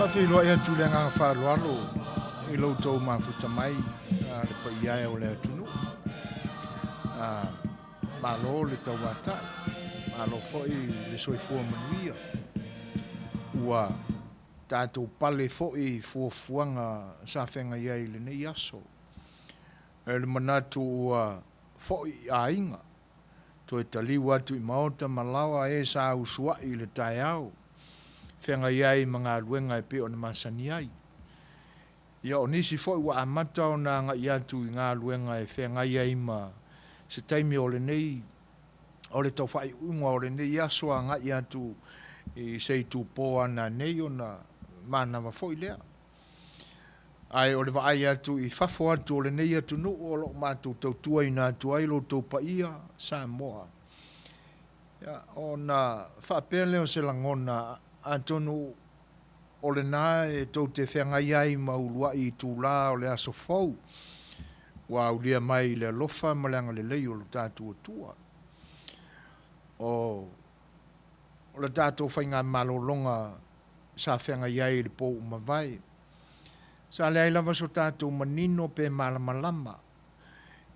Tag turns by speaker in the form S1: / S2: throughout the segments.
S1: Whawhiloa ia tu lenga whaloalo I loutou mafuta mai le pa iae o le atunu. Malo le tau wata, malo foi le soifua manuia. Ua tātou pale foi fuafuanga sa whenga iai le nei aso. Le manatu ua foi a inga. To e taliu atu I maota malawa e sa usua I le tai au. Whenga iai mga luenga e pe o na masani ai. Ia o nisi foi wa amata o na nga iatu I ngā luenga e whenga iai ma se taimi o le nei o le tau whai unga o le nei asua nga iatu I sei tūpō ana nei o na mana wa foi lea. Ai o le wa ai atu I whafo atu o le nei atu no o lo mātou tautua I nā tuai lo tau pa ia sa moa. Ia o na whapele o se langona atonu o le nā e tau te whenga iai maulua I tūlā o le aso fau. Wa ulia mai le lofa malanga le lei o le tātua tua. O le tātou whainga malolonga sa whenga iai le pō umawai. Sa le ailava so tātou manino pe malamalama.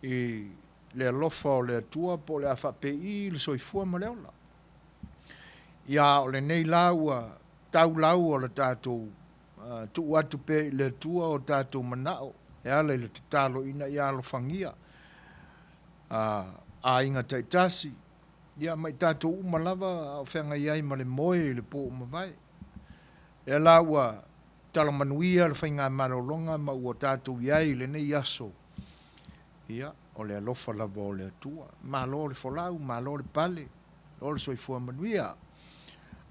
S1: I le lofa o le atua po le awhape I le soifua maleola. Ia o le nei laua tau lau o le tātou tu atu pe le tua o tātou manao. E ale le talo ina ia alo whangia. A inga taitasi. Ia mai tātou umalawa o whenga iai ma le moe le pō umawai. E laua talamanuia le whainga malolonga ma ua tātou iai le nei aso. Ia o le alofa lava o le atua. Malo le folau, malo le pale. O le soifua manuia.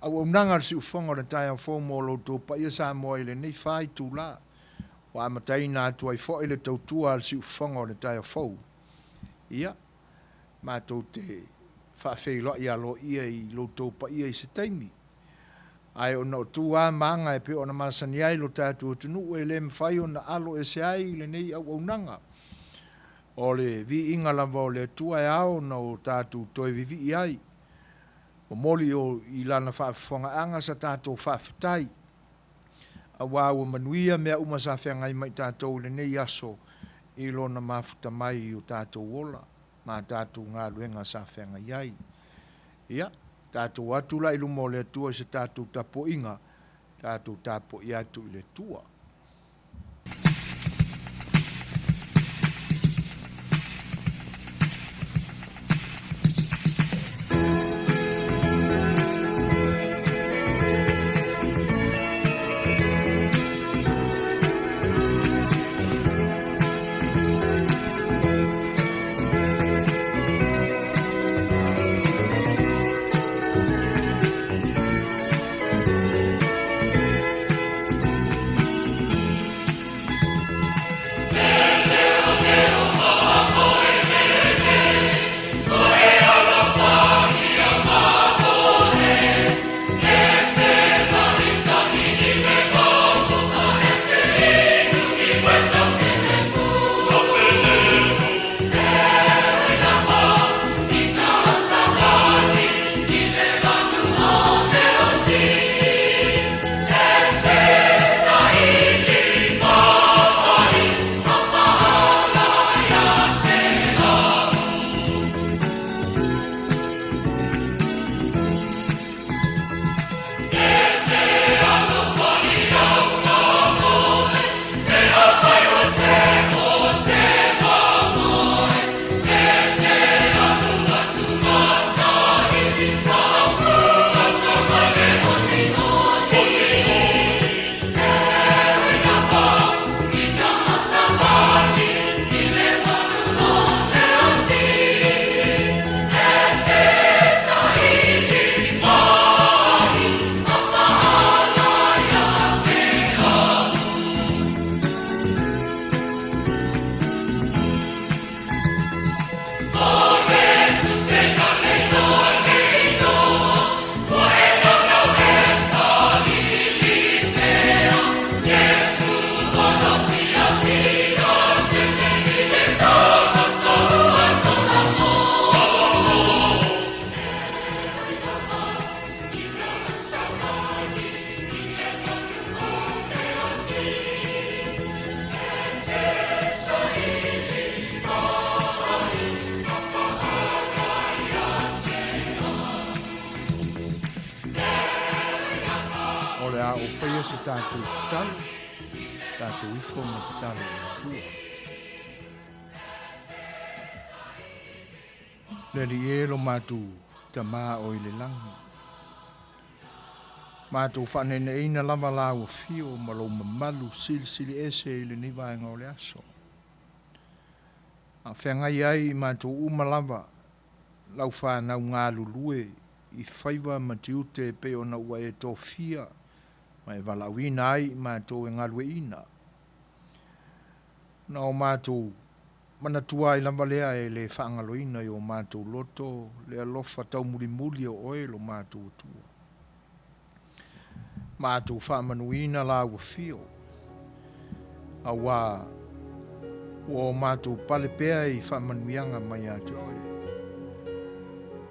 S1: Au unanga le si ufonga le tai au fōmo lo tō pa ia sa moe le nei whai tūlā. Wa amatai nā tua I fo le tautua al si ufonga o le tai au fōu. Ia, mātou te whawheiloa I alo ia I lo tō pa ia I se taimi. Ai o na tua maanga e pe o na masani ai lo tātua tunu e le mwhai o na alo e se ai le nei au unanga. O le vi inga lava o le tua e ao na o tātou toi vivi I ai. O moli o I lana whaafonga anga sa tātou whaafitai. A wāua manuia mea umasa whengai mai tātou le nei aso I lona mafuta mai o tātou ola. Ma tātou ngā luenga sa whenga iai. Ia, tātou atula I lumo le tua se tātou tapo inga. Tātou tapo I atu I le tua. o le a o whaia se tātou talo, tātou ifo ma talo na tua. Le li e lo mātou ta mā o i le langi. Mātou whanene eina lava la o fio ma lo mamalu sili ese i le niwa e ngau le aso. A whengai ai mātou umalava lau whanau ngā lulue i whaiva matiute pe o na ua e tō fia mai walawina ai mātou e ngalue ina. Na o mātou manatua i lava lea e le whaangaloina i o mātou loto le alofa tau muli o oe lo mātou tua. Mātou whaamanuina la ua fio. A wā o mātou pale pea i whaamanuianga mai a joe.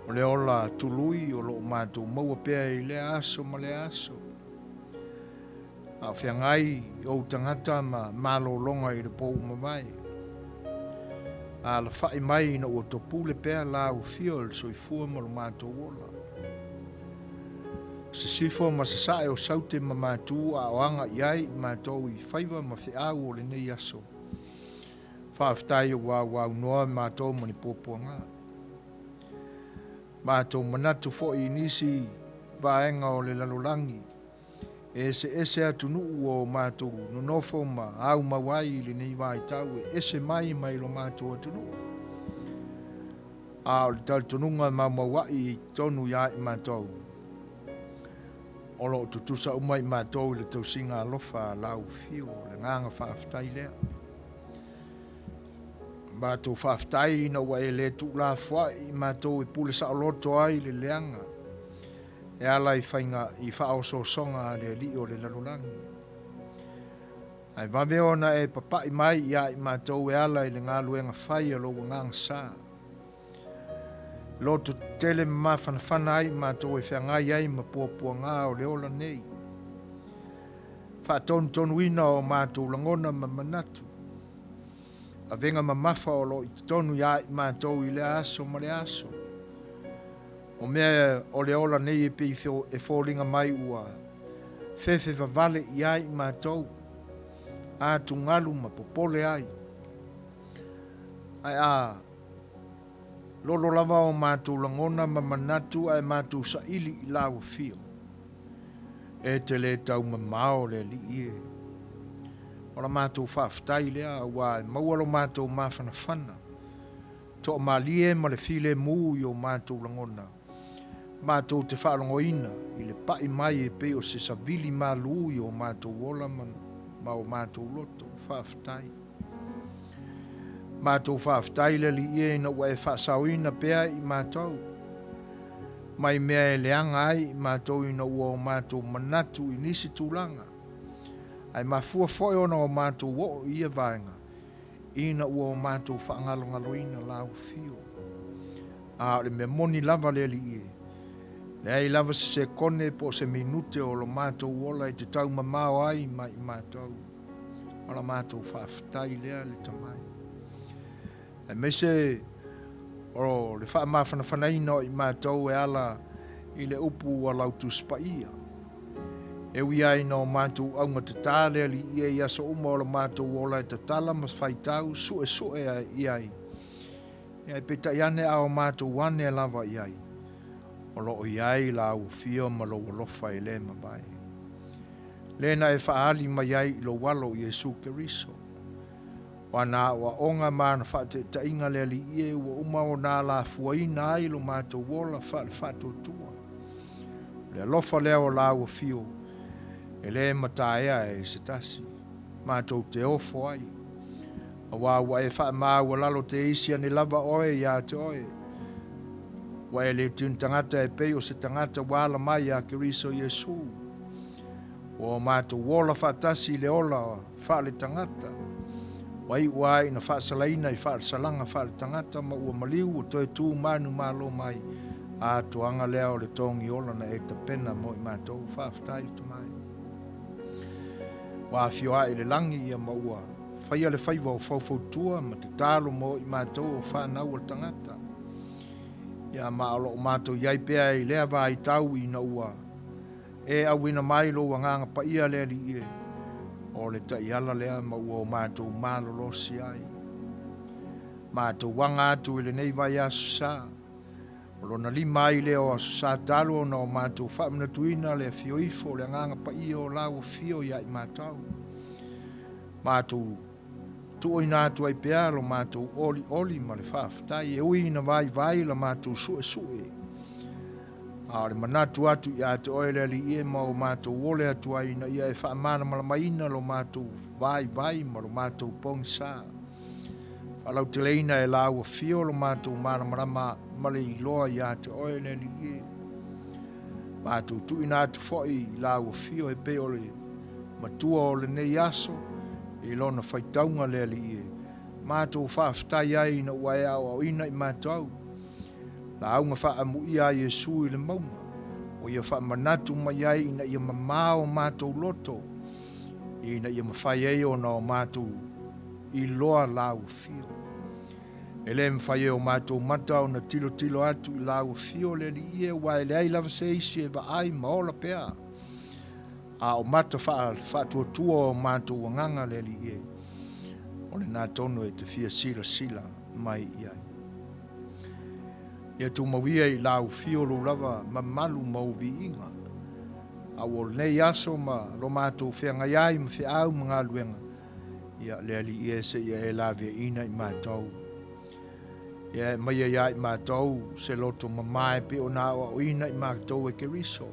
S1: O le ola tului o lo mātou maua pea i le aso ma le aso. A whiangai o tangata ma malolonga i le pou mawai. A la whai mai na ua topule pea la ua fio le soifua ma lo mātou ola. Se sifo ma se sae o saute ma mātou a oanga iai mātou i whaiva ma whiau o le nei aso. Whaaftai o wā unoa mātou mani pōpua ngā. Mātou manatu fo i nisi vaenga o le lalolangi. E se atunu o mātou no nofo ma au mawai le nei vai tau e se mai lo mātou atunu. A o le taltununga ma mawai i tonu ia i mātou. O lo tutusa umai mātou le tausinga alofa lau fio le nganga whaaftai lea. Mātou whaaftai na wa e le tu la fwai mātou i pule sa oloto ai le leanga. E ala i whainga i whaoso songa le li o le lalulangi. Ai waweo na e papai mai ia i mātou e ala i le ngā luenga whai alo wa ngang sā. Loto tele ma whanawhana ai mātou e whiangai ai ma puapua ngā o le ola nei. Whaatonu ina o mātou langona ma manatu. A venga ma mafa o lo i tonu ia i mātou i le aso ma le aso. O mea o le ola nei e pe e fōlinga mai ua. Fefe vavale i ai i mātou. A tungalu ma popole ai. Ai a lolo lava o mātou langona ma manatu ai mātou sa ili i lawa fio. E te le tau ma mao le li ie. Ora mātou whaaftai lea wa maualo mātou mawhanawhana. To malie ma le file mū i o mātou langona. Mātou te whaalongoina i le pai mai e pe o se savili malu i o mātou wola ma o mātou loto whaaftai. Mātou whaaftai le li ie na ua e whaasauina pea i mātou. Mai mea e leanga ai i mātou ina ua o mātou manatu i nisi tūlanga. Ai mafua foi ona o mātou wo ia vaenga. Ina ua o mātou whaangalongaloina lau fio. A le me moni lava le li ie. Le ai lava se kone po se minute o lo mātou wola i te tau mamao ai mai i mātou. O la mātou whaaftai lea le tamai. E me se o le wha mawhanawhanaina i mātou e ala i le upu a lautu spaia. E ui ai no mātou aunga te tāle li ia i aso uma o la mātou ola e te tala mas whaitau sue i ai. E ai peta iane a o mātou wane lava i ai. O lo i ai la au fio ma lo walofa i le mabai. Lena e whaali mai ai i lo walo i Jesu Keriso. Wana wa onga mana whate ta inga le li ie ua uma o nā la fuaina ai lo mātou wola whato tua. Le alofa leo la au fio. E le mataea e se tasi. Mātou te ofo ai. A wā e wha māua lalo te isi ane lava oe ia te oe. Wa e le tun tangata e pei o se tangata wala mai a Keriso Jesu. O mātou wola whatasi le ola wha le tangata. Wai wai na wha salaina i wha salanga wha le tangata ma ua maliu o toi tū manu malo mai. A tuanga leo le tongi ola na e ta pena mo i mātou whaftai tu mai. Wa fioa i le langi ia maua. Whaia le whaiva o whauwhautua ma te tālo mo i mātou o whanau o tangata. Ia maalo o mātou iai pea i lea wā i tau i na ua. e awina mai lo wanganga pa ia le li e o le ta iala lea ma ua o mātou malolosi ai mātou wanga atu ile nei vai asu sa o lona lima ai lea o asu sa talo o na o mātou whamna tuina le fioifo le nganga pa ia o lau fio ia i mātou mātou tuoi nā tu ai pea lo mātou oli ma le whaafatai e ui na vai la mātou sue a le manatu atu ia te oele li ie ma o mātou ole atu ai na ia e whaamana malamaina lo mātou vai ma lo mātou pong sa whalau te leina e lau a fio lo mātou marama male i loa ia te oele li ie mātou tui nā tu foi lau a fio e pe ole matua o le nei aso i lona whaitaunga le li ie mātou whaafatai ai na uai au ina i mātou la aunga whaamu ia Yesu i le maunga o ia whaamanatu mai ai ina ia mamao mātou loto ina ia mawhai ei o na o mātou i loa lau fio ele mawhai o mātou mata o na tilo atu i lau fio le li ie wai le ai lava se isi e wa ai maola pea a o mata whaatua o mātou wanganga le li ie o le nā tono e te fia sila mai iai ia tu mawia i lau fio lo lava mamalu mauvi inga. A o nei aso ma lo mātou whenga iai ma whiau mga luenga. Ia leali ia se ia e lawe ina i mātou. Ia mai ia i mātou se loto mamae pe o nā o ina i mātou e ke riso.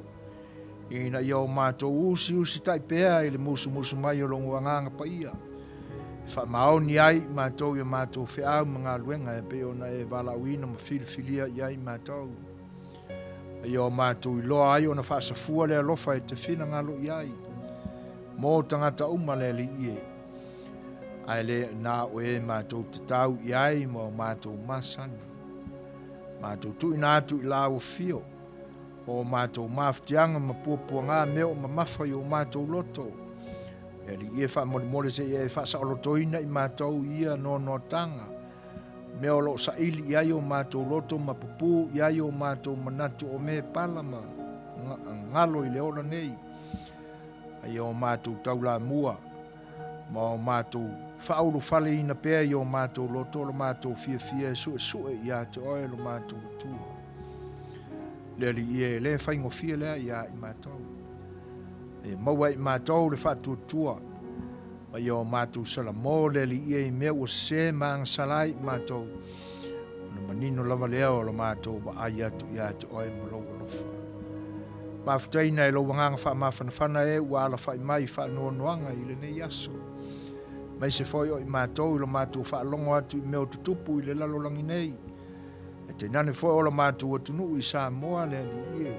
S1: Ina ia o mātou usi taipea i le musu mai o longo anganga pa ia. Whamaoni ai mātou ia mātou whiau mga luenga e pe ona e wala uina ma filifilia iai mātou. Ia o mātou i loa ai ona whaasafua le alofa e te whina ngalo iai. Mō tangata uma le li ie. Ai le nā o e mātou te tau iai ma o mātou masani. Mātou tui nātu i lau fio. O mātou maftianga ma puapua ngā meo ma mawhai o mātou loto. Eli ia wha mole se ia wha sa olotoina i mātou ia no tanga. Me o lo sa ili ia o mātou loto ma pupu ia o mātou manatu o me palama ngalo i leola nei. Ai o mātou taula mua. Ma o mātou whaulu whale ina pēr i o mātou loto lo mātou fia sue ia te oe lo mātou tua. Leli ia le whaingo fia lea ia i mātou. E maua i mātou le whatuatua. Mai o mātou salamo le li ia i mea o se maang salai mātou. Na manino lava lea o lo mātou wa ai atu i atu oe mo lau alofa. Mawhitaina e lo wanganga wha e ua ala whai mai wha noanga i le nei aso. Mai se foi o i mātou i lo mātou wha longo atu i mea o tutupu i le lalolangi nei. E te nane foi o lo mātou atunu i sa moa le li ia.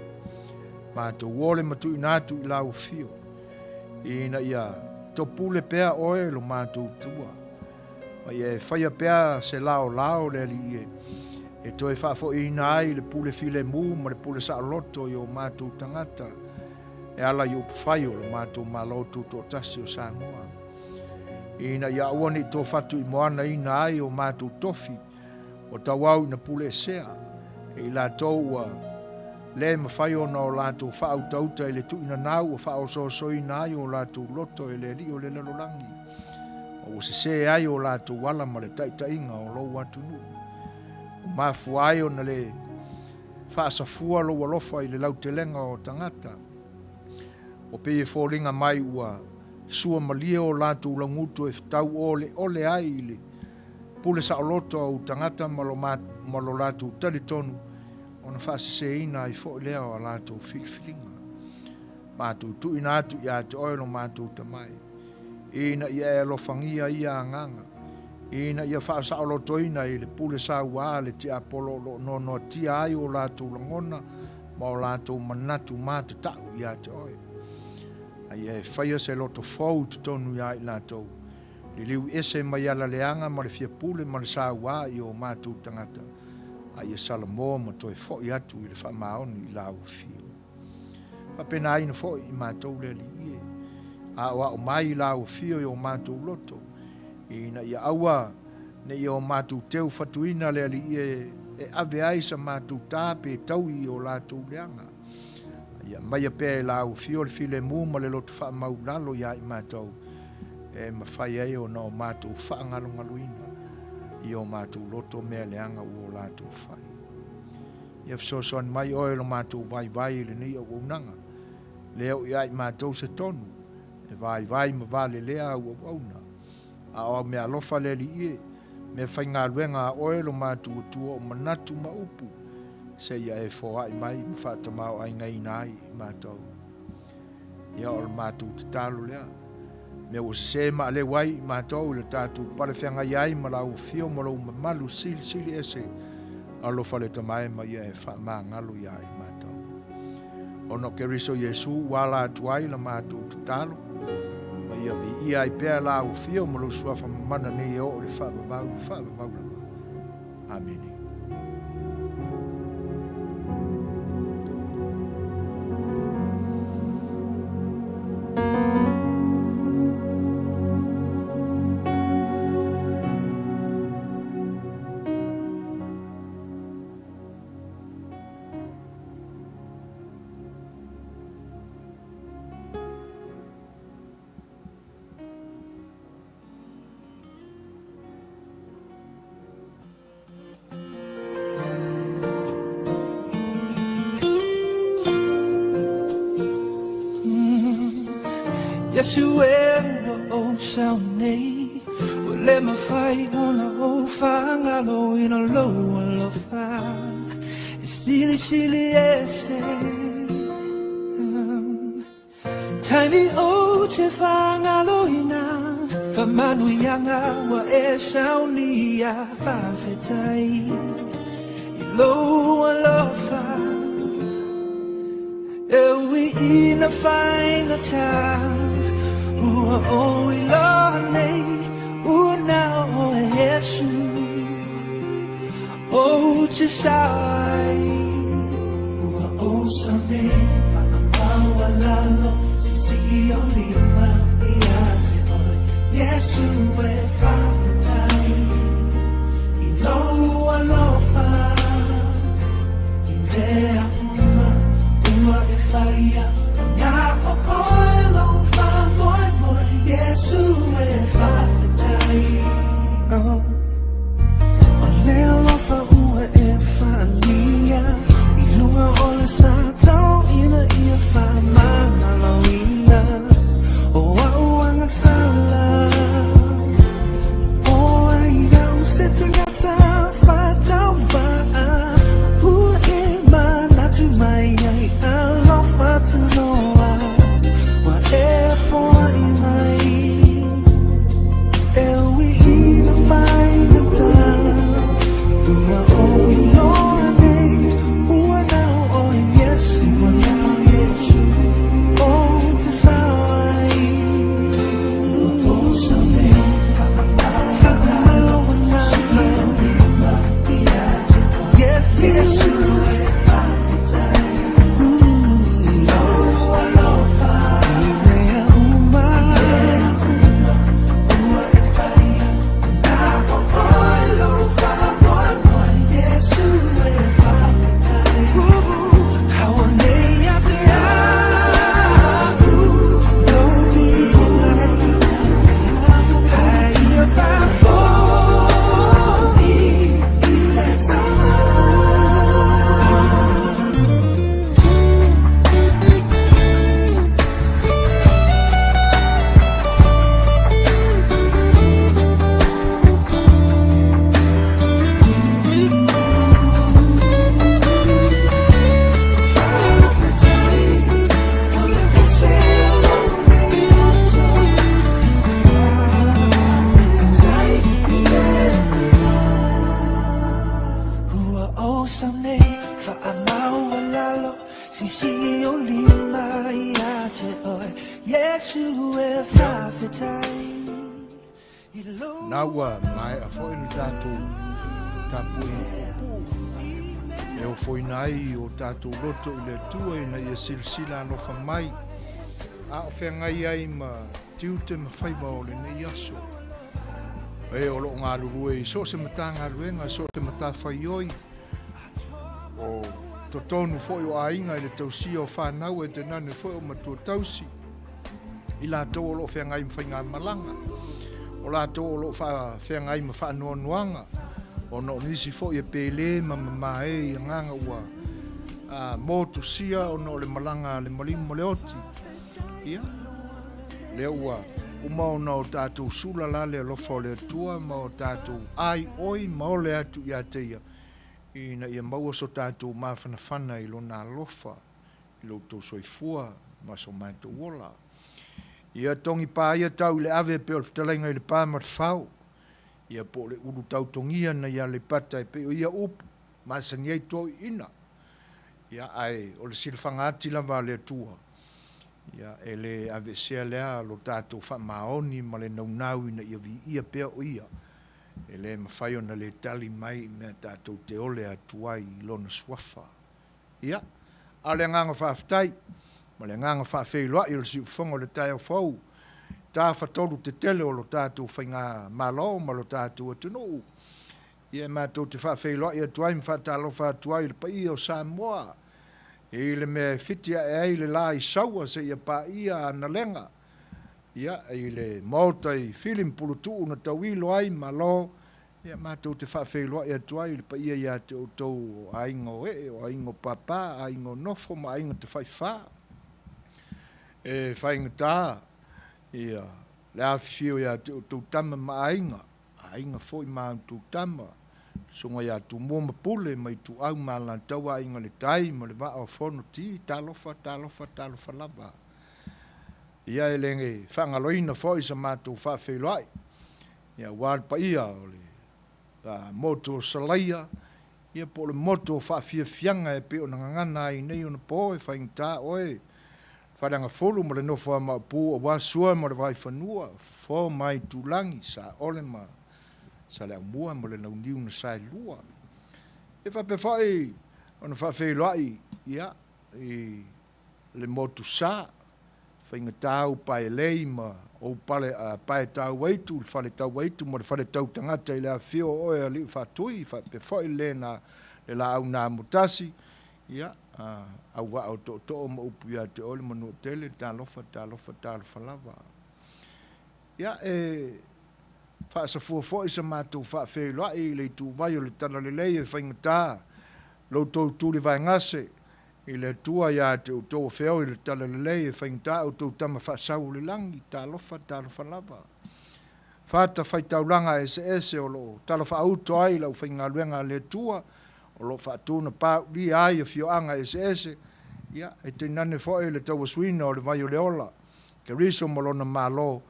S1: Mātou wole matu i nātu i lau fio. Ina ia topule pea oe lo mātou tua. Mai e whaia pea se lao le li ie. E toi whaafo ina ai le pule file mu ma le pule sa loto i o mātou tangata. E ala i upwhai o lo mātou malotu to tasi o Samoa. Ina ia uani to fatu i moana ina ai o mātou tofi. O tawau ina pule sea. E la toua le mawhai o na o lātou whautauta i le tuina nau o whaososoi na ai o lātou loto e le li o le lalolangi. O se ai o lātou wala ma le taitainga o lau atunu. O mafu ai o na le whaasafua lo walofa i le lautelenga o tangata. O pe e fōringa mai ua sua malia o lātou languto e tau ole ai i le pule sa o loto o tangata malo lātou talitonu. Ona whaaseseina i fo lea o lātou filifilinga. Mātou tuina atu i atu oelo mātou tamai. Ina ia e lofangia ia anganga. Ina ia whaasaolotoina i le pule sa ua le ti apolo no tia ai o lātou langona ma o lātou manatu mātou tau i atu oe. Ai e whaia se loto fau tutonu ia i lātou. Li liu ese mai ala leanga ma le fia pule ma le sa ua i o mātou tangata. Ai e salamo ma toi fo i atu i le whamaoni i lau fio. Papena aina fo i mātou le li ie. A o mai i lau fio i o mātou loto. Ina ia aua ne i o mātou teu fatuina le li ie e ave ai sa mātou tāpe tau i o lātou leanga. mai pe la u fio le file mu ma le lot fa mau lalo ia I mātou e ma fai ai o no mātou fa ngalo ngaluina I o mātou loto mea leanga u o lātou fai ia fsoson mai oe lo mātou vai le nei o unanga leo ia I mātou se tonu e vai ma vale lea u auna a o mea lofa le li ie me fai ngā luenga oe lo mātou tua o manatu ma upu se ia e fōa I mai ma whātamau ai ngai nai I mātou. Ia o mātou te tālu lea. Me o se ma le wai I mātou le tātou pare whianga iai ma lau fio ma lau malu sili ese alo whale tamai ma ia e wha mā ngalo ia I mātou. Ono ke riso Yesu wala atuai la mātou te tālu ma ia vi ia I pēr lau fio ma lau suafa mana nei o le wha lava. Ameni.
S2: Yesu o saunei o le mawhai ona o whangalo ina loa lofa sili ese Taimi o te whangalo ina whamanu ianga wa e saunia whawhetai I loa lofa e ui ina whainga tā Ua o I loa nei, ua nao o e Yesu O te sai Ua o sa nei, whakapau alalo Sisi o lima I a te oi Yesu e whawhetai I loa lofa I mea uma, ua e whaia Ngā o koe lofa Yesu e whawhetai O lea lofa ua e whania I lunga o le sātau ina ia whamangalo ina O auanga sala O ai au se te ngata whatau waa Ua e manatu mai ai a lofa tu noa Wa e foa I mai
S1: Naua mai a foi ni tātou tapu e o foi nai o tātou roto I le tua I na ia silsila no mai a o whengai ai ma tiute ma whaiva o le nei aso e o lo ngā lurue I so se mata ngā ruenga so se mata whaioi o tonu foi o ainga i le tausia o whanau e te nane foi o matua tausi. I la tau o lo whengai mwhainga malanga. O la tau o lo whengai mwhanua nuanga. O no nisi foi e pele ma e nganga ua motu sia o no le malanga le malimo le oti. Ia. Le ua umau na o tātou sula la le lofa o le atua ma o tātou ai oi ma o le atu ia teia. Ina ia maua so tātou mawhanawhana i lona lofa, i lo tō soifua, ma so mātou wola. Ia tongi pā ia tau le ave pe o le fitalenga i le pāmat whau. Ia po le uru tau tongia na ia le pata e pe o ia upu, ma sa niei tō ina. Ia ai, o le silwhanga ati lava le atua. Ia e le ave sea lea lo tātou whamaoni ma le naunau ina ia vi ia pea o ia. E le mawhai ona le tali mai mea tātou te ole atuai i lona swafa. Ia, a le nganga whawhtai, ma le nganga whawhewhai i le si ufongo le tai au whau. Tā whatolu te tele o lo tātou whainga malo ma lo tātou atunu. Ia mātou te whawhewhai atuai mwhatalofa atuai le pai o Samoa. E le mea whitia e ai le la i saua se ia pa ia ana lenga. Ia, i le mauta i filim pulutu una tawilo ai malo. Ia mātou te whawhewhai atuai le pa ia te o tau aingo e, o aingo papa, aingo nofo, ma aingo te whaiwha. E whainga tā, ia, le awhiwhio ia te o tau tama ma ainga. Ainga fo i maa tau tama. Songa ia tu moma pule mai tu au malan taua inga le tai ma le waa o fono ti talofa lava. Ia e lenge whangaloina fo isa mātou whawhewhai. Ia wād pa ia o le moto salaia. Ia po le moto whawhiawhianga e pe o ngangana i nei o na po e whaingta oe. Whadanga folu ma le nofo a maupu o wasua ma le vai whanua. Fo mai tūlangi sa ole ma. Sa le mua mo le nauniu na sai lua. E whapewhai, ona whawhewhai, ia, i le motu sa, whainga tau pae lei ma, o pale pae tau waitu, le whale tau waitu, mo le whale tau tangata i le a whio oe a liu whatui, whapewhai le na, le la au nā mutasi, ia, au wa au to ma upu ia te ole manu tele, tā lofa lava. Ia, fa sa fo isa mātou whawhewhai i le tu vai o le tana le lei e whainga tā. Lau tau tūri vai ngase i le tua ia te o tō whio i le tana le lei e whainga tā o tau tama whaasau le langi, tā lofa lava. Whata whai tauranga ese o lo tala whaauto ai lau whainga luenga le tua o lo whaatuna pāu li ai o whioanga ese. Ia, e te nane whoi le tau suina o le vai o le ola. Ke riso molona mālo.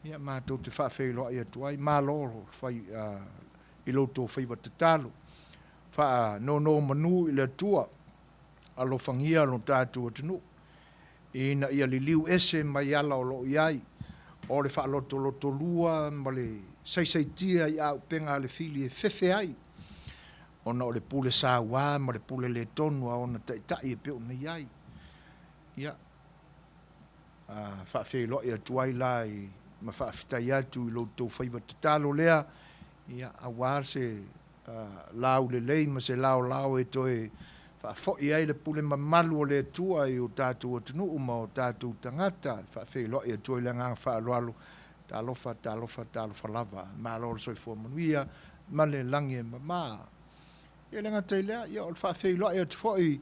S1: Ia mātou te whawhewhai atuai, mālo whai i loto whaiwa te talo. Wha no manu i le tua, alo whangia lo tātou atinu. Ina ia li liu ese mai ala o lo iai, o le wha loto lua, ma le saisaitia i au penga le fili e whewhe ai. Ona o le pule sāwā, ma le pule le tonu, ona tai e peo na iai. Ia, whawhewhai atuai lai, ma whaafitai atu i loto whaiwa te talo lea, ia awar se lau le lei, ma se lau e toe whaafoi ai le pule mamalu o le atua i o tātou atunu uma o tātou tangata, whaafewhai atua i le ngang whaaloalo, tālofa lava, mālolo soi fua manuia, ma le langi e mamā. Ia le ngatai lea, ia o le whaafewhai atu fwoi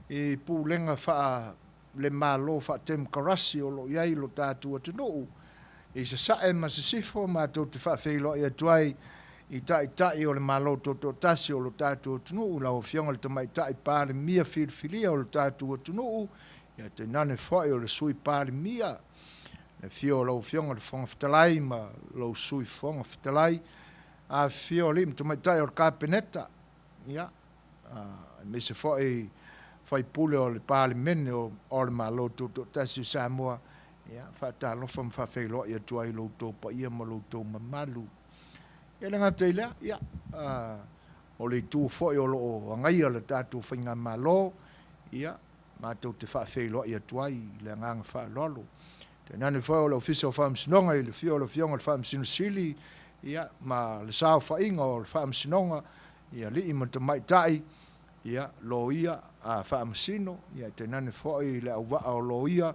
S1: e pūlenga wha le mālo wha tem karasi o lo iai lo tātou atunu e se sae ma se sifo ma tau te whawhewhai atuai i tai o le malo toto tasi o lo tātou atunu la o fionga le tamai tai pāre mia whirwhiria o lo tātou atunu ia te nane whai o le sui pāre mia le fio lo fionga le whonga whitalai ma lo sui whonga whitalai a fio li tamai tai o le kāpeneta ia me se whai pule o le pāre mene o le malo toto tasi o Samoa. Ia, whata lofa mwhawhewhai atua i loutou pa ia ma loutou mamalu. Ia le ngata i lea, ia, o le tū whoi o loo angai ala tātou whainga malo, ia, mātou te whawhewhai atua i le nganga whaalolo. Te nane whoi o le ofisa o whaamsinonga i le fio o le fionga le whaamsino sili, ia, ma le sao whainga o le whaamsinonga, ia li i ma te maitai, ia lo ia a whaamasino, ia te nane fwoi le au waa o lo ia,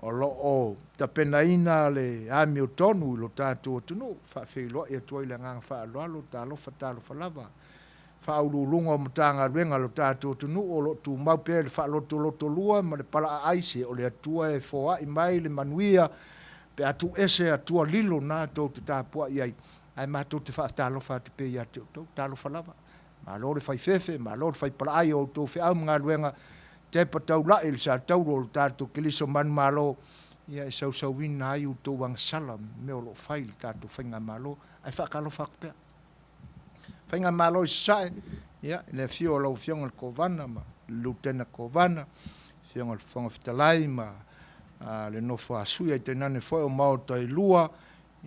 S1: o lo o ta penaina le ami o tonu lo tātua tunu, whawhiloa ia tuai le ngang whaaloalo, talofa lava, whaululunga o matanga ruenga lo tātua tunu, o lo tu maupea le whaaloto lua, ma le pala a aise, o le atua e fōa i mai le manuia, pe atu ese atua lilo nā tō te tāpua iai, ai mātou te whaatalofa te pe ia te o tau, talofa lava. Ma lo le fai fefe, ma lo le fai pala ai o tō whi au mga ruenga, te patau la il sa tauro o tātou kiliso manu malo, ia e sau wina ai o tō wang sala, me o lo fai le tātou whainga malo, ai whakalo whakapea. Whainga malo i sae, ia, le fio o lau fionga le kovana, ma lutena kovana, fionga le whonga fitalai, ma le nofo asuia i te nane foi o mao tai lua,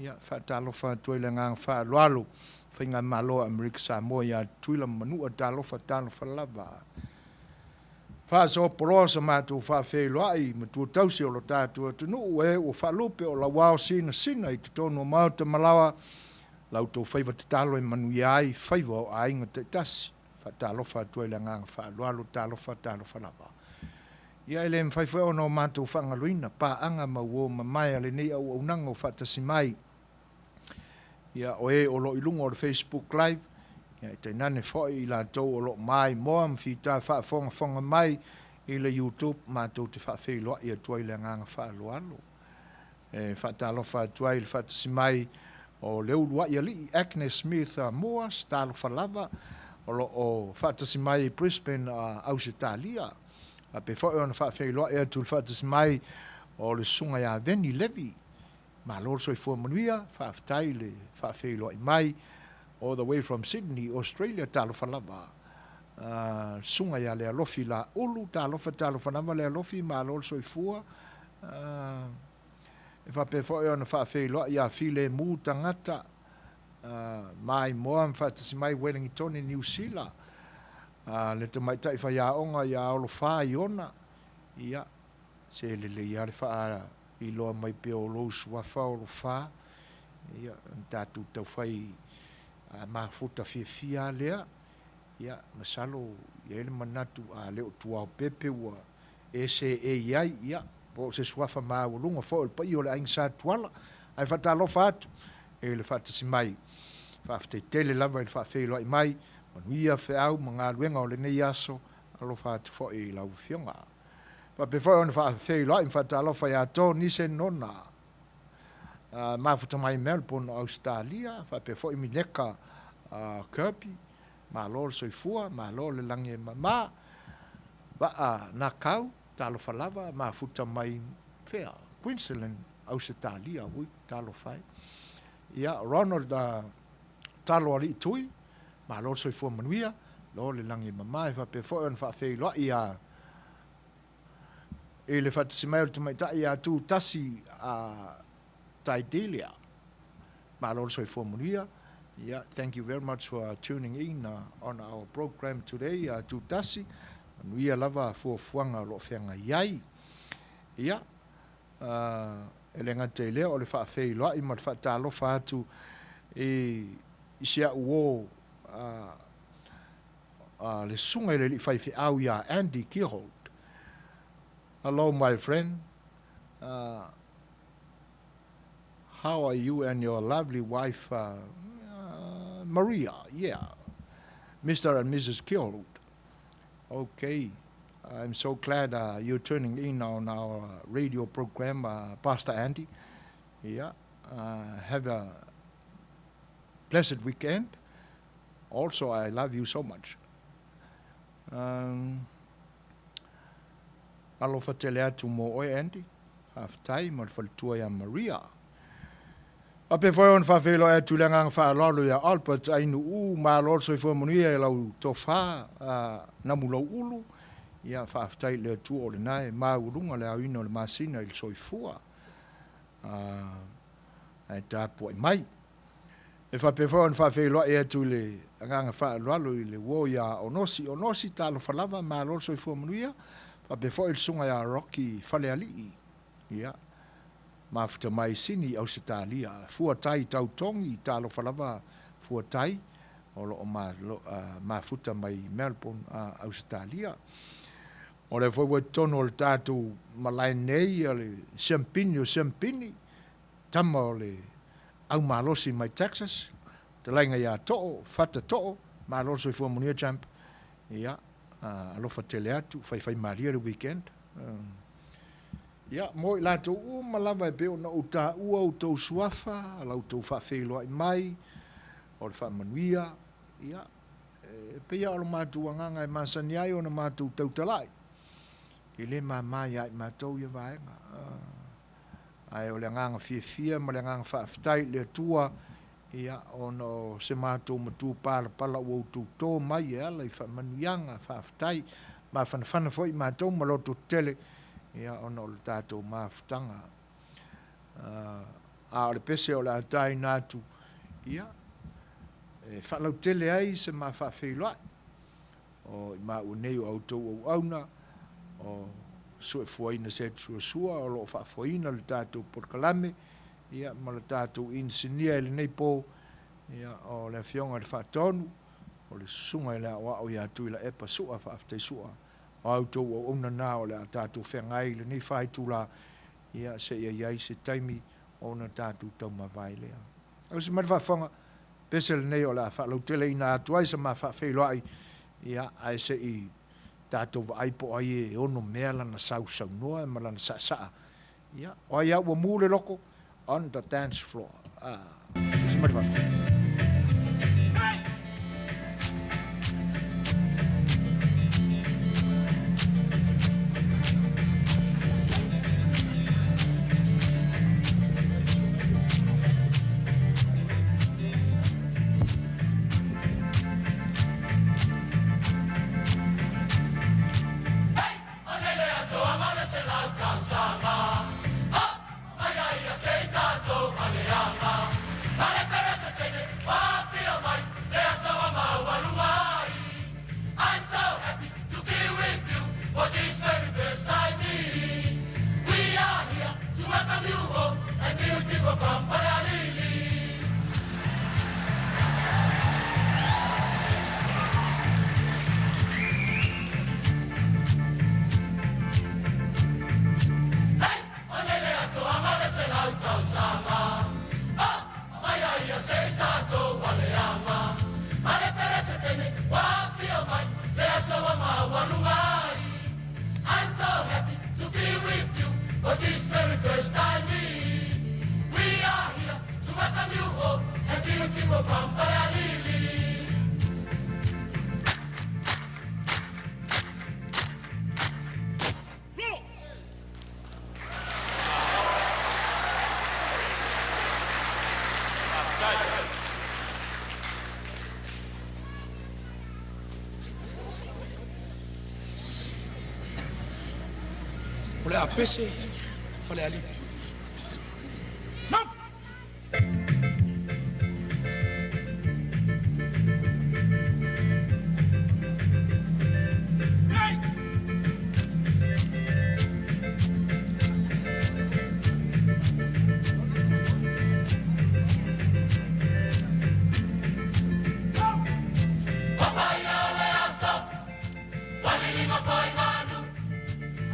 S1: ia, whaatalofa tuai le ngang whaaloalo, whainga malo Amerika Samoa, ia tuila manua talofa lava. Whaaso poroa sa mātou whaawhelo ai, ma tua tausi o lo tātua tunu, e o whaalupe o la wao sina i te tono mau te malawa, lau tau whaiva te talo e manu iai, whaiva o ainga te tasi, whaatalofa tuai le ngang whaaloalo talofa lava. Ia ele mwhaiwhai o no mātou whangaluina, pā anga mau ma mai ale nei au unanga o whaatasi mai. Ia o e o lo ilunga o le Facebook Live, ia te nane whoi i la tau o lo mai moa, mwhita whafonga mai i le YouTube, mātou te whaafeiloa ia tuai le nganga whaaloalo. E whaatalofa tuai le whaatasi mai o leu lua ia li Agnes Smith moa, stalofa lava, o lo o whaatasi mai i Brisbane Ausitalia. A pe fo ona fa fe lo e tu fa tis mai o le sunga ya veni levi ma lo so fo manuia fa tai le fa fe lo mai all the way from Sydney Australia talo fa lava sunga ya le lofi la ulu talo fa na le lofi ma lo so fo e fa pe fo ona fa fe lo ya file mu tangata mai mo fa tis mai Wellington in New Zealand. Le te mai tai whai aonga i aolo wha i ona, ia, se le ia le wha i loa mai pe o lou suafa o lo wha, ia, tātou tau whai mafuta fia lea, ia, masalo, ia ele manatu a leo tuao pepe ua, e se e iai, ia, po se suafa maa ulunga fo, il pa i o le aing sa tuala, ai whatalo whatu, e le whatasi mai, whafte tele lava il whawhelo ai mai, manuia wheau, mga luenga o le nei aso, alo whatu fo e lau fionga. Pe fo ona whawhelo ai, whatalo whai ato, nise nona, mafuta mai Melbourne, Australia, pe fo i mineka Kirby, ma lor soifua, ma lor le lange ma na kau, talo falava, ma futa mai whea, Queensland, Australia, ui, talo whai. Ia, Ronald talo ali tui, ma lor soifua manuia, lor le lange ma pe fo ona whawhelo ia, e le whatasimai o te maita ia tu tasi Taidelia, ma lor soifua manuia. Yeah, thank you very much for tuning in on our program today, Tutasi. And we lava for fuanga lo fenga yai. Yeah, elenga te leo le fa fei loa I mat fa talo fa tu isia uo le sunga le li fai au ya Andy Kirold. Hello, my friend. How are you and your lovely wife, Maria? Yeah, Mr. and Mrs. Kirold. Okay, I'm so glad you're tuning in on our radio program, Pastor Andy. Yeah, have a blessed weekend. Also, I love you so much. Alo fatele atu mo oi Andy, whaftai mo whaltua ya Maria. Ape foi on fa velo e tulanga fa lolo ya Albert ainu ma lolo so fo monia e lau tofa na mulo ulu ia fa aftai le tu o le nai ma ulunga le awino le masina il soifua ai tapu mai e fa pe foi on fa velo e tule nganga fa lolo le wo ya onosi talo falava ma lolo so fo monia fa pe foi il sunga ya Rocky fale ali ia mafuta mai sini Australia, fuatai tautongi talo falava fuatai o lo mafuta mai Melbourne Australia. O le foi tono le tātou malai nei le Sempini tama o le au malosi mai Texas te lainga ia to'o fata to'o malosi fua monia champ ia alofa tele atu fai maria le weekend ia mo i lātou malava e peo na uta ua utou suafa ala utou whaafeiloa i mai o le whaamanuia ia pia o le mātou anganga e masani ai o na mātou tautalai i le mamai ai mātou ia vaenga ai o le nganga fia ma le nganga whaafetai le tua ia ono se mātou matu pala o tu tō mai e ala i whaamanuianga whaafetai ma whanawhana foi mātou maloto tele ia ono le tātou mawhitanga a o le pese o le atai nātu ia whalau tele ai se ma whaafeiloa o i ma unei o autou au auna o sue fuaina se sua o lo whaafuaina le tātou porkalame ia ma le tātou insinia ele nei pō ia o le fionga le whaatonu o le sunga i le awa o ia tui la epa sua whaaftai sua o autou o una nā o le tātou whengai le nei whai tūla ia se ia iai se taimi o na tātou tau mawai lea. Au se mara whaafonga pese le nei o la whaalau tele ina atuai sa ma whaafeiloa ia ai se i tātou wa aipo ai e ono mea lana sau noa e malana saa. Ia, o ai au wa mūle loko on the dance floor. Mari wā.
S3: O le a pese fale ali.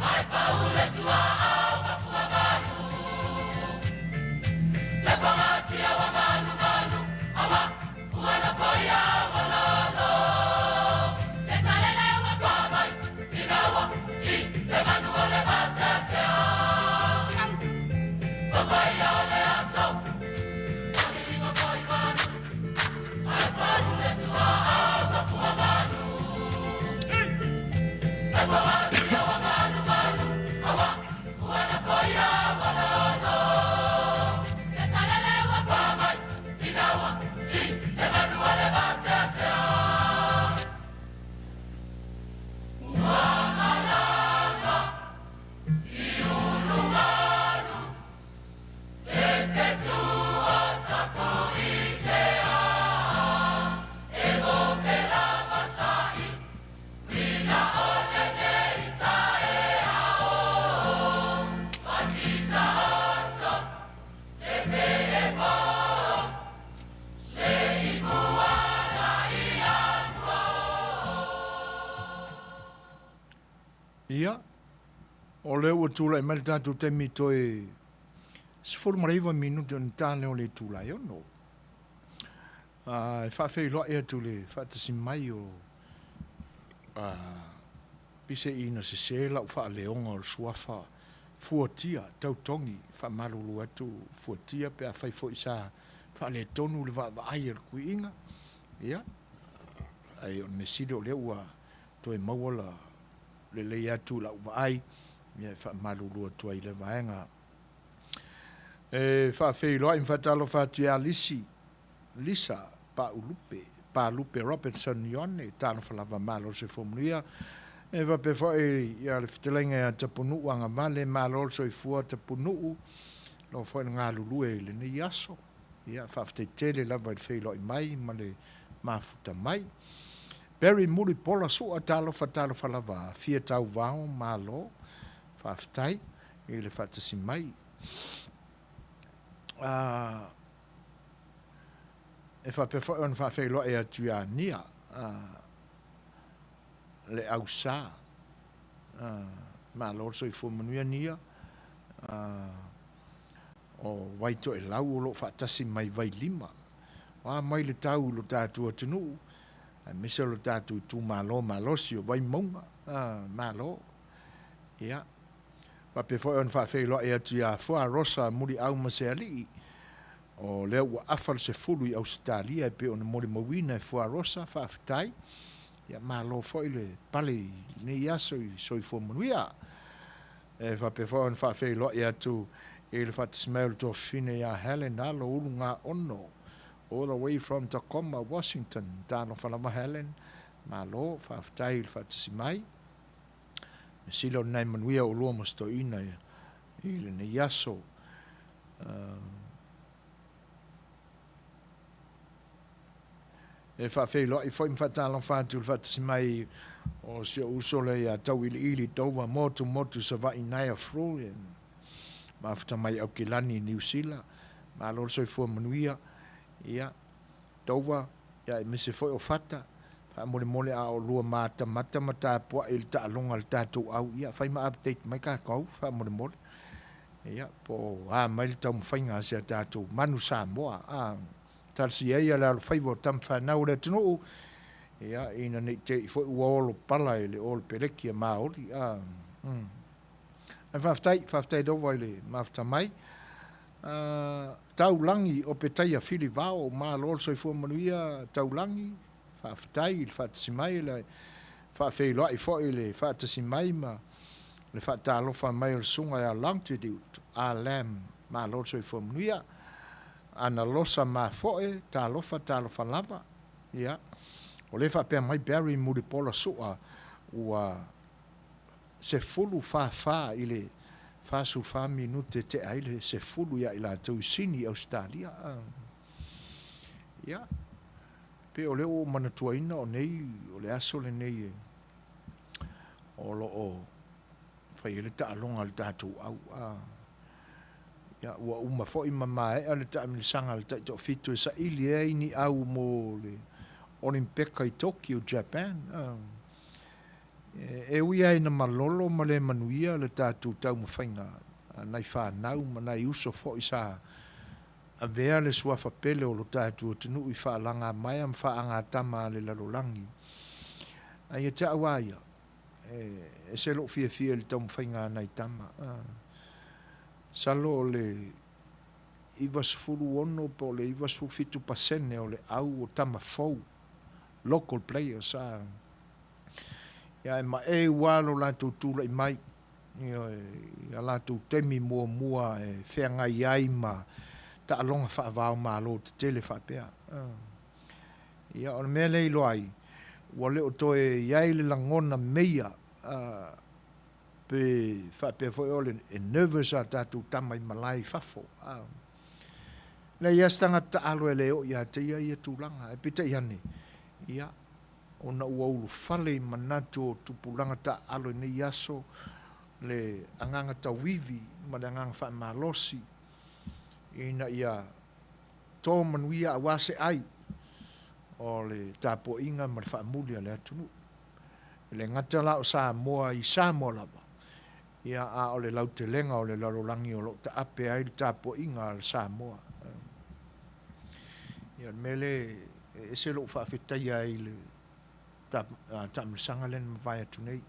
S4: Ai paule tua alma fua manu
S1: Ia, o leo ua tūlai mai le tātou temi toi 10 minuto ni tāle o le tūlai ono. E whawhei loa ea tu le whaatasi mai o pise ina se sela o wha leonga o suafa fuatia tautongi wha marulu atu fuatia pe a whai fo isa wha le tonu le wha ai al kuinga. Ia, ai o meside o leo ua toi mawala le atu la uwa ai ia wha marulu atu ai le vaenga. Whawhei loa in whatalo whatia Lisa pa Lupe Robertson Ione tāna whalava malo se whomunia e wape whae ia le whitelenga a tapunu anga male malo so I fua tapunu lo whae ngā lulue le ni aso ia whawhte tele lava I whei loi mai ma le mafuta mai Barry muri pola sua tālo whalava fia tau vao malo whawhtai e le whatasi mai e whapefa on whawhei loa e atu a nia le au sā ma lor so I fumanuia nia o waito e lau o lo whaatasi mai vai lima wa mai le tau lo tātua tunu mese lo tātua tu malo si o vai maunga ma lo ia whapefa on whawhei loa e atu a fua rosa muri au maseali o leo ua afal se fulu I Australia e pe ona mori mawina e fua rosa whaafitai ia malo foi le pale ne aso I soi fumanuia e whapefa on whawhei loa e atu e le whatismail to fine ia Helen alo ulu ngā ono all the way from Tacoma, Washington tāno whalama Helen malo whaafitai le whatisimai me silo nei manuia o lua masto ina I le ne aso e whawhei loa I whai mwhatalang whātu le whatasi mai o si o usole ia tau ili tauwa motu sa vai naia fru ma whata mai au ke lani New Zealand ma lor soi fua manuia ia tauwa ia mese foi o whata wha mole a o lua mata mata pua il ta alonga le tātou au ia whai ma update mai ka kau wha mole ia po mai le tau mwhainga se a tātou manu Samoa talsi ia la faivo tam fa na ora tunu ia ina ne te foi wall pala ele ol pereki ma oli faftai do vai mafta mai taulangi o petai a fili vao ma lol so fu manuia taulangi faftai il fatsi mai la fa fe lo I foi le fatsi mai ma le fatalo fa mai il sunga ya longitude a lam ma lol so fu manuia ana losa ma foe talofa lava ia o le fa pe mai Barry muri pola sua ua se fulu fa ile fa su fa minute te aile se fulu ia ila tu sini Australia ia pe o le o manatuaina o nei o le aso le nei o lo o fa ile ta longa le tatu au ya ua uma foi mamae ale ta milisanga le ta fitu sa ili e ni au mo le Olimpeka I Tokyo Japan e uia ina malolo ma le manuia le tatu tau mawhainga nai whanau ma nai uso foi sa a vea le suafa pele o lo tatu tunu I whaalanga mai am whaanga tama le lalolangi ai e ta awaia e se lo fia le tau mawhainga nai tama salo le iwasfuru ono po le iwasfuru fitu pasene o le au o tama fau local players ia ma e walo la tu tula I mai ia la tu temi mua e whenga iai ma ta alonga whaavao ma lo te tele whapea ia o le mea lei loai ua leo toe iai le langona meia pe whapea foi ole e nervous a tātou tamai malai whafo. Le iastanga ta alo e leo ia te ia tūlanga, e pita iane. Ia, o na uaulu whale manatu o tupulanga ta alo e ne iaso, le anganga ta wivi, ma le anganga wha malosi, ina ia tō manuia a wase ai, o le tāpo inga ma le wha mulia le atunu. le ngata la o Samoa I Samoa lava. Ia a o le lau te lenga o le larolangi o lo ta ape ai le tapo inga al Samoa. Ia mele e se lo whawhetai ai le tamrisanga len mawai atu nei.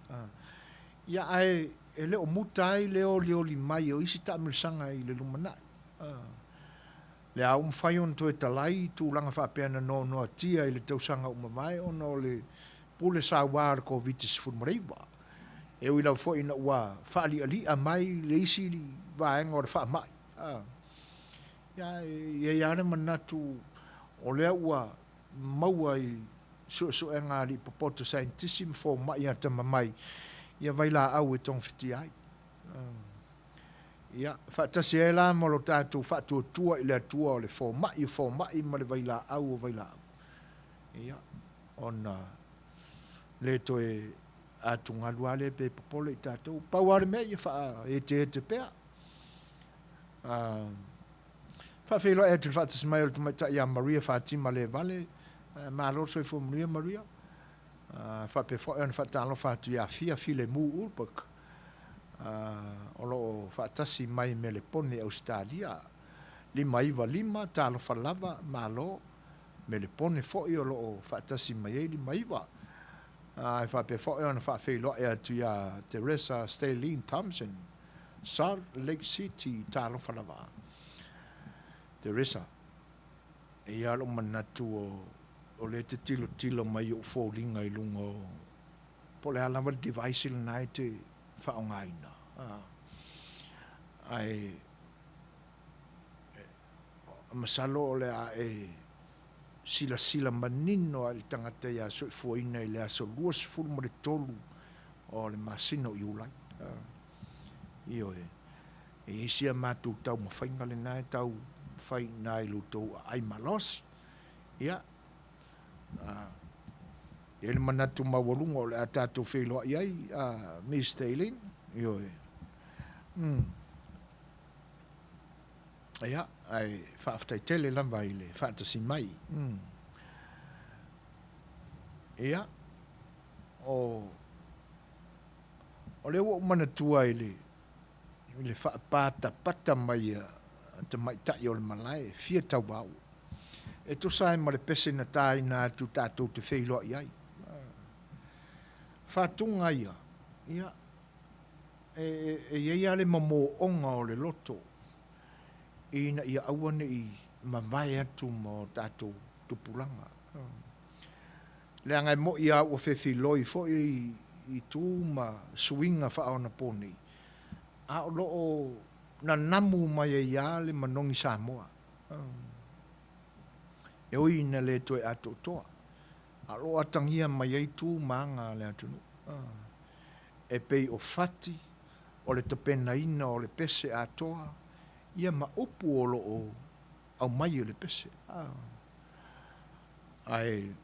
S1: Ia ai e le o muta ai le o li mai o isi tamrisanga I le lumanai. Le au mwhai on to e talai tu langa whapeana no noa tia I le tausanga umawai o no le pule sa wāra ko vitis funmareiwa. E ui lau fo ina ua whaali ali a mai le isi li vaenga o le wha mai. Ia e iane manatu o lea ua maua I so e ngā li popoto scientism fo mai ata mamai. Ia vaila au e tong whiti ai. Ia whaatasi e la mo lo tātou whaatua tua I le atua o le fo mai ma le vaila au o vaila au. Ia ona le to e atunga luale pe popole I tātou. Pauare mea ia wha e te pea. Whawhelo e te whaatasi mai o le tumaita ia Maria Fatima le vale. Malo so I fo Maria. Whape fo e on whaatalo whaatu ia fia file mu ulpak. O lo whaatasi mai me le pone Australia. 5 talo whalava malo me le pone fo I o lo whaatasi mai e 5. I whape fo e on whawhelo e atu ia Teresa Sterling Thompson. Salt Lake City talo whalava. Teresa. E alo manatu o le te tilo mai o fōlinga I lungo. Pole alawa device il nai te whaongaina. Ai masalo o le a e sila manino al tangata ia so fuina I le aso luas fulu mo le tolu o le masino I ulai. Io e isia matu tau mawhainga le nai tau whai nai luto ai malos. Ia. E le manatu mawalunga o le a tātou wheloa iai Miss Stalin. Io e. Ia, ai whaaftai tele lamba I le whaatasi mai. Ia. O le o manatua I le whaapata pata mai te mai tai o le malai. Fia tau wau. E to sai ma le pese na tai na tu tātou te wheloa iai. Whātunga ia. Ia. E ia le mamo onga o le loto. Ina ia awane I mawai atu mo tātou tupulanga. Le angai mo ia o whewhi loi fo I tū ma suinga whaona poni. A o loo na namu mai e ia le manongi Samoa. E oi na le toe ato toa. A lo atangia mai ei tū maanga le atunu. E pei o fati, o le tapena ina, o le pese atoa, ia ma upu o lo o au mai o le pese. Ai,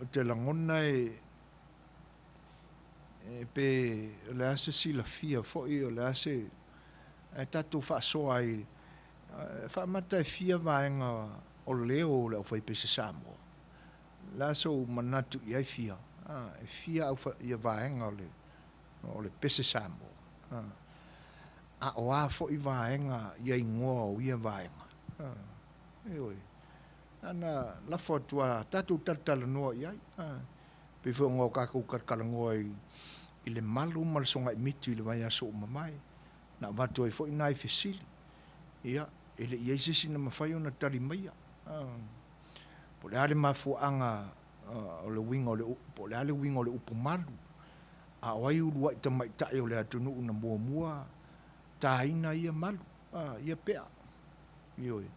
S1: o te langona pe le ase sila fia foi o le ase tatu whaasoa I whaamata e fia vaenga o leo le au whai pese Samoa. La so manatu I ai fia. E fia au ia vaenga o le pese Samoa. A o a fo I vaenga ia ingoa o ia vaenga. Eoi. Ana la fotua tatu tatala noa iai. Pe fo ngō kākou karkala ngoa I le malu malsonga I miti le vai aso mamai. Na watu ai fo I nai fesili. Ia, ele ia sisi na mawhai o na tari maia. Po le ale mafuanga o le winga o le po le ale winga o le upumalu. A wai urua I tamai tae o le atunu una mua taina ia malu. Ia pea. Ioi.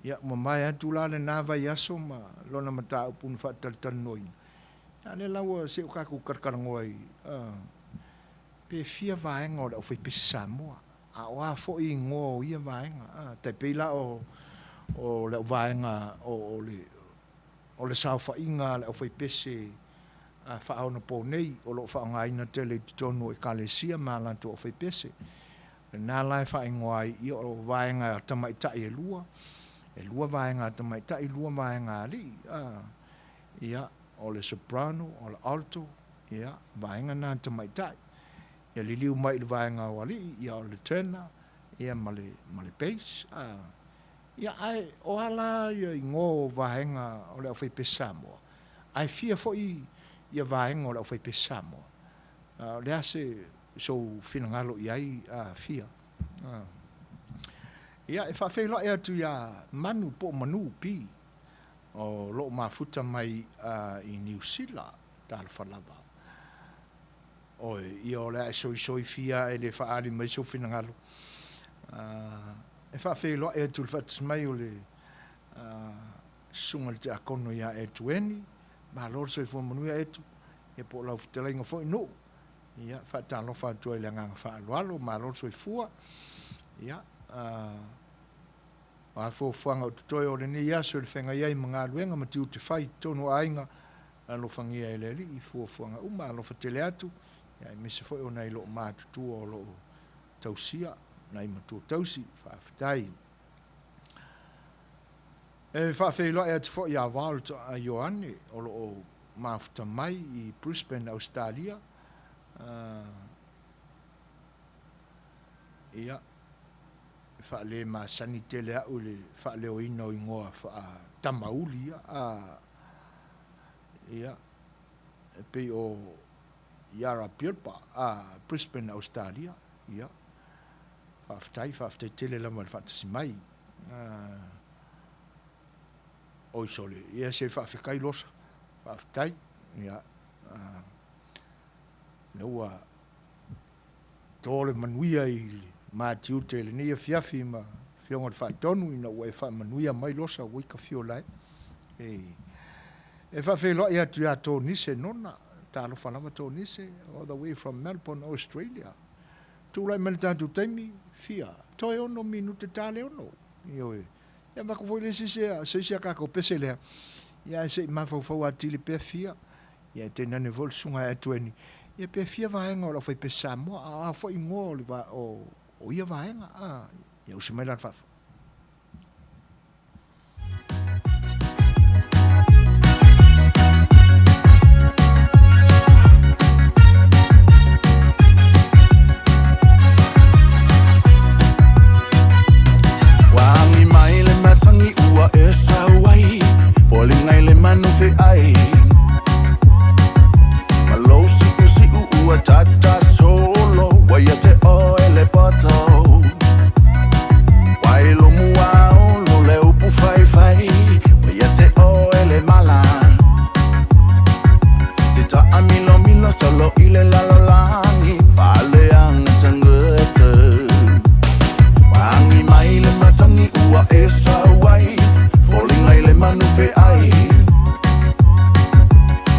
S1: Ia mamai atu la le nava I aso ma lona mata upun whaatalitan noina. Ane lawa se o kaku karkarangoa I pe fia vaenga o le au whai pese Samoa. A oa fo I ngō ia vaenga. Tai peila o le vaenga o le sao whainga le au whai pese whaona po nei o lo whaongaina te le tonu e kalesia mālantu o whai pese. Nā lai whaingoa I o vaenga tamai tai e lua. E lua vaenga tamai tai lua vaenga li. ia o le soprano o le alto ia vaenga na te mai tai ia liliu mai le vaenga wali ia o le tena ia ma le bass ia ai o ala ia ingo vaenga o le fai pesamo ai fia foi ia vaenga o le fai pesamo le ase so finangalo iai fia ia e fa felo e tu ia manu po manu pi o lo mafuta mai i New Zealand tal falava o ia o le so fia e le fa ali mai so finangalo e fa felo e tu fa mai o le sunga te akono ia e tueni ma lor so fo manu e tu e po la ftelinga fo no ia fa talo fa tu le nga fa lo ma lor so fua ia a fo fanga o toi o le ni ia so le fenga ia i mga luenga ma tiu te fai tonu ainga lo fangia ele li i fo fanga uma lo fatele atu ia me se fo o nei lo ma tu o lo tausia nei ma tu tausi fa fatai e fa fe lo e fo ia val to a Ioane o lo ma fta mai i Brisbane Australia ia fa le ma sanitele a ule fa le o ino ingoa fa tamauli ia pe o Yara Pirpa Brisbane Australia ia fa ftai tele la mal fa mai o sole ia se fa kai los fa ftai ia no tole manuia i ma tiute le ni fiafi ma fionga fa tonu ina we fa manuia mai losa we ka fiolai e fa fe lo ia tu ato nise nona ta lo fa na to nise all the way from Melbourne Australia tu lai melta tu temi fia to e ono minute tale ono io ia ma ko foi le se ka ko pesele ia se ma fo atili pe fia ia te nane vol sunga e tueni ia pe fia vaenga o foi pesamo fo ingo le va o ia vaenga ia usi mai lan fa
S2: wangi mai le matangi ua e sawai foli ngai le manu fe ai malo si ua tata solo waya te oe le pato wai lo mua lo le upu fai fai waya te oe le mala te ta amilo solo ile lalo langi fale ang tangete wangi mai le matangi ua e sawai foli ngai le manu fe ai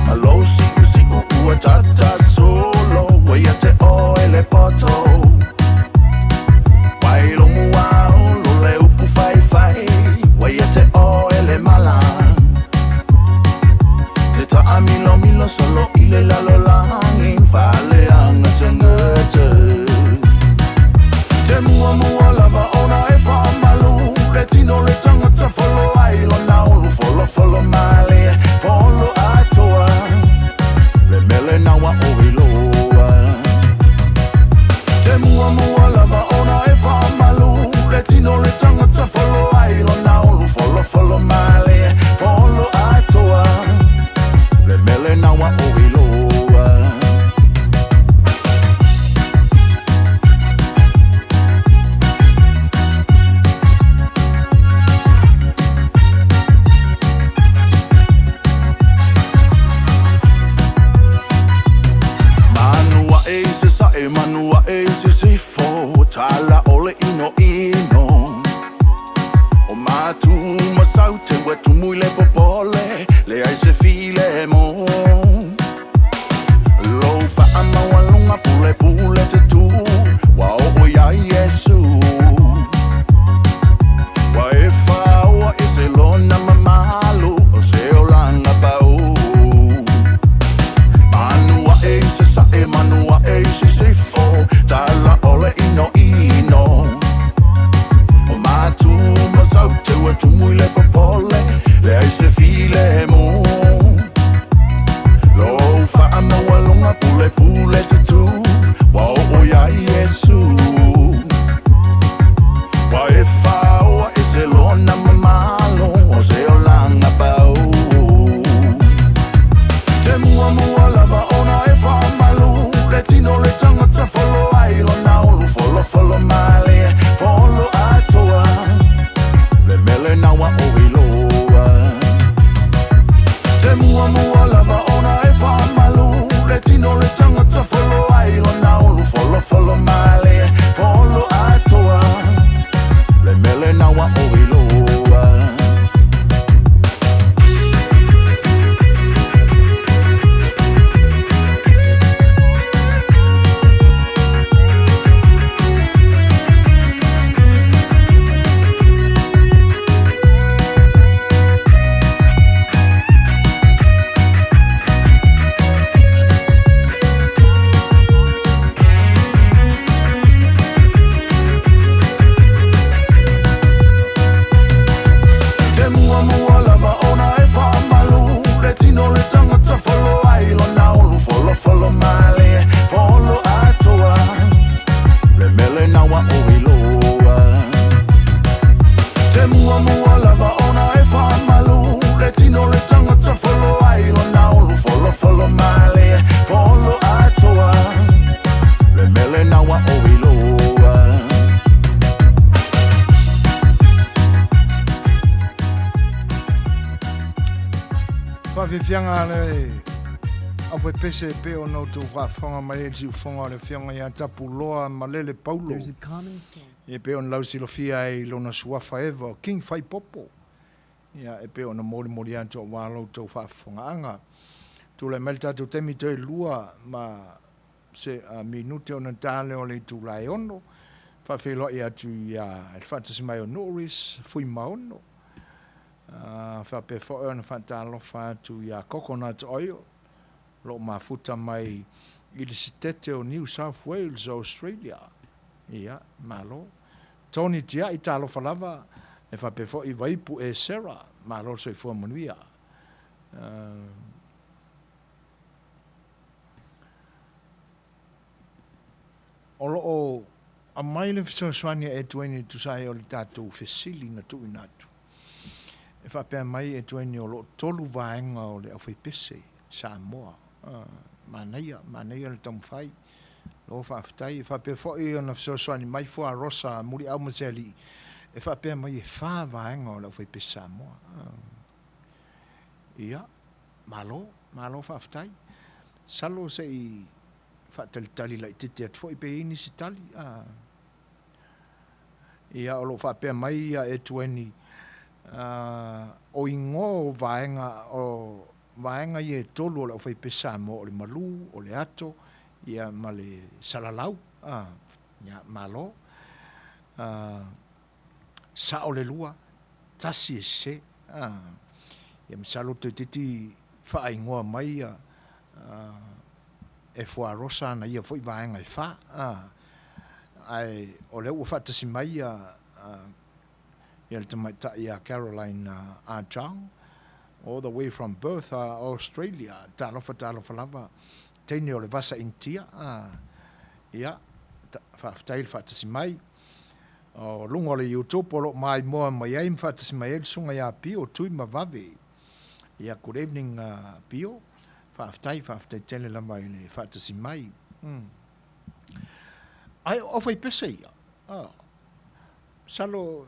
S2: malo si ua tata solo waya te oe le poto wai lo mua lo le upu fai fai waya te oe le mala te ta amilo solo ile lalo langin fale anga tangete te mua lava ona e fa malu le tino le tangata follow ai lo na ulu follow male follow atoa le mele na wa oiloa te mua lava ona e fa malu le tino le tangata follow ai lo na ulu follow male follow atoa le mele na wa oiloa manua e se fo tala ole ino o matu masau te wetu muile popole le ai se file mo lo fa ama walunga pule te tu wa o ya yesu wa e fa o e se lona mamalu o se olanga pau manua e se fo tala ole ino o matu masau te wetu muile popole le ai se file mo
S1: fianga le a foi pese pe o no tu fa fonga mai tu fonga le fianga ya tapu loa malele paulo
S4: There's a common sense.
S1: e pe on lausi lo fia e lo na sua forever king fai popo ya e pe on mori mori anto walo to fa fonga anga tu le melta tu temi te lua ma se a minute on tale o le tu lai ono fa felo ia tu ya il fatto si mai onoris fui maono fa pe fo on fantalo fa tu ya coconut oil lo mafuta mai i le sitete o New South Wales, Australia. Ia, malo. Tony tia i talo falava e fa pe fo i vaipu e Sarah, malo so i fua manuia. Olo o a mai le fisoswania e tueni tu sai o le tatou fesili na tu inatu. E fa pe mai e tueni o lo tolu vaenga o le awhai pese, Samoa. Manaia le tamu fai. Lo fa aftai, fa pe fo i ona fisoswani mai fo a rosa, muri au maseli. E fa pe mai e fa vaenga o le awhai pese Samoa. Ia, malo fa aftai. Salo se i fa tali la tite at fo i pe ini si tali. Ia o lo fa pe mai ia e tueni o ingo vaenga i e tolu o le awhai pesa mo o le malu, o le ato, ia ma le salalau, ia malo, sa o le lua, tasi e se, ia misalo te titi wha ingoa mai e fua rosa na ia fwoi vaenga e wha, ai o le ua whatasi mai ia le tamaita ia Caroline Arjang, all the way from Perth, Australia, talofa lava, teine o le vasa intia, ia, whaaftail whaatasi mai, o lunga o le YouTube, o lo mai moa mai aim whaatasi mai sunga ia Pio, tui ma vave, ia good evening Pio, whaaftai tele lama i le whaatasi mai, ai ofai pese ia, salo,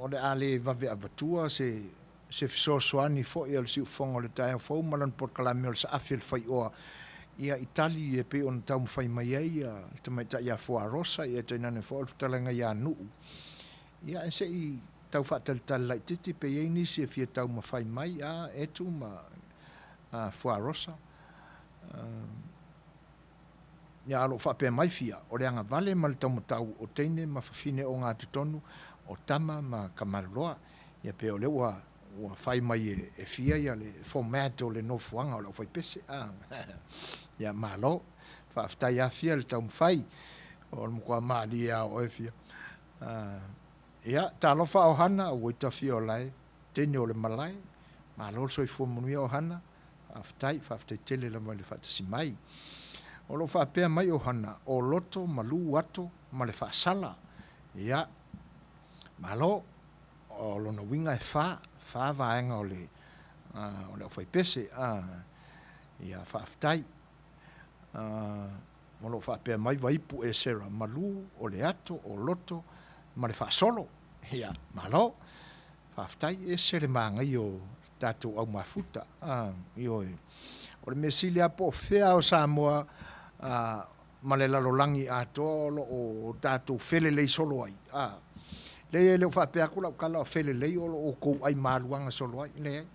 S1: o le ale vave avatua se fisoasoani foʻi o le siʻufoga o le taeafou ma lana polokalame o le saafi le faiʻoa ia itali e pei ona taumafai mai ai ia le tamaitaʻi iā fuarosa ia tainane foʻi o le fetalaga iā nuu ia e seʻi tau faatalitali laʻitiiti pei ai nisi e fia taumafai mai a etu ma fuarosa ia alo faapea mai fia o le agavale ma le taumatau o teine ma fafine o gatotonu o tama ma kamaloloa ia pe o le ua fai mai e fia ia le format o le nofuaga o le aufai pese ia malo faafetai a fia le taumafai o le makoa malia o e fia ia talofa aohana ua itafia o lae tene o le malae malo le soifua manuia ohana faafetai tele lama le faatasi mai o loo faapea mai ohana o loto ma lu ato ma le faasala ia malo o lona winga e fa vaenga o le aufai pese ia faafetai o loo faapea mai vaipu e sera malu o le ato o loto ma le faasolo ia malo faafetai e se le magai o tatou aumafuta ioe o le mesili a po fea o Samoa ma le lalolagi atoa o loo tatou felelei solo ai le o faapea ku lau kala o felelei o loo kou ai maluaga solo ai leai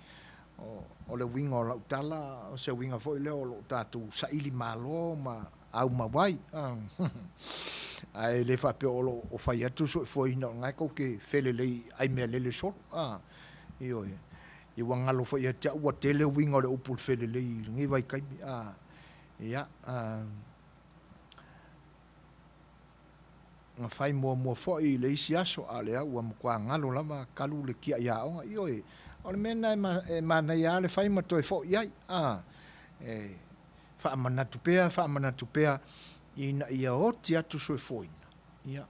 S1: o le winga o lautala o se winga foʻi lea o loo tatou saʻili malo ma aumauai ae le faapea o loo o fai atu soʻifoina o gae kou ke felelei ai mea lele solo ioe ia ua galo foʻi ate aʻu ua tele winga o le upu le felelei legi vaikaimi ia nga fai mua foʻi le isi aso a lea ua makuā galo lava kalu le kia iaʻoga ioe o le mea e manai a le fai matoe foʻi ai e faamanatu pea ina ia oti atu soifoina ia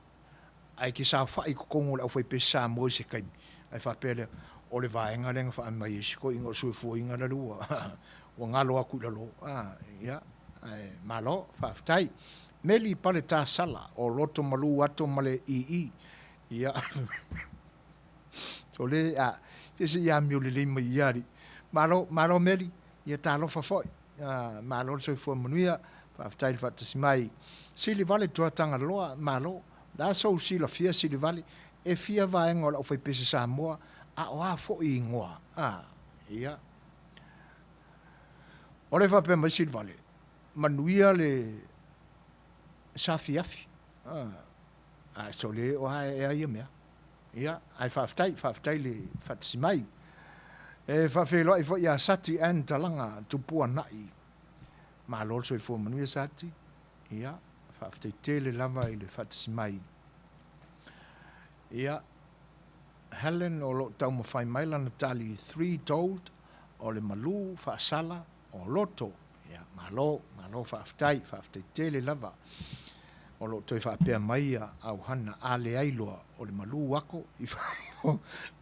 S1: ai ke saofaʻi kokogo o le ʻaufai pese Samoa i se kaimi ai faapea lea o le vaega lega faamai isi koʻiga o soifuaiga la lua ua galo aku i lalo ia malo faafetai meli pale tasala o loto malu ato male ii ia so le se ia mi o le lei mai iari malo meli ia talofa foi malo so fo manuia fa aftai fa tsimai sili vale tuatanga loa malo la so sila fia sili vale e fia vaenga o foi pese Samoa a oa fo i ngoa ia ole fa pe mai sili vale manuia le safiafi so le o ia mea ia ai fa aftai le fa tsimai e fa felo i fo ia sati an talanga tupua nai ma lo so i fo manuia sati ia fa aftai tele lava i le fa tsimai ia Helen o lo tau ma fai mai lana tali 3 told o le malu fa sala o loto ia malo fa aftai tele lava o lo toi fa pe mai au hana ale ailoa o le malu wako i fa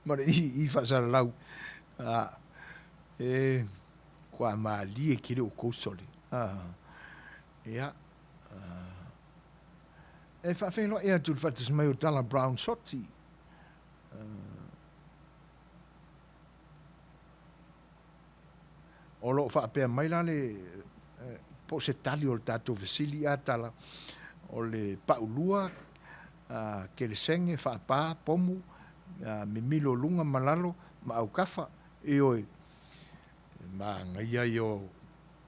S1: ma i fa sala lau kwa ma li ki le ko soli ia e fa fe lo e tu fa tis mai o tala brown soti o lo fa pe mai la le po se tali o tato vesili atala o le paulua ke le senge fa pa pomu me milo lunga malalo ma au kafa e oi ma ngai yo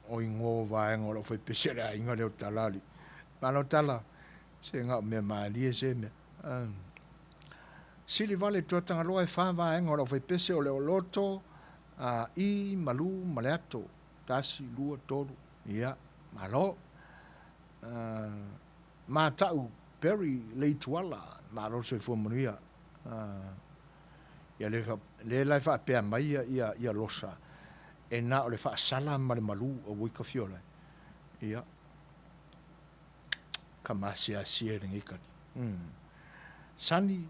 S1: o ingo va en o foi pesera inga le talali ma no tala se nga me mali se me sili vale totanga lo e fa va en o foi pese o le loto i malu maleato tasi lua tolu ia malo ma tau Perry le tuala ma lo se fo manuia ia le lai fa pe mai ia losa e na o le fa sala ma le malu o wika fiola ia kamasia sia le ngikani sani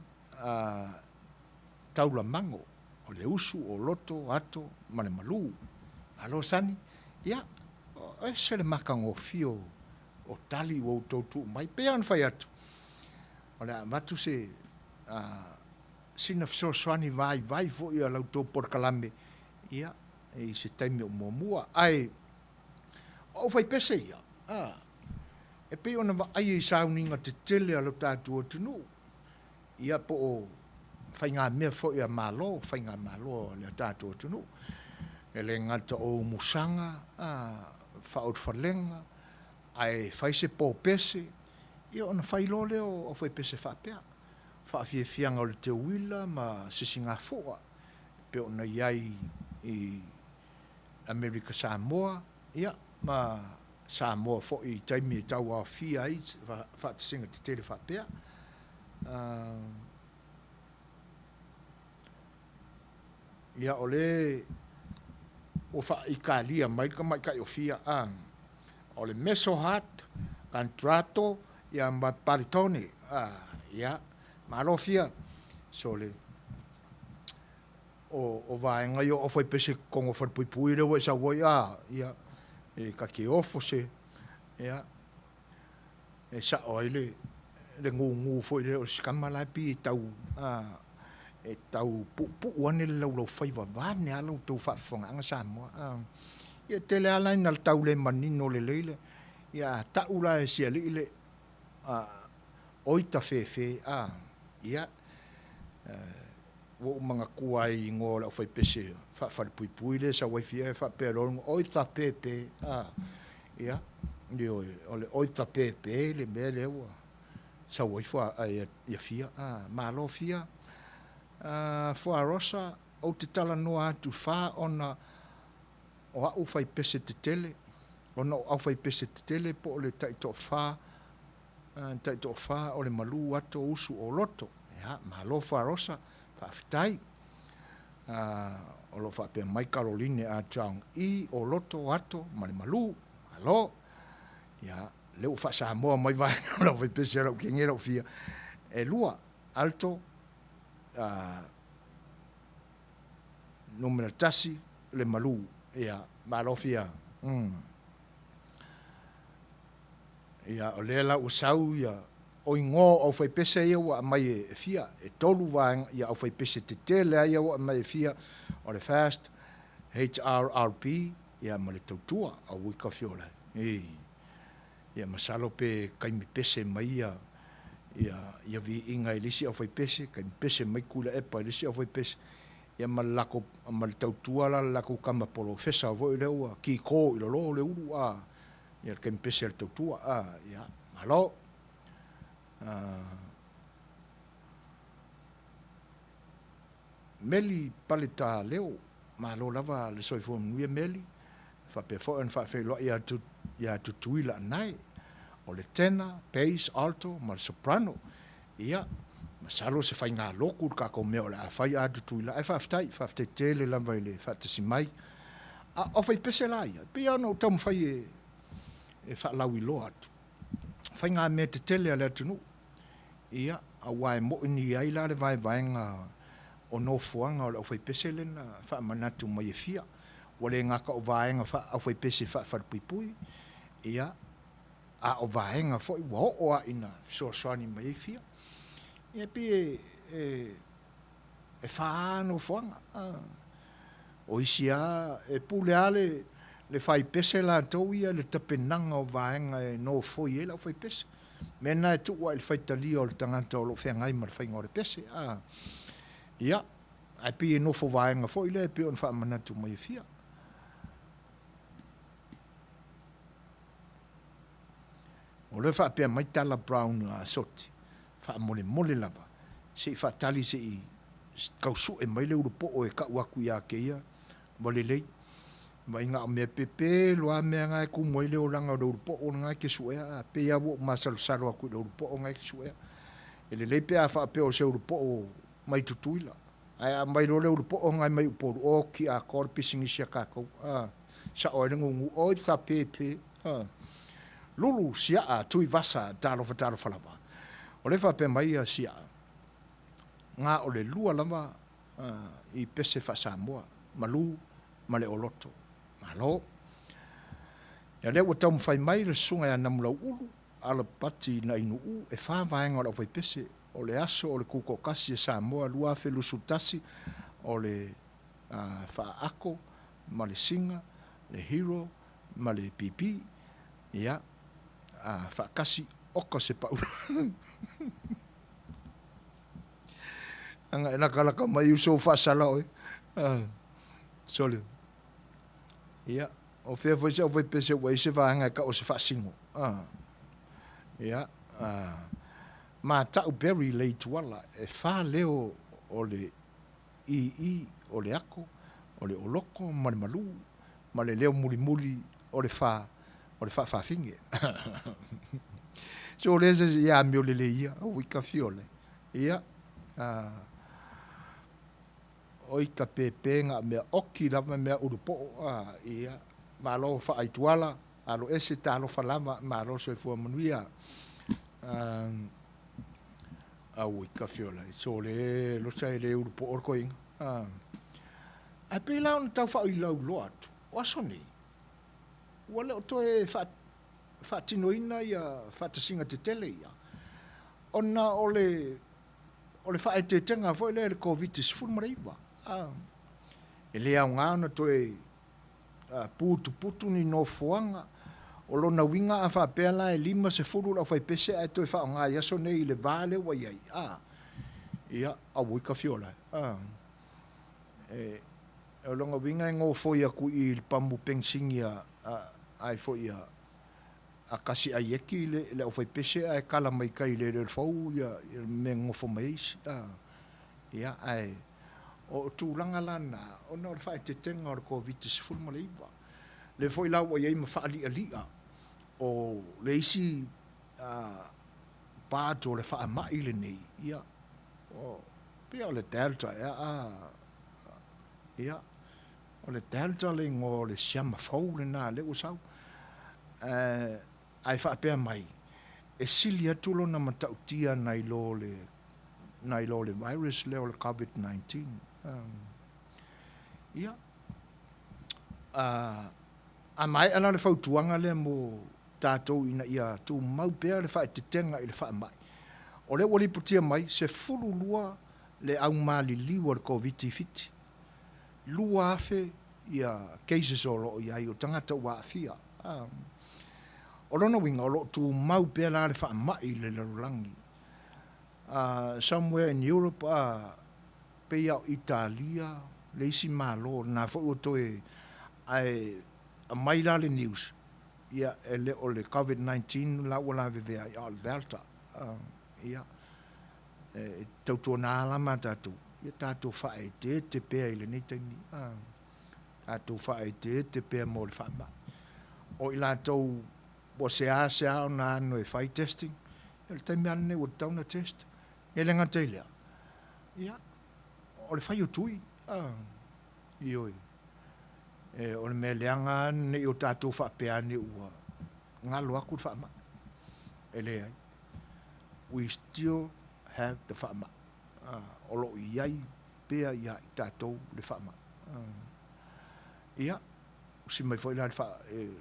S1: taula mango o le usu o loto ato ma le malu alo sani ia e se le makango fio o tali o totu mai pe an fai atu o le matu se sina fso swani vai fo ia lauto por kalame ia e se taimi o momua ai o fai pese ia e pe ona va ai sauninga te tele alo tatu o tunu ia po o fai ngā mea fo ia malo fai ngā malo le tatu o tunu e le ngata o musanga faut falenga ai fai se po pese ia ona fai lole o fai pese fa pea fa fianga o le te wila ma sisinga foa pe ona iai i America Samoa ia ma Samoa fo i taimi e tau a fia i fa singa te tele fa pea ia ole o fa i kalia mai ka o fia o le meso hat contrato ia ma paritone ia malo fia so le o vai ngai o foi pese con o pui le sa voi ia e ka ke ofo se ia e sa oile le ngu foi le o skamala pi tau e tau pu wane le lo fai va ne ala tu fa fonga nga sa mo ia tele ala na tau le manino le lele ia taula e sia le oita fe ia o manga kuai ngola fai pese fa pui le sa wifi e fa peron oita pepe ia dio ole oita pepe le mele wa sa wifi ia fia malo fia fo rosa o te tala noa tu fa ona o au fai pese te tele ona au fai pese te tele po le taito fa o le malu ato usu o loto ia malo fo rosa fa fitai o lo fa pe mai Caroline a Chang i o loto ato ma le malu alo ia le fa sa mo mai vai no fai pese ro kingero fia e lua alto numero tasi le malu ia malofia ia o lela usau ia o ingo o fai pese ia wa mai fia e tolu va ia o fai pese te tele ia wa mai fia o le fast HRRP ia ma le tautua a ui ka fiola ia masalo pe kaimi pese mai ia vi inga ilisi au fai pese kaimi pese mai kula epa ilisi au fai pese ia ma lako ma le tautua la lako kama polo fesa vo ile ua ki ko ile lo le uru ia kaimi pese le tautua ia malo meli paleta leo malo lava le soifo nuia meli fa pe fo en fa fe lo ia tu tuila nai o le tena bass alto ma le soprano ia masalo se fai ngā loku ka ko meo la fai a tu tuila ai fa ftai tele lava ile fa te simai o fai pese la ia piano tam fai e fa lawi lo atu fai ngā me te tele ala tunu ia a wai mo ni ai la le vai nga o no fuanga o fai pese le na fa manatu mai fia wale nga ka o vaenga fa o fai pese fa pui ia a o vaenga fo i o ina so ni mai fia ia pi e fa no fuanga o isia e pule ale le fai pese la to ia le tapenanga o vaenga e no fo i la fai pese mena tu wa il fai tali o tangata o lo fenga i mar fai ngore pese ia ai pi no fo vaenga fo ile pi on fa manatu mai fia o le fa pe mai tala brown soti fa mole lava se fa tali se i kausu e mai le urupo o e ka waku ia ke ia mole le mai nga me pepe lo a me nga ku mo le o langa do urupo o nga ke su e pe ia wo masal salo aku do urupo o nga ke su e le pe a fa pe o se urupo o mai tutuila ai mai lo le urupo o nga mai po o ki a korpi singi ka ko sa o ngu o ta pepe lulu sia a tui vasa talo falava o le fa pe mai sia nga o le lua lava i pese fa Samoa malu male oloto malo ya le o tam fai mai le sunga ya namula ulu ala pati na inu e fa vaenga o fai pese o le aso o le kuko kasi e Samoa lua fe lusutasi o le fa ako male singa le hero male pipi ya fa kasi oko se pa anga ena kala ka mai uso fa sala oi sole ia o fe foi se foi pese wei se va anga ka o se fa singo ia ma ta u very late wala e fa leo o le o le ako o le oloko ma le malu ma le leo muli o le fa finge so le se ia mi o le ia o ika fiole ia o ika pepe nga me oki lava me urupo ia malo fa aituala alo ese talo falama malo se fu manuia a ika fiole so le lo sai le urupo orcoin a pela un tau fa i lau lot o soni wala to e fa tinoina ia fa singa te tele ia ona ole fa te tenga foi le covid is full mariba ele a ngana to e putu ni no fuanga o lona winga a fa pela e lima se fulu la fai pese e to fa nga ia so nei le vale wa ia ia a wika fiola o longa winga ngo foi aku i pamu pensingia ai foi a kasi ai eki le o fai pese ai kala mai kai le fou ia me ngofo mai ia ai o tūlanga lana o no fai te tenga o covid is full maliba le foi la o ia ma fa alia o le isi pato le fa mai le nei ia o pe o le delta ia o le delta le ngo le siama fou le na le usau ai fa pe mai e silia tulo na matautia nai lo le virus le o le covid-19 ia a mai ana le fautuanga le mo tatou ina ia tu mau pea le fa te tenga i le fa mai o le wali putia mai se fulu lua le au mali liwa le covid-19 lua afe ia cases o lo ia o tangata wa fia. O lona winga o lo tu mau pe la le fa mai le langi. Somewhere in Europe pe ia Italia le si malo na fo o toe ai a mai la le news. Ia ele o le COVID-19 la wala ve ai Alberta. Ia tautu na la matatu. Ia tatu fa e te pe ile ni tani. Tatu fa e te pe mo le fa ma. O ila tau o se na no e fai testing. El tami ane o tau na test. Ele nga teilea. Ia o le fai o tui. Ioi. O le me leanga ne o tatu fa pe ane ua. Ngalo aku fa ma. Ele ai. We still have the fa ma. O lo iai pea ia i tātou le whaama. Ia, si mai foi la le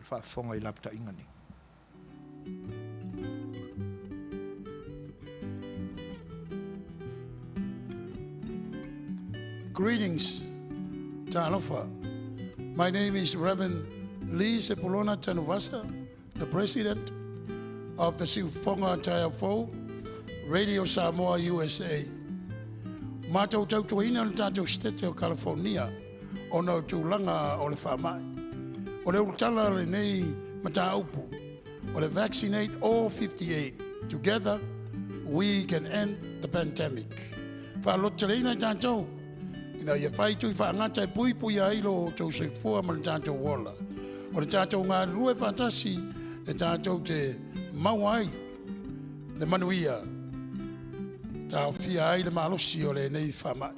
S1: whaafonga i lapta ingani.
S4: Greetings, Talofa. My name is Reverend Lee Sepulona Tanuvasa, the President of the Siufonga Taiafo, Radio Samoa, USA. Mātou tautuina le tātou stete o California, o nau tūlanga o le whamai. O le utala le nei mata upu, o le vaccinate all 58. Together, we can end the pandemic. Whalotelina tātou, ina ia whaitu I whaangata e pui pui a ilo o tau se fua ma le tātou wola. O le tātou ngā rue whantasi, e tātou te mauai, le manuia, tau fia ai le malosi o le nei whamai.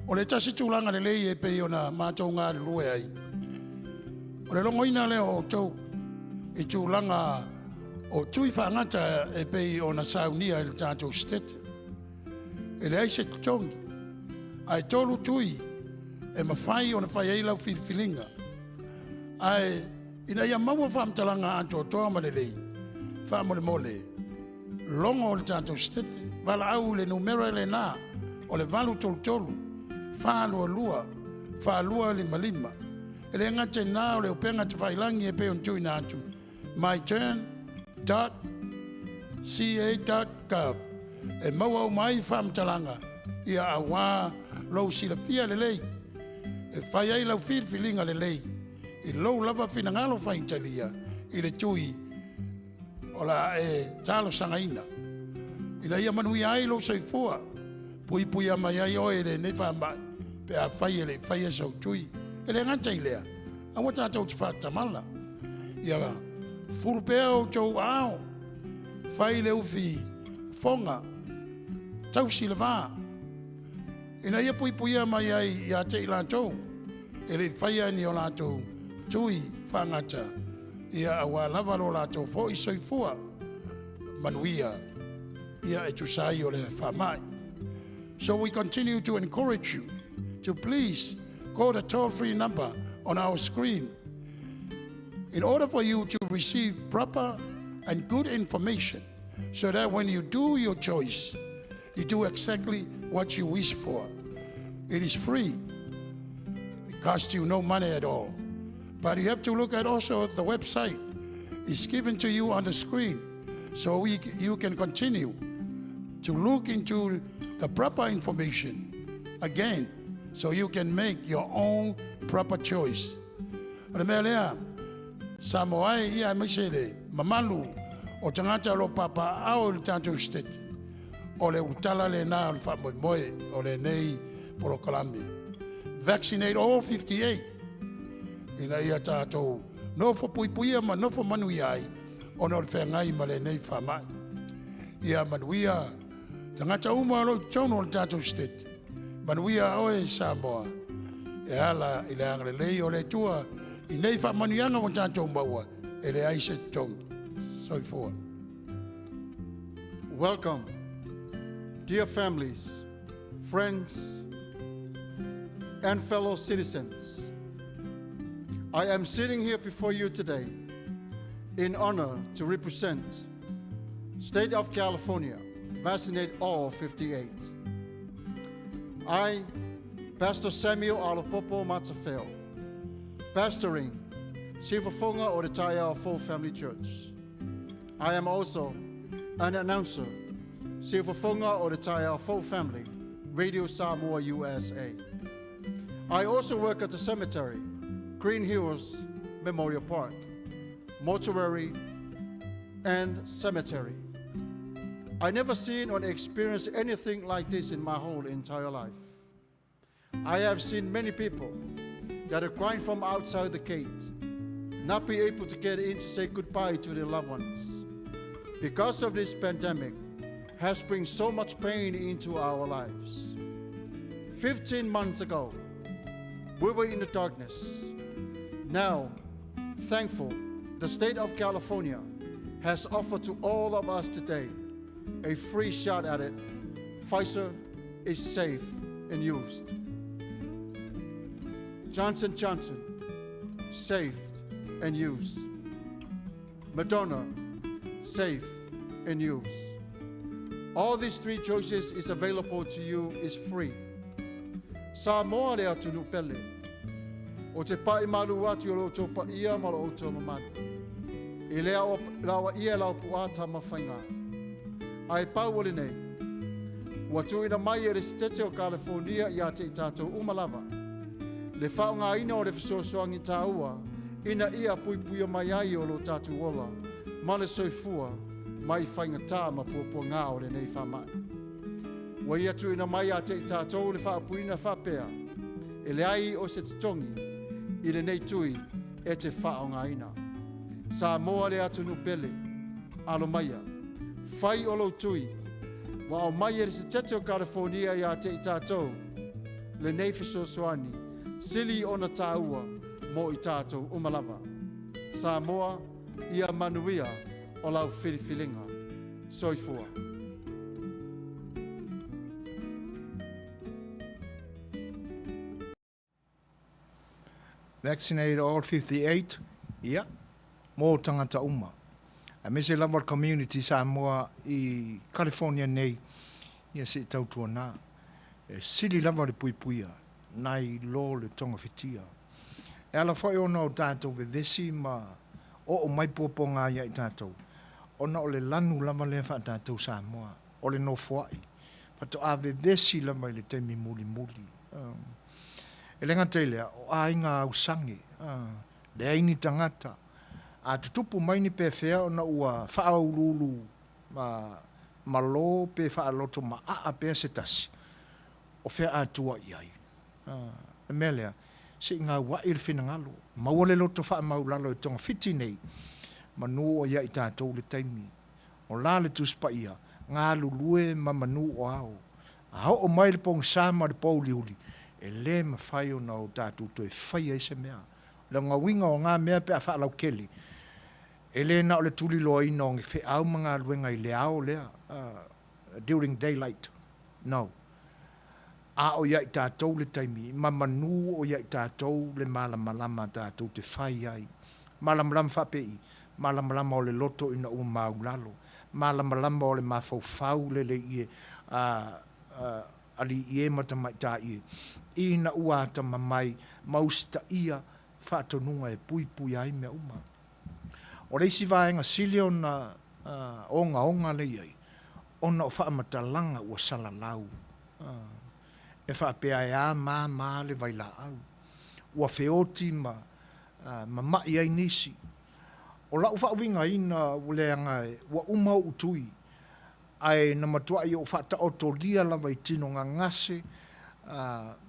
S4: O le tasi tūlanga le lei e pei o na mātou ngā le lue ai. O le longoina leo o tau I tūlanga o tui whaangata e pei o na saunia le tātou stete. E le aise tongi, ai tolu tui e mawhai o na whai eilau whilwhilinga. Ai ina ia maua whamtalanga anto toa ma le lei, whamole mole. Longo o le tātou stete, wala au le numero le nā, o le valu tolu, whālua lua, whālua lima lima. E le ngate nā o le upenga te whailangi e peo ntui nātu. myturn.ca.gov. E maua o mai whamtalanga, ia a wā lau sila pia le lei. E whai ai lau whilwhilinga le lei. I lau lava whinangalo whaintalia, I le tui, o la e talo sangaina. Ina ia manui ai lo saifua. Pui pui ama ia oe le ne whamai. Pe a whai ele, whai e sau tui. Ele ngata I lea. A wata tau te whatamala. Ia furu pea o tau ao. Whai le ufi fonga. Tau si le vā. Ina ia pui pui ama ia te ilantou. Ele whai ani o latou. Tui whangata. Ia awa lava lo latou fo I soifua. Manuia. Ia e tusai o le whamai. So we continue to encourage you to please call the toll-free number on our screen. In order for you to receive proper and good information so that when you do your choice, you do exactly what you wish for. It is free. It costs you no money at all. But you have to look at also the website. It's given to you on the screen so you can continue to look into the proper information again so you can make your own proper choice. O mea lea, Samoai ia misele, mamalu, o tangata lo papa au le tātou stete. O le utala le nā o le whamoimoe, o le nei porokalami. Vaccinate all 58. Ina ia tātou, nofo puipuia ma nofo manui ai, o no le whengai ma le nei whamai. Ia manuia, tangata uma alo tauno le tātou stete. Manuia oe Samoa. E ala I le angre lei o le tua I nei whamanuianga o tātou maua. E le aise tongi. Soifua.
S5: Welcome, dear families, friends, and fellow citizens. I am sitting here before you today in honor to represent State of California, vaccinate all 58. I Pastor Samuel Alopopo Matafeo, pastoring Sifafonga o the Taya Full Family Church. I am also an announcer, Sifafonga o the Taya Full Family, Radio Samoa USA. I also work at the cemetery, Green Hills Memorial Park, mortuary, and cemetery. I never seen or experienced anything like this in my whole entire life. I have seen many people that are crying from outside the gate, not be able to get in to say goodbye to their loved ones. Because of this pandemic, has brought so much pain into our lives. 15 months ago, we were in the darkness. Now, thankful, the state of California has offered to all of us today a free shot at it. Pfizer is safe and used. Johnson & Johnson, safe and used. Moderna, safe and used. All these three choices is available to you, is free. Samoa rea tunu pele. O te pai malu atu o roto pa ia ma lo oto mamatu. I lea o rawa ia lau puata mawhainga. Ai pauole nei. Watu ina mai e restete o California ia te i tātou umalava. Le whaonga ina o le fisosoangi tāua, ina ia puipuia mai ai o lo tātou ola, ma le soifua, mai whainga tā ma puapua ngā o le nei whamai. Wa ia tu ina mai a te i tātou le whaapuina whapea, e le ai o se tutongi, i le nei tui e te whaonga ina. Samoa le atu nupele, alo maia, whai o lo tui, wa o mai e se tete o California ia te i tātou, le nei fisosoani, sili o na tāua mo i tātou umalava. Samoa ia manuia o lau whiriwhilinga. Soifua.
S1: Vaccinated all 58, ia, mō tangata uma. A me se lava community Samoa i California nei, ia se tautua nā. E sili lava le puipuia, nai lo le tonga whitia. E ala whai ona o tātou vevesi ma o mai pōponga ia i tātou. Ona o le lanu lama le wha tātou Samoa, o le no whai. Pato a vevesi lama i le teimi muli muli. E lenga teilea, o a inga au sangi, le aini tangata. A tutupu mai ni pewhea ona ua whaaululu ma lo pe whaaloto ma a pe se tasi. O whea atua iai. E melea, se ngā wai le whinangalo. Maua le loto wha maulalo e tonga whiti nei. Manu o ia i tātou le taimi. O la le tuspa ia, ngā lulue ma manu o ao. A hao o mai le pong sama le pau liuli. E le ma whai o nao tātou to e whai e se mea. Le ngā winga o ngā mea pe a wha lau keli. E le na o le tuli loa ina o nge whi au mga luenga i le ao lea. During daylight. No. A o ia i tātou le taimi, ma manu o ia i tātou le malamalama tātou te whai ai. Malamalama whapei, malamalama o le loto ina ua maulalo, malamalama o le mawhauwhau le ie, ali ie matamai tā ie. Ina ua ata mamai, mausita ia, whaatonunga e pui pui ai mea uma. O reisi vaenga sili o na onga le iai, ona o whaamatalanga ua salalau. E whaapea e a mā le vai la au. Ua whioti ma mai ai nisi. O lau whaawinga ina uleanga e, ua umau utui. Ai na matua i o whaata oto lia lava i tino ngā ngase,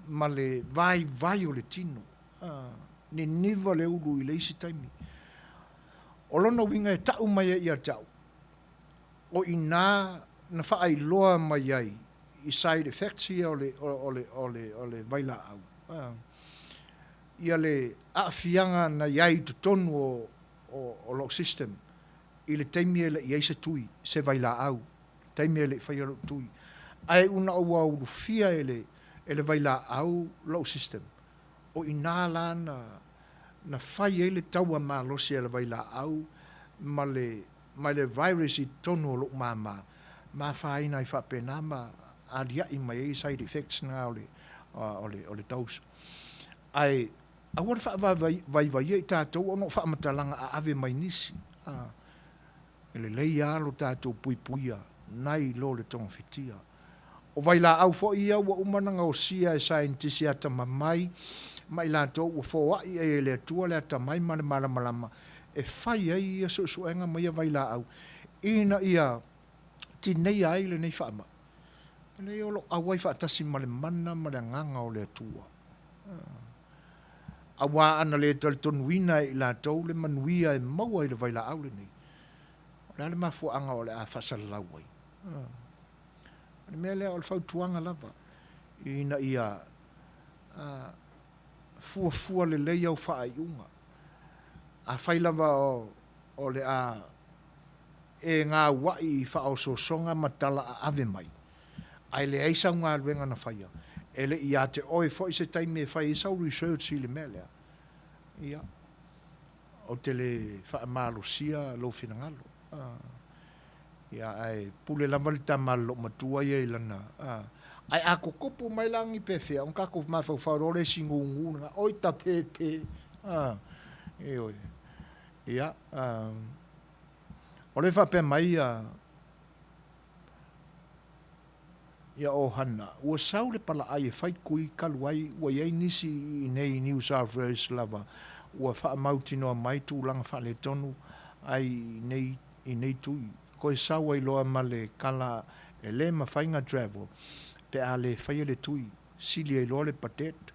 S1: ma le vai o le tino. Ni niva le ulu i le isi taimi. O lona winga e tau mai ia tau. O ina na whaai loa mai ai, i side effects ia o le vaila au. Ia le aafianga na iai tu tonu o lo system, i le teimi e le iai se tui, se vaila au, teimi e le whai alo tui. Ai una ua uru fia e le vaila au lo system. O ina la na whai e le taua maa losi e le vaila au, ma le virus i tonu o lo ma whaina i whapena ma adia i mai side effects nga ole o le tausa. Ai, a wale wha vai e tātou, ono wha matalanga a ave mai nisi. Ele lei alo tātou pui puia, nai lo le tonga whitia. O vai la au fo ia ua umananga o sia e saintisi ata mamai, mai la tō ua fo ai e le atua le ata mai male malama, e whai ai ia suenga mai a vai la au. Ina ia, tinei ai le nei whaama. Nei olo awai whaatasi male mana male nganga o le atua. Awa ana le taltonuina i la tō le manuia e maua i le vai la au le nei. Le ale mafuanga o le a whasalau ai. Le mea lea o le whautuanga lava. Ina ia fua le lei au whaai unga. A whailava o le a e ngā wai i whao songa matala a ave mai. Ai le eisa ngā ruenga na whaia. E le ia te oi fo i se taime e whai isau research i le mea lea. Ia. O te le whaamalo sia lo whinangalo. Ia ai pule lama le tamalo matua ia ilana. Ai ako kopo mai langi pewhia. On kako mawhau whaurore singu nguna. Oi ta pepe. E oi. Ia. O le whape mai ia o hana. Ua sau le pala ai e whai kui kalu ai. Ua iei nisi i nei New South Wales lava. Ua wha mauti noa mai tūlanga wha le tonu. Ai nei i nei tui. Ko e sau ai loa ma le kala e le ma whainga travel. Pe a le whaia le tui. Sili ai loa le patet.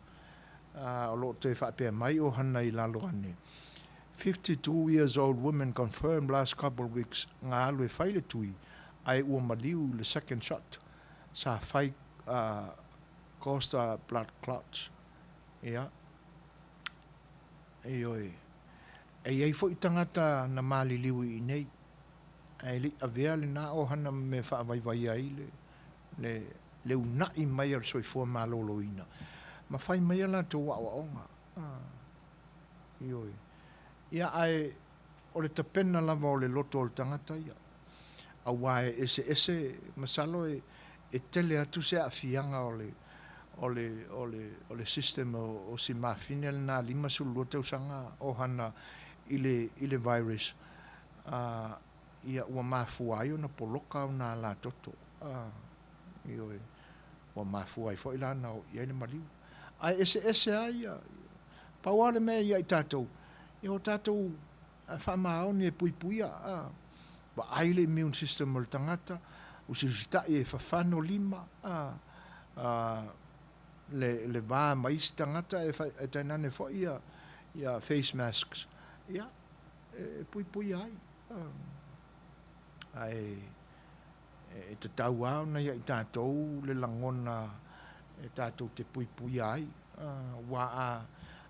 S1: O lo te whape mai o hana i lalo ane. 52 years old woman confirmed last couple of weeks ngā alu e whai le tui. Ai ua maliu le second shot. Sa whai Costa blood clots. Ia. E oi. E iei fo i tangata na mali liwi i nei. E li avea le nā ohana me whaavai ai le unai mai ar soifua malolo ina. Ma whai mai ala tō wa onga. I oi. Ia ai o le tapena lava o le loto o le tangata ia. A wae ese masalo e tele atu se a fianga o le system o si mafine le nā lima sulu te usanga ohana i le virus. Ia ua mafua ai o na poloka o na la toto. I oi. Ua mafua ai fo i lana o iai le maliu. Ai ese ai pauale mea ia i tātou. I o tātou whamao ni e puipuia. Wa ai le immune system o le tangata. Usitai e whawhano lima. Le vā maisi tangata e tainane fo ia face masks. Ia. E puipuia ai. Ai e te tau au na ia i tātou le langona e tātou te puipuia ai. Wa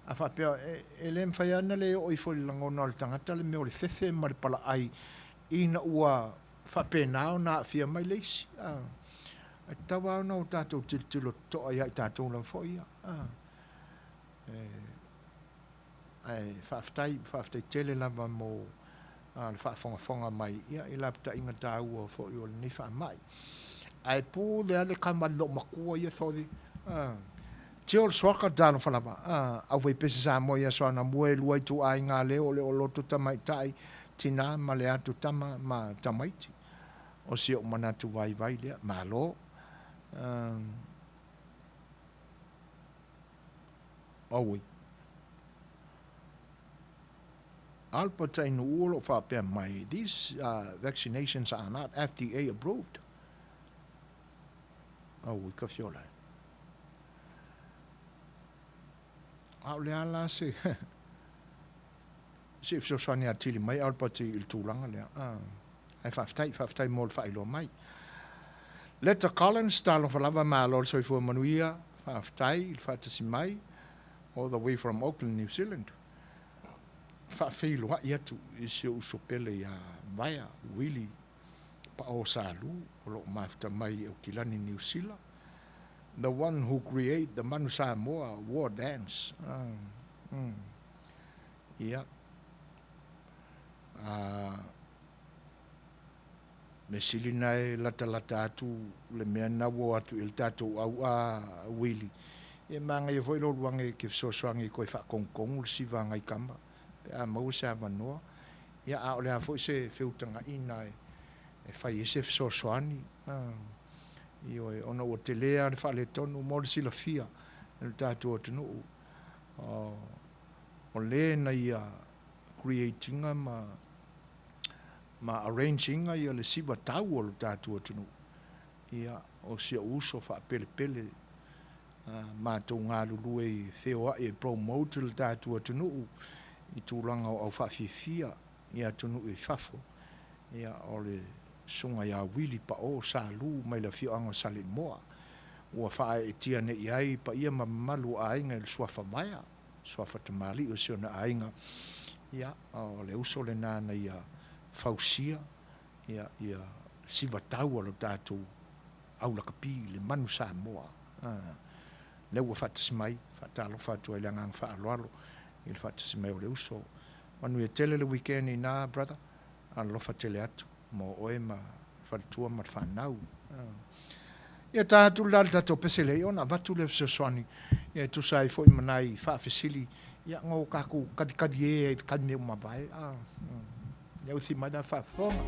S1: a whapea e le mwhai ana le o i fo le langona o le tangata le meo le whewhe ma le pala ai ina ua whapea nao na fia mai leisi. E tau au na o tātou tilo toa ia i tātou la fo ia. Ai whaftai tele lava mo le whaafonga mai ia i lapta inga tāu o fo i o le ni wha mai. Ai pū le ale kamalo makua ia thodi. Tio le soaka dano whanama. Au wei pese sa mo ia soana mue luai tu ai ngā leo le o loto tamai tai tina ma le atu tama ma tamaiti. O si o manatu vai lea. Ma lo. Aui. Alpa tainu uolo whapea mai. These vaccinations are not FDA approved. Aui ka fiola. Au le ala se. Se fio soani atili mai alpa te il tūlanga lea. Ai whaftai mō le whailo mai. Letta Collins, tālo whalava mā lor soifua manuia. Whaftai, il whatasi mai. All the way from Auckland, New Zealand. Whawhilu hai atu i se usopele ia vaia, wili, pa o sālu, o lo mafta mai o kilani New Zealand. The one who create the Manu Samoa war dance. Yeah. Me sili nai lata atu le mea nawo atu il tatou au wili. e manga e voi lo luange ke so soange ko fa kong le siva ngai kamba pe a mau sa manoa ia a ole a foi se feutanga ina e fai ese so soani io e ona o te lea le fa le tonu mo le silafia le tatu o tunu o le na ia creatinga ma arranging ia le siva tau o le tatu o tunu ia o sia uso fa pele ma to ngā lulu e wheo e promote le tatu o tunu i tūranga o whawhiwhia ia tunu e whafo ia o le sunga ia wili pa o sa lu mai la fio anga sali moa ua wha e tia ne iai pa ia mamalu a inga il suafa maia suafa tamali o sio na ainga ia o le uso le nana ia fausia ia siva tau o le tatu au la kapi le manu sa moa le ua whatasmai whatalo whatua i langang whaaloalo i le whatasmai o le uso manu e tele le weekend i nā brother an lofa tele atu mo oe ma whatua ma whanau ia tātu lal tato pesele ona vatu le fsoswani ia tu sai foi manai whaafesili ia ngō kaku kadikadi e kadi me umabai ia uthi mai da whaafonga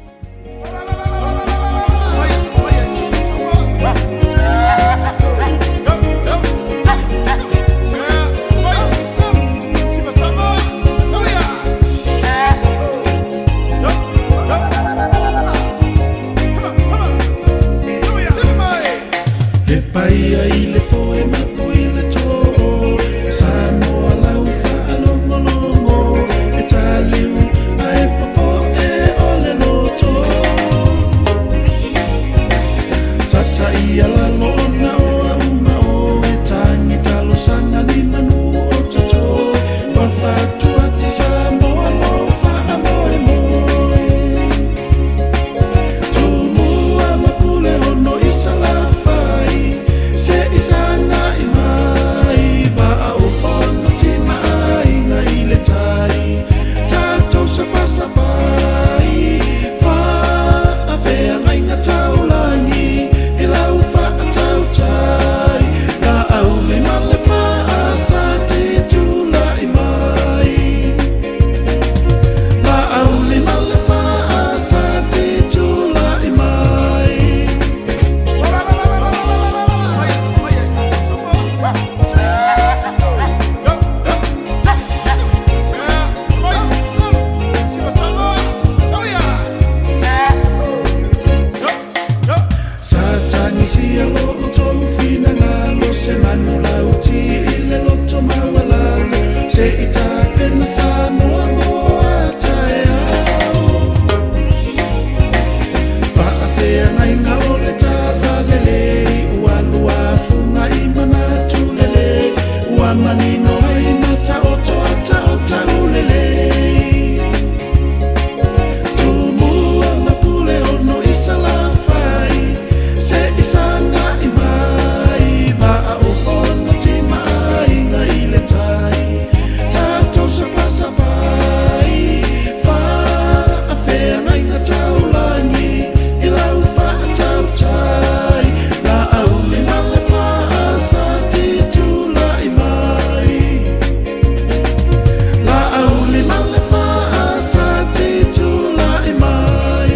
S2: Paia ile foi ma puile to Samoa lau whaalongolongo E taliu ai popo e ole loto Sata ia lalo ona o auma o E tangi talo sanga ni manu o toto Wa fatu ati Samoa lo wha moe moe Tumua ma pule ono isa la fai Isanga imai ba o fono ti mai nga ile tai tato sa pai fa ave mai nga taulangi e la ufa tau tai la au le male fa asati tu la imai la au le male fa asati tu la imai Sia lo to fina ngalo se manu lauti ile lo to mawala se ita pena sa mo ataya fa afea nai ngalo le tala lele ua funga imana tulele ua manino ai mata ota ulele tumua mapule ono isala fai se isanga imai ba o fono ti mai nga ile tai tato sa pai fa afea nai nga taulangi i lau fa tau tai la au me male fa asati tu la imai la au me male fa asati tu la imai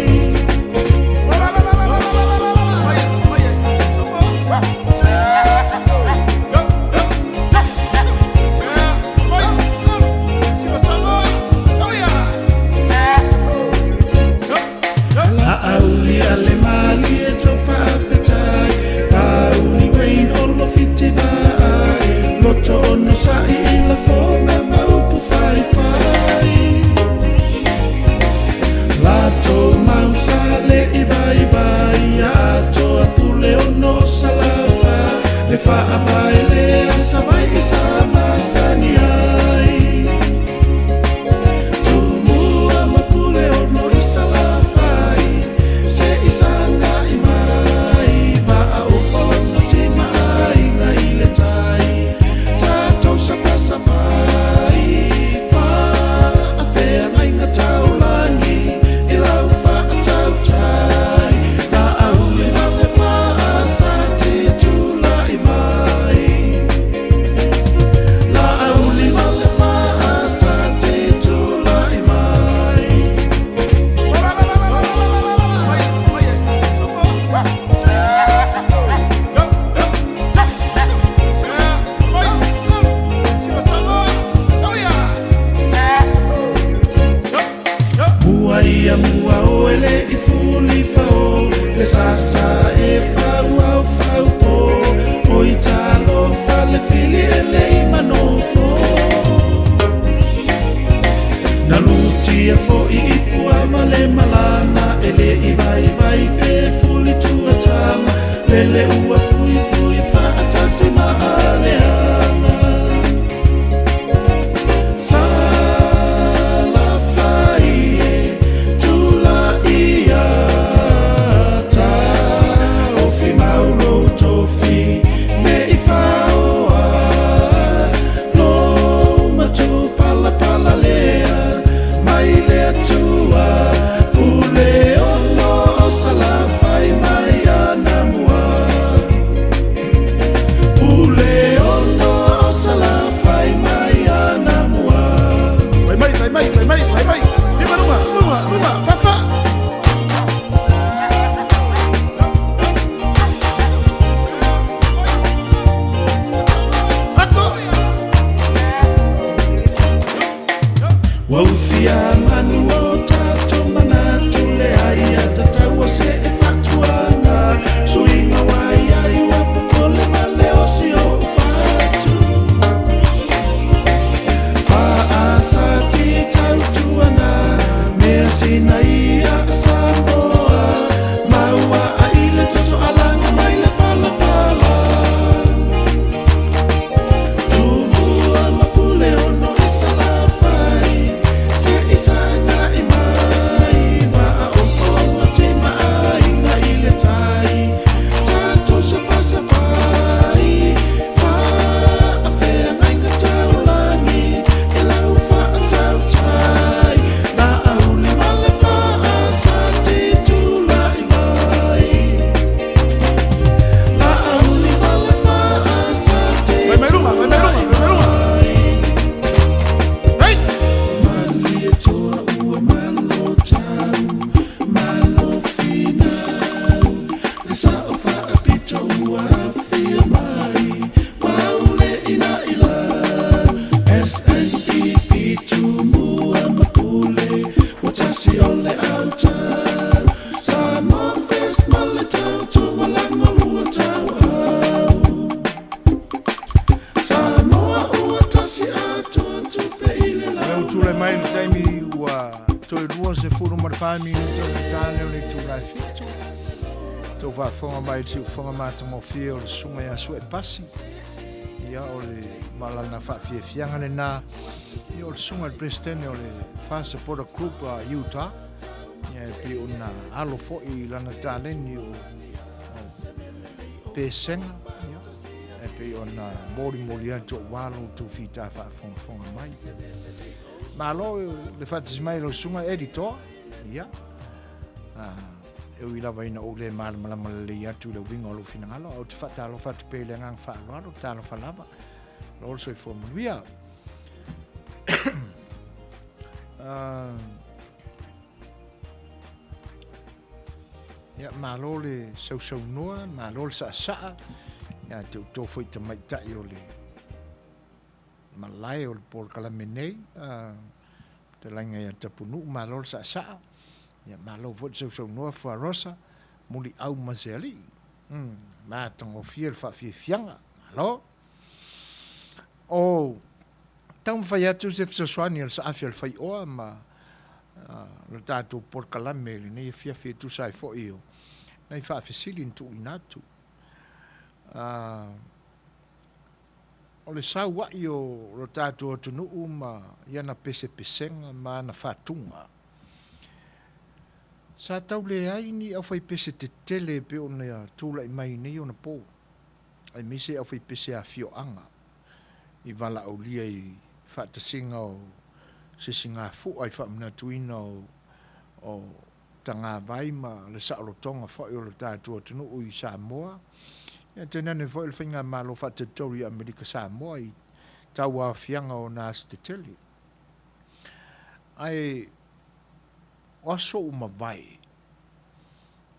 S2: Auli ale mali e tofa afetai Auli wein ono fitinai Loto ono sai ila fonga maupu fai fai Lato mausa le ibai Ato apule ono salafa Le fa abai le asavai isa masani ai Tumua mapule ono isa lafai Se isanga imai ba o fono ti mai nga ile tai tato sa pai fa afea mai nga taulangi i lau fa tau tai la au le male fa asati tu la imai ia manu o tātou manatu le ai a tatau se e whatuanga suinga wai ai wapu kole ma le osi o whatu whaasa ti tautuana mea sina ia Samoa maua a ile toto alanga mai le pala pala tumua mapule ono isa la fai se isa na imai ma a ofona te mai na ile tai tato se pasa pai fa a fea mai nga taulani e lau fa a tau tai na aule male fa a sa te tula imai na aule male fa a sa te tula imai Mali e toa ua malo tau, malo finau Le sa o wha a pita ua whia mai Waule ina ila SNPP tumua mapule Watasi ole au tau Samoa Fest male tau tua langa lua tau au Samoa ua tasi atua tupe ile lau
S1: Leo tule mai le taimi ua toi rua se furu ma le whaimi ni tau le tāne o le tūrai fitu. Tau whafonga mai tiu whonga mata mo fia o le sunga ia sue pasi. Ia o le malana whawhia fianga le nā. Ia o le sunga le presidente o le Fast Supporter Group a Utah. Ia e pi o na alo fo i lana tāleni o pēsenga. E pi o na mori atu o walo tu fita whafonga mai. Malo le fatis mai lo sunga editor. Ia. E ui lawa ina o le malama le atu le winga o lo finangalo. O te whatalo whatu pele ngang whaalo talo whalaba. Lo also i forma wia. Ia malo le sau noa, malo le saa. Ia te uto foi te maitai o le malai o le por kalamenei. Te lainga ia tapunu, malo le saa. Ia malo foi sau noa fua rosa. Muli au maseali. Ma tango fia le whawhianga. Malo. O tau fai atu se fisaswani al saafia le fai oa ma le tātou por kalame le nei fia tu sai fo io. Nei whawhisili ntu inatu. O le sau wai o lo tātou atunuu ma iana pese pesenga ma na whatunga. Sa tau le ai ni au fai pese te tele pe o na tūla i mai nei o na pō. Ai mise au fai pese a fio anga. I wala au lia i whaatasinga o se singa fu ai whaamina tuina o tanga vai ma le saalotonga whai o le tātou atunuu i Samoa. Ia tēnā ne whai le whainga malo whaatatori Amerika Samoa i tau a whianga o nās te tele. Ai oso uma vai.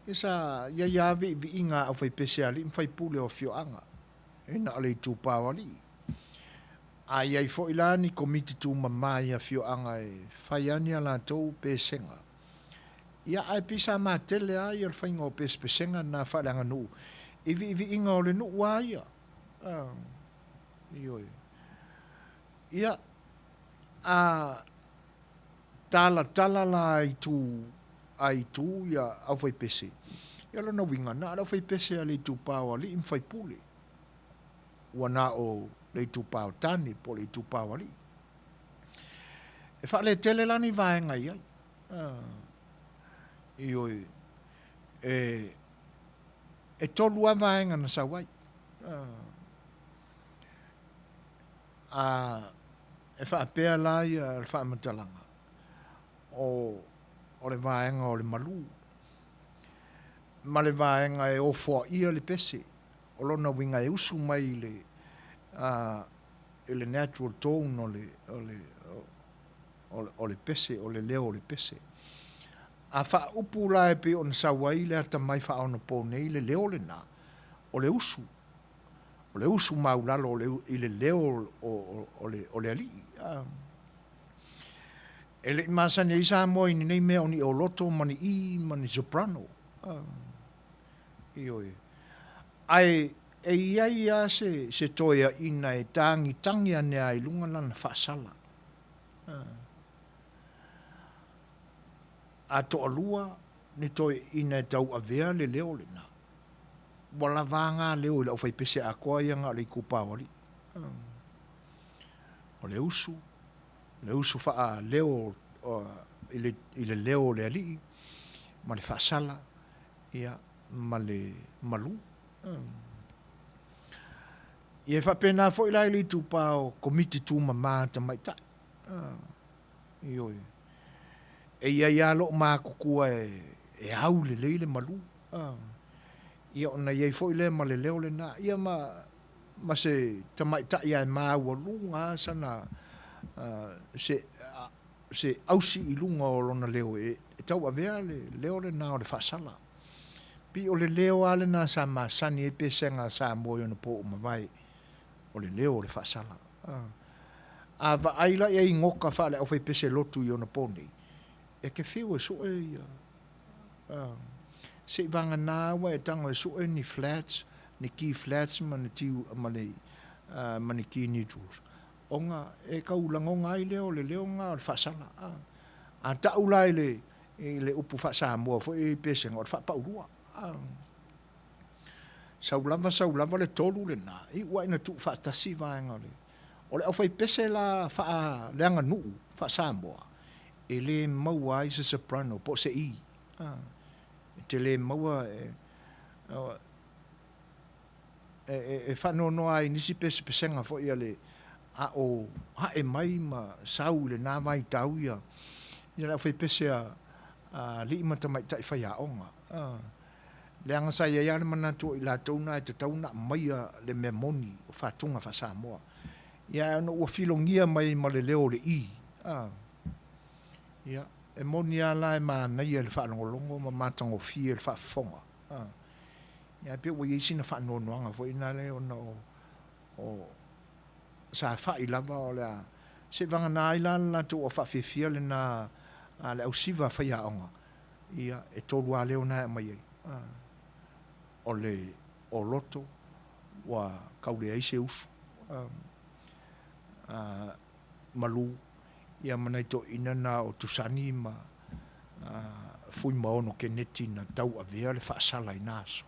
S1: Isa ia yavi vi inga au whai pesiali mwhai pule o fioanga. E na ale tūpāwali. Ai ai fo ilani komiti tu mamai a fioanga e whaiani ala tau pesenga. Ia ai pisa ma tele ai al whainga o pesenga na whailanga nuu. Ivi inga o le nuu waia. Ioi. Ia tala la ai tu ia au fai pese. Ia lana winga na au fai pese a le tu pāwa li im fai pule. Wana o le tu pāwa tani po le tu pāwa li. E wha le tele lani vaenga iai. Ioi. E tolu a vaenga na sa wai. E wha apea lai a wha amatalanga. O le vaenga o le malu. Ma le vaenga e ofo ia le pese. O lona winga e usu mai le natural tone o le pese, o le leo o le pese. A wha upu la e pe o na sawai le ata mai wha ona pōnei le leo le na. O le usu. O le usu maulalo i le leo o le ali. Ele masani isa mo ni nei mea ni o loto mani I mani soprano. Ioi. Ai e ia se toia ina e tangi ane ai lunga lana whaasala. A to alua ni toi ina e tau avea le leo le na. Wala vanga leo ila o fai pese a koa ianga le kupa wali. O le usu faa leo ile leo le ali ma le whaasala ia ma le malu. Ia whapena fo ila ili tu pao komiti tu mama ta mai tai. Ioi. E ia lo ma kukua e hau le leile malu. Ia ona iei fo ile ma le leo le na. Ia ma se ta mai tai ia e maa ua lunga sana se ausi I lunga o lona leo e tau avea le leo le na o le whaasala. Pi o le leo ale na sa ma sani e pesenga sa moyo na po umawai o le leo o le whaasala. A va aila e ngoka whaale au fai pese lotu I ona poni. E ke whiu e so e ia. Se vanga nāua e tango e so e ni flats, ni key flats mani tiu mani key neutrals. Onga e kaulangonga I leo le leo ngā o le whaasala. A taula le upu whaasa mua fo e pesenga o le whaapaurua. Saulava le tolu le nā. I ua ina tu whaatasi vaenga le. O le au fai pese la whaa leanga nuu whaasa mua. E le maua I se soprano po se I. Te le maua e whanonoa I nisi pese pesenga fo ia le a o hae mai ma sau le nā mai tau ia. Ia le au fai pese a li imata mai tai whai aonga. Le anga sa ia le manatu I la tauna e te tauna mai le memoni o whatunga whasa moa. Ia no ua filongia mai ma le leo le I. Ia, e moni ala e ma nei le whaanongolongo ma matango fie le whaafonga. Ia pe ua iesina whaanonoanga fo ina le o sa whai lava o lea. Se vanga nā ilan la tu o whaafefia le na le au siva whai aonga. Ia, e tolu a leo na e mai ei. O loto wa kaule aise usu. Malu ia manai to ina na o tusani ma fui maono ke neti na tau avea le whaasala I naso.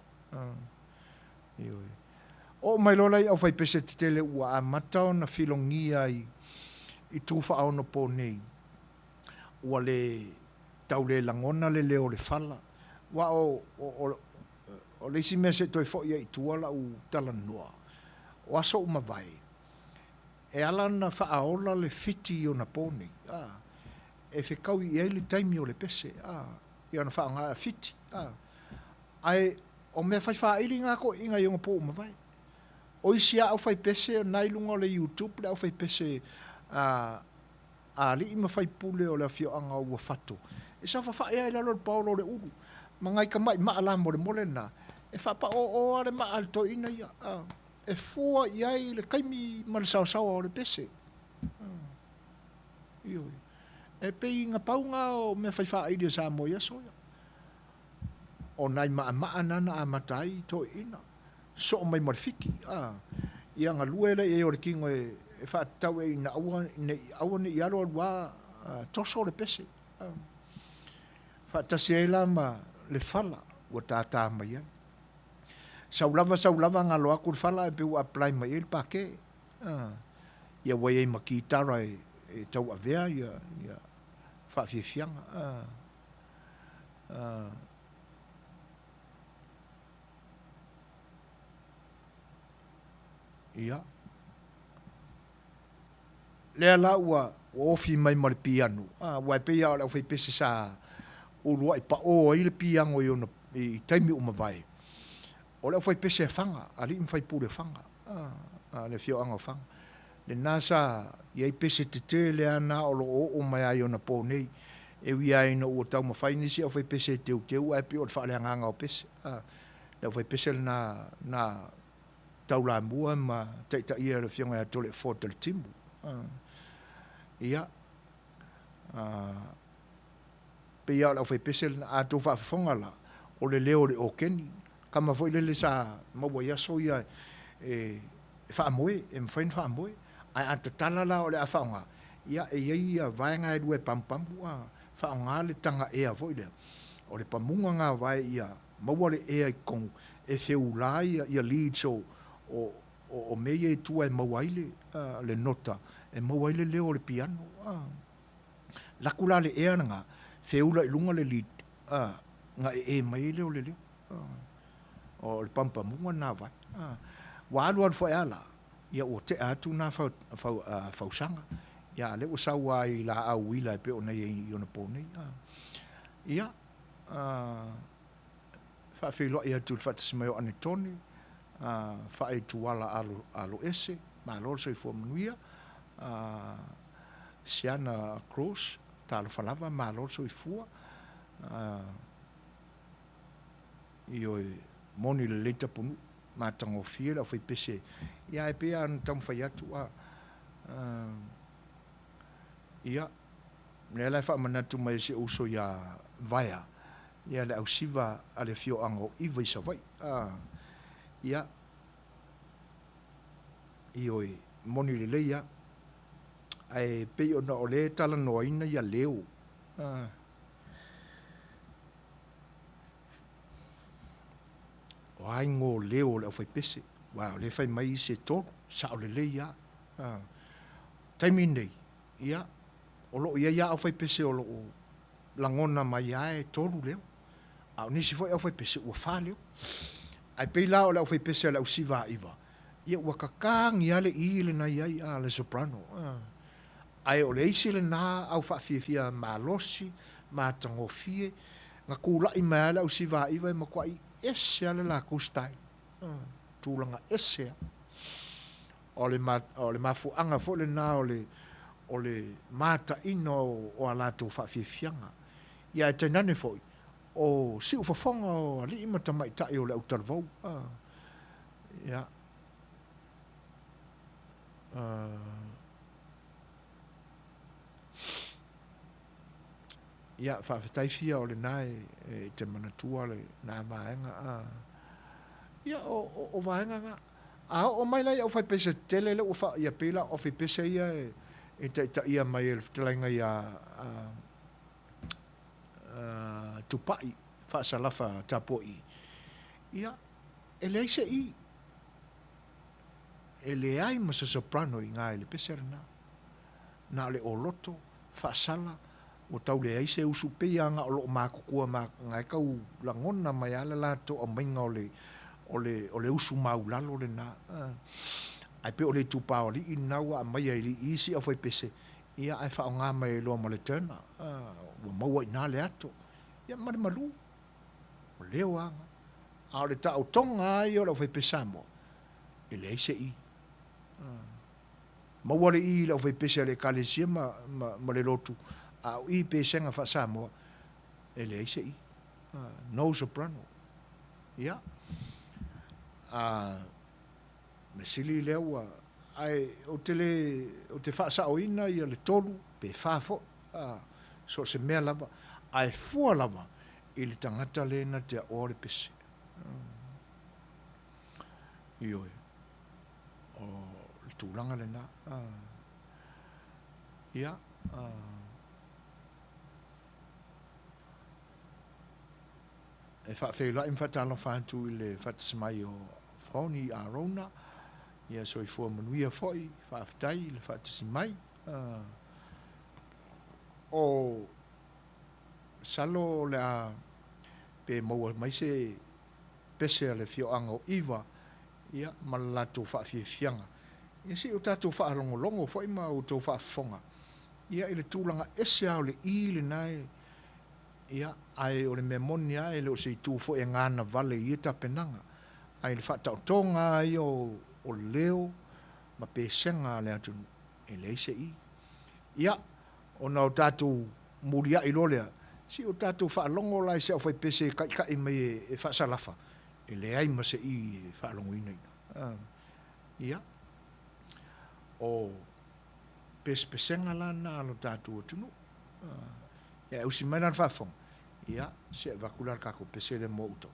S1: O mai lola I au fai pese titele ua a matao na filongia I tufa ao no po nei. Ua le tau le langona le leo le fala. Wa o le isi mese toi fo ia I tuala u talanua. O aso umawai. E ala na whaaola le fiti o na pōni. E whekau I eile taimi o le pese. I ana whaanga fiti. Ai, o mea whai whaili ngā ko inga I onga pō mawai. O isi au whai pese, nai lunga o le YouTube, le au whai pese a li ima whai pule o le fio anga ua whato. E sa whawhai ai lalo le paolo le uru. Ma ngai ka mai maa la mo le mole na. E whapa o ale maa le to ina ia. E fua iai le kaimi ma le sao o le pese. Ioi. E pei ngā paunga o mea whaiwha idia sa mo ia soia. O nai maa nana a matai to ina. So o mai marifiki. Ia ngā luele e o le kingo e whaatau e ina aua ne iaro alua toso le pese. Whaatasi e la ma le fala ua tātā mai ai. Saulava ngā loa kur fala e pe ua apply mai il pake. Ia wai ei makitara e tau avea ia whaafiefianga. Ia. Lea la ua ofi mai ma le piano. Wai pe ia o whai pese sa urua I pa o I le piano I taimi umawai. O le fai pese fanga, ali im fai pure fanga. Le fio anga fanga. Le nasa ia pese te le ana o lo o mai ai ona po nei. E wi ai no o tau ma fai nisi o fai pese teu ai pe o fa le anga o pese. Le fai pese na tau la mua ma ta ia le fio nga tole fotel timbu. Ia. pe ia la fai pesel a to fa fonga la o le leo le okeni kama foi le sa mo ia so ia fa moe fain fa moe ai anta tala la o le afaunga ia ia vaenga e due pam fa nga le tanga e foi le o le pamunga nga vai ia mo le e kon e feulai ia lead so o me e tu e mawaile le nota e mawaile leo le piano la kula le e nga feula i lunga le lead nga e mai leo le leo o le pampamunga na vai wa alu fo ala ia o te atu na fa sanga ia le o sawa i la au ila pe ona i ona pone ia fa filo ia tu fa tsmeo anetoni fa e tu ala alo ese ma lo so fo mnuia siana cross tal falava ma lo so fua io moni le leta punu ma tango fiela foi pese ia e pe an tam fa ya tu ia le la fa manatu mai se uso ya vaia ia le au siva ale fio ango i vai sa vai ia io moni le leia ai pe ona o le tala no ina ia leo o ai ngo leo le fai pese wa le fai mai se to sa o le leia taimine ia o lo ia o fai pese o lo langona mai ai tolu leo a nisi foi o fai pese o fa leo ai pe la o le fai pese la usiva iva ia wa kakang ia le ile na ia le soprano ai o le isi le na au fa fia malosi ma tango fie nga kula i mai la usiva iva ma kwai ese ale la kustai tulanga ese o le mafu anga fo le na o le mata ino o ala to fa fianga ia te nane foi o si u fonga o ali ima tamai tai o le utarvou ia ia fa tai fia o le nai te manatua le na vaenga ia o vaenga nga o mai lai o fai pese tele le o fa ia pela o fai pese ia e ta ia mai el tlainga ia tupai fa salafa tapoi ia ele se i ele ai ma soprano i ngai le pese na le o loto fa sala o tau le ai se usu pe anga o lo makukua ma ngai kau langona mai ala la to o mainga o le usu maulalo le na ai pe o le tupa o li ina wa mai ai li isi o foi pese ia ai fa nga mai lo mo le tena o mau ina le ato ia ma malu o le wanga a le ta o tonga ai o lo foi pesamo ele se i ma wale i lo foi pese le kalesia ma le lotu a i pe senga fa samo ele se i no soprano ia me sili lewa ai o te fa sa oina ia le tolu pe fa fo so se me lava ai fu lava i le tangata le na te ore pese io o le tulanga le na ia e fa fe la in fatalo fa tu le fat smai o foni arona ia so i fo manuia foi fa aftai le fat smai o salo la pe mo mai se pese le fio ango iva ia malato fa fianga ia si o tatu fa longo foi ma o to fa fonga ia ile tulanga ese au le ile nai ia ai o le memonia e le o se tu fo e ngana vale i ta penanga ai le fa tonga ai o leo ma pe senga le atu e le se i ia o na o tatu muria i lolea si o tatu fa longo lai se o foi pese kai mai e fa salafa e le ai ma se i fa longo i nei ia o pesenga la na lo tatu tunu Ia usi mai lan whafong. Ia, se vakular kako pesele mo uto.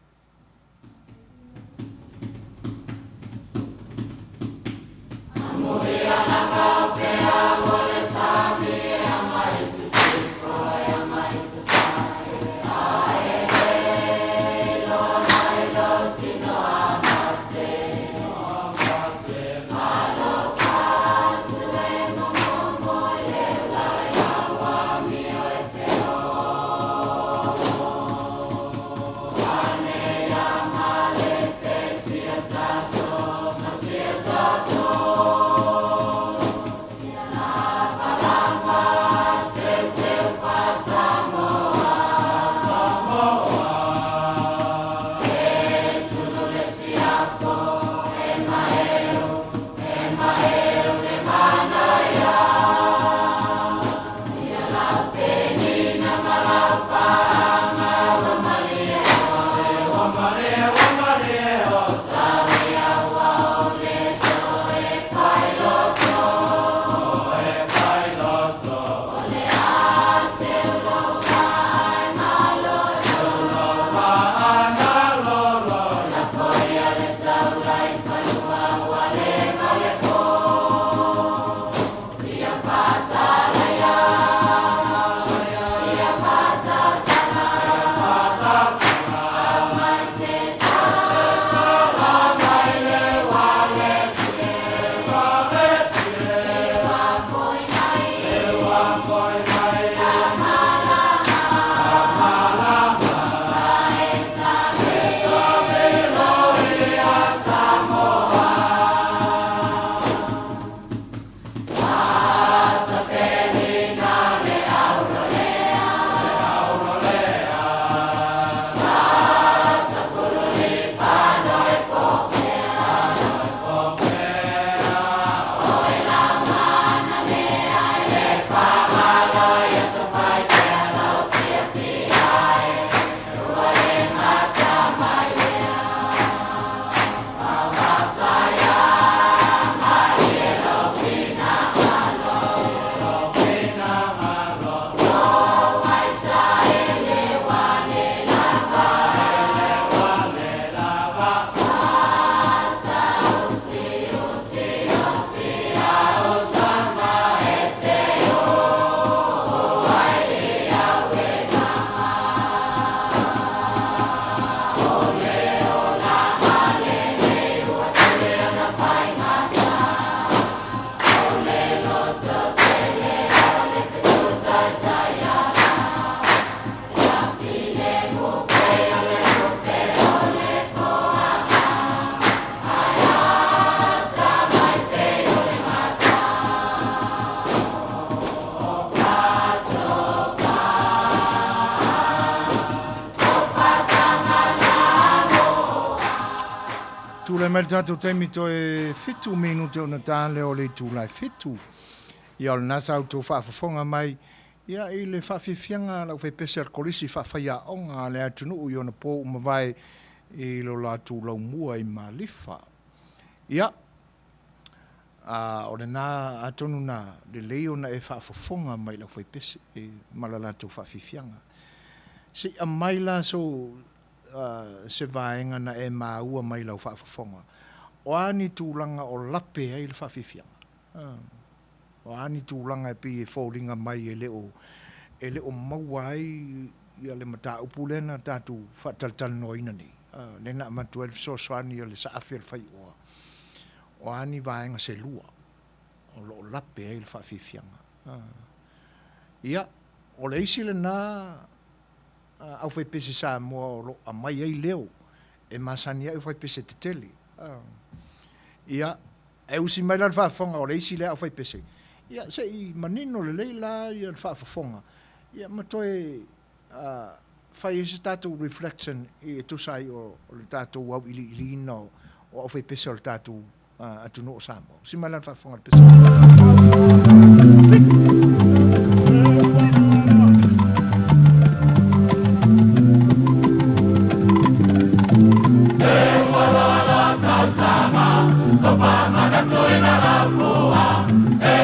S1: Tūlai mai tātou taimi to e fitu minuti o na tāle o le tūlai fitu. Ia o le nasa au tō whaafafonga mai. Ia i le whaafifianga lau whai pese ar kolisi whaafaya onga le atunu i ona pō umawai i lo la tūlau mua i malifa. Ia, o le nā atonu na le leo na e whaafafonga mai lau whai pese i malala tō whaafifianga. Si a mai la so se vaenga na e maua mai lau whaafafonga. O ani tūlanga o lape ai le whaafifianga. O ani tūlanga e pi e fōringa mai e leo maua ai ia le mata upulena tātu whaataltal noina ni. Le na matua e so soani o le saafi al whai oa. O ani vaenga se lua. O lo lape ai le whaafifianga. Ia, o le isi le nā au fai pese sa mua o a mai ai leo e masani au fai pese te tele. Ia, e usi mai lan whaafonga o le isi le au fai pese. Ia, se i manino le leila i al whaafonga. Ia, matoe fai isi tātou reflection i e tusai o le tātou wau ili ino o au fai pese o le tātou atuno o Samoa. Si mai lan whaafonga le pese.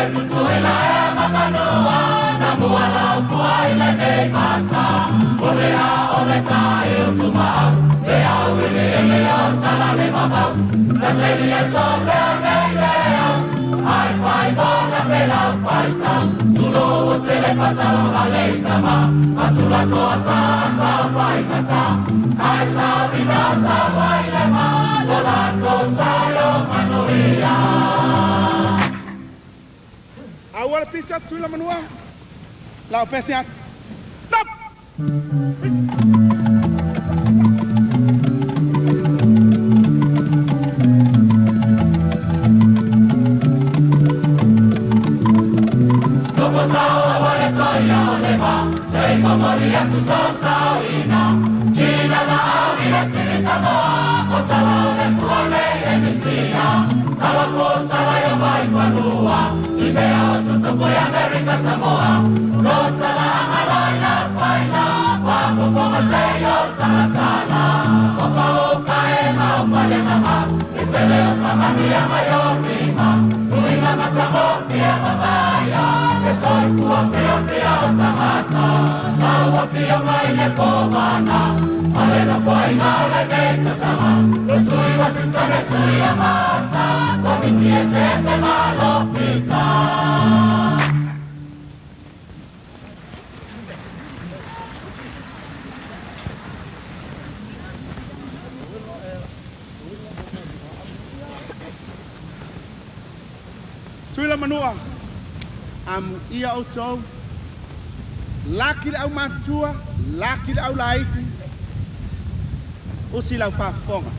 S6: Tutuela e mamanua na mua la fua Awal pisat Tui Manua. Lau pesiat. Stop. Tui Manua. Am ia o tau. Laki au matua, laki au laiti. O si lau whafonga.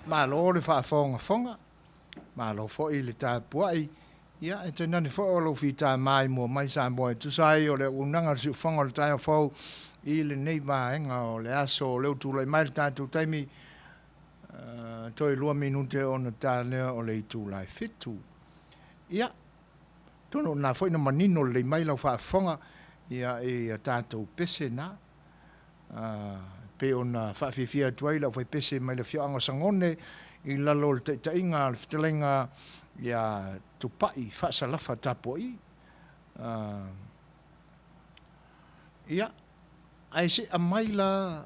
S6: Malo le whaafonga. Malo fo I le tā puai. Ia, e tēnā ni fo o lo fi tā mai mua mai sa moe. Tusai o le unanga si whanga le tai o fau I le nei maenga o le aso o leo tūlai mai le tātou taimi. Toi 2 minute o na tā lea o le I tūlai fitu. Ia, tono nā fo ina manino le mai lau whaafonga. Ia e tātou pese nā. Pe ona whaafifia tuai lau whai pese mai le whioanga sangone I lalo le tainga le whitalenga ia tupai whaasalafa tapoi. Ia, ai se a mai la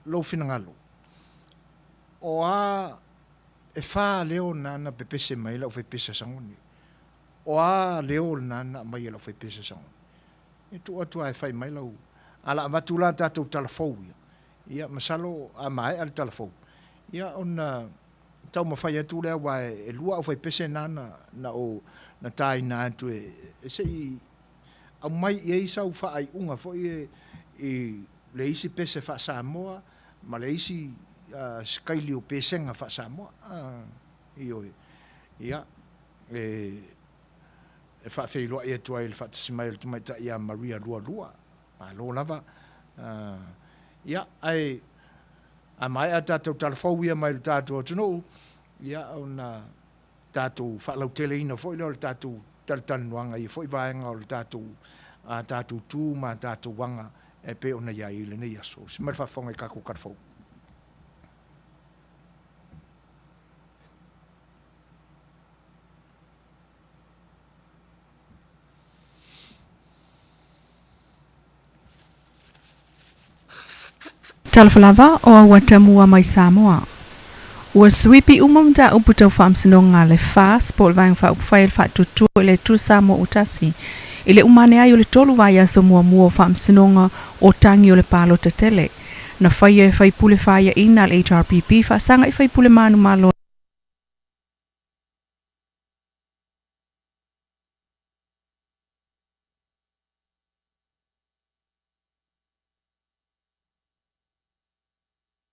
S6: lo finangalo. O a e wha leo nana pe pese mai lau whai pese sangone. O a leo nana mai lau whai pese sangone. E tu atua e whai mai lau. Ala amatula tātou talafou ia. Ia masalo a mai al telefon. Ia ona tau mawhai atu lea wa e lua o whai pese nana na o na tai na atu e se I au mai I sau whaai unga fo I le isi pese wha Samoa ma le isi skaili o pesenga wha Samoa. Ia e wha whailoa I atua I le wha tasimai le tumaita ia Maria Lua.
S1: Malo lava. Ia, ai, a mai a tātou talafau ia mai le tātou atunu, ia ona tātou whaalau tele ina fo ilo le tātou talatanuanga ia fo i vaenga o le tātou tū ma tātou wanga e pe ona ia i le nei aso. Si mai whawhonga i kako karfau.
S7: Talafalava o Watamua mai Samoa. Ua swipi umamta uputau whaamsinonga le fast po vang fa upfail fa tutu le tu Samoa utasi. Ile umane ai o le tolu vai aso mua whaamsinonga o tangi o le palo tatele. Na whaia e whaipule whaia ina le HRPP fa sanga e whaipule manu malo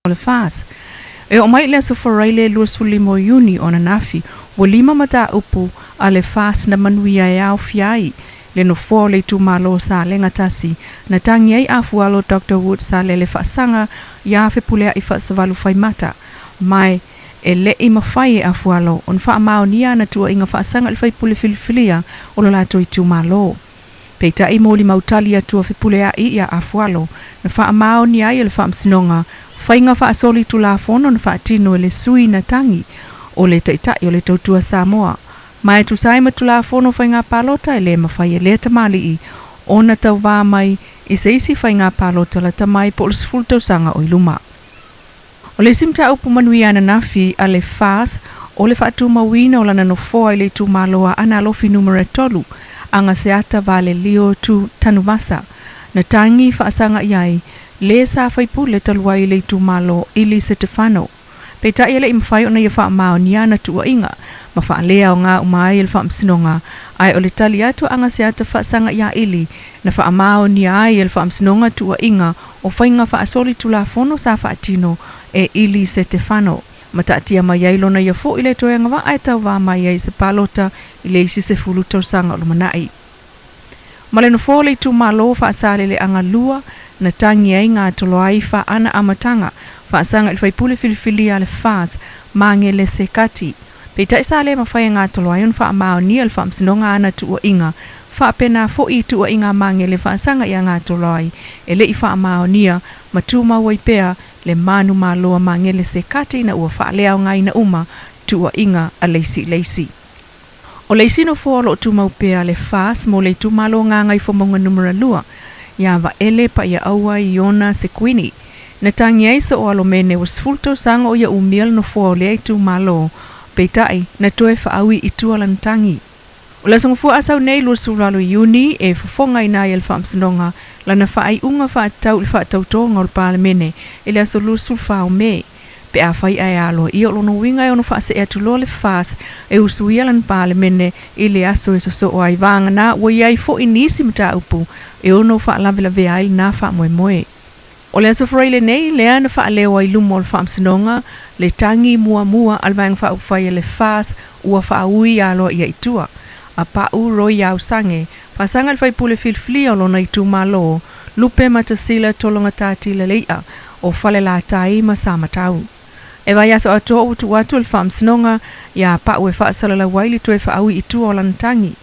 S7: le fast. E o mai le so foraile luas fulimo yuni ona nafi, wo lima mata upu a le fast na manuia e au fiai, le no fo le tu malo sa le ngatasi, na tangi ai afualo Dr. Woods sa le whaasanga ia whepulea i whaasavalu whaimata, mai e le i mawhai e afualo, on wha amao nia na tua inga whaasanga le whaipule filifilia o lo lato i tu malo. Peita i moli mautali a tua whepulea i ia afualo, na wha amao nia i le whaamsinonga, whainga wha asoli tu la fono na wha tino le sui na tangi o le taitai o le tautua Samoa. Mai tu saima tu la fono whainga palota e le mawhai e le tamali i o na tau wā mai i se isi whainga palota la tamai po le sifultau sanga o iluma. O le simta upu manui ana nafi a le fast o le whaatu mawina o lana no foa i le tu maloa ana alofi numera tolu anga se ata vale lio tu tanumasa na tangi whaasanga iai le sa whaipule talua i le tu malo ili Stefano. Peita i le imwhai o na ia wha mao ni ana tua inga, ma wha lea o ngā umai il wha msinonga, ai o le tali atu anga se ata wha sanga ia ili, na wha mao ni ai il wha msinonga tua inga, o whainga wha asoli tu la fono sa wha atino e ili Stefano. Ma taatia mai ai lona ia fo i le toenga wa ai tau wā mai ai se palota i le isi se fulu tau sanga o lumanai. Ma le no fo le tu malo wha asale le anga lua, na tangi ai ngā tolo ai wha ana amatanga, wha asanga i whaipule filifili a le fast, mange le sekati. Peita isa le mawhai ngā tolo ai un wha amao ni al wha msinonga ana tua inga, wha apena fo i tua inga mange le wha asanga i ngā tolo ai, e le i wha amao nia, matuma waipea le manu maloa mange le sekati na ua wha lea o ngai na uma, tua inga a leisi. O leisi no fo lo tu maupea le fast, mo le tu malo ngā ngai fomonga numera lua, ia wa ele pa ia aua i ona Sequini. Na tangi aisa o alomene was fulto sanga o ia umiel no fua le tu malo, peitai na toe whaawi i tualan tangi. O la songfua asau nei lua suralo Iuni e fufonga i nai al whaamsinonga, lana whaai unga whaatau i whaatautonga o le palemene, e le aso lua sulfao me. Pe a whai ai alo i o lono winga e ono whaase e atulo le fast e usui alan palemene i le aso e soso o ai vanga na wa iai fo i nisi mta upu e ono wha lavelave ai na wha moe. O le aso freile nei lea na wha leo ai lumo le whaamsinonga le tangi mua alvang wha upwhai le fast ua wha ui alo i aitua. A pa u roi au sange, pasanga le whaipule filfili o lona i tu malo, lupe matasila tolonga tati le leia o whale la tai ma samatau. E vai aso ato utu watu le whaamsinonga ia pa ue whaasala la waili tue whaaui i tu o lantangi.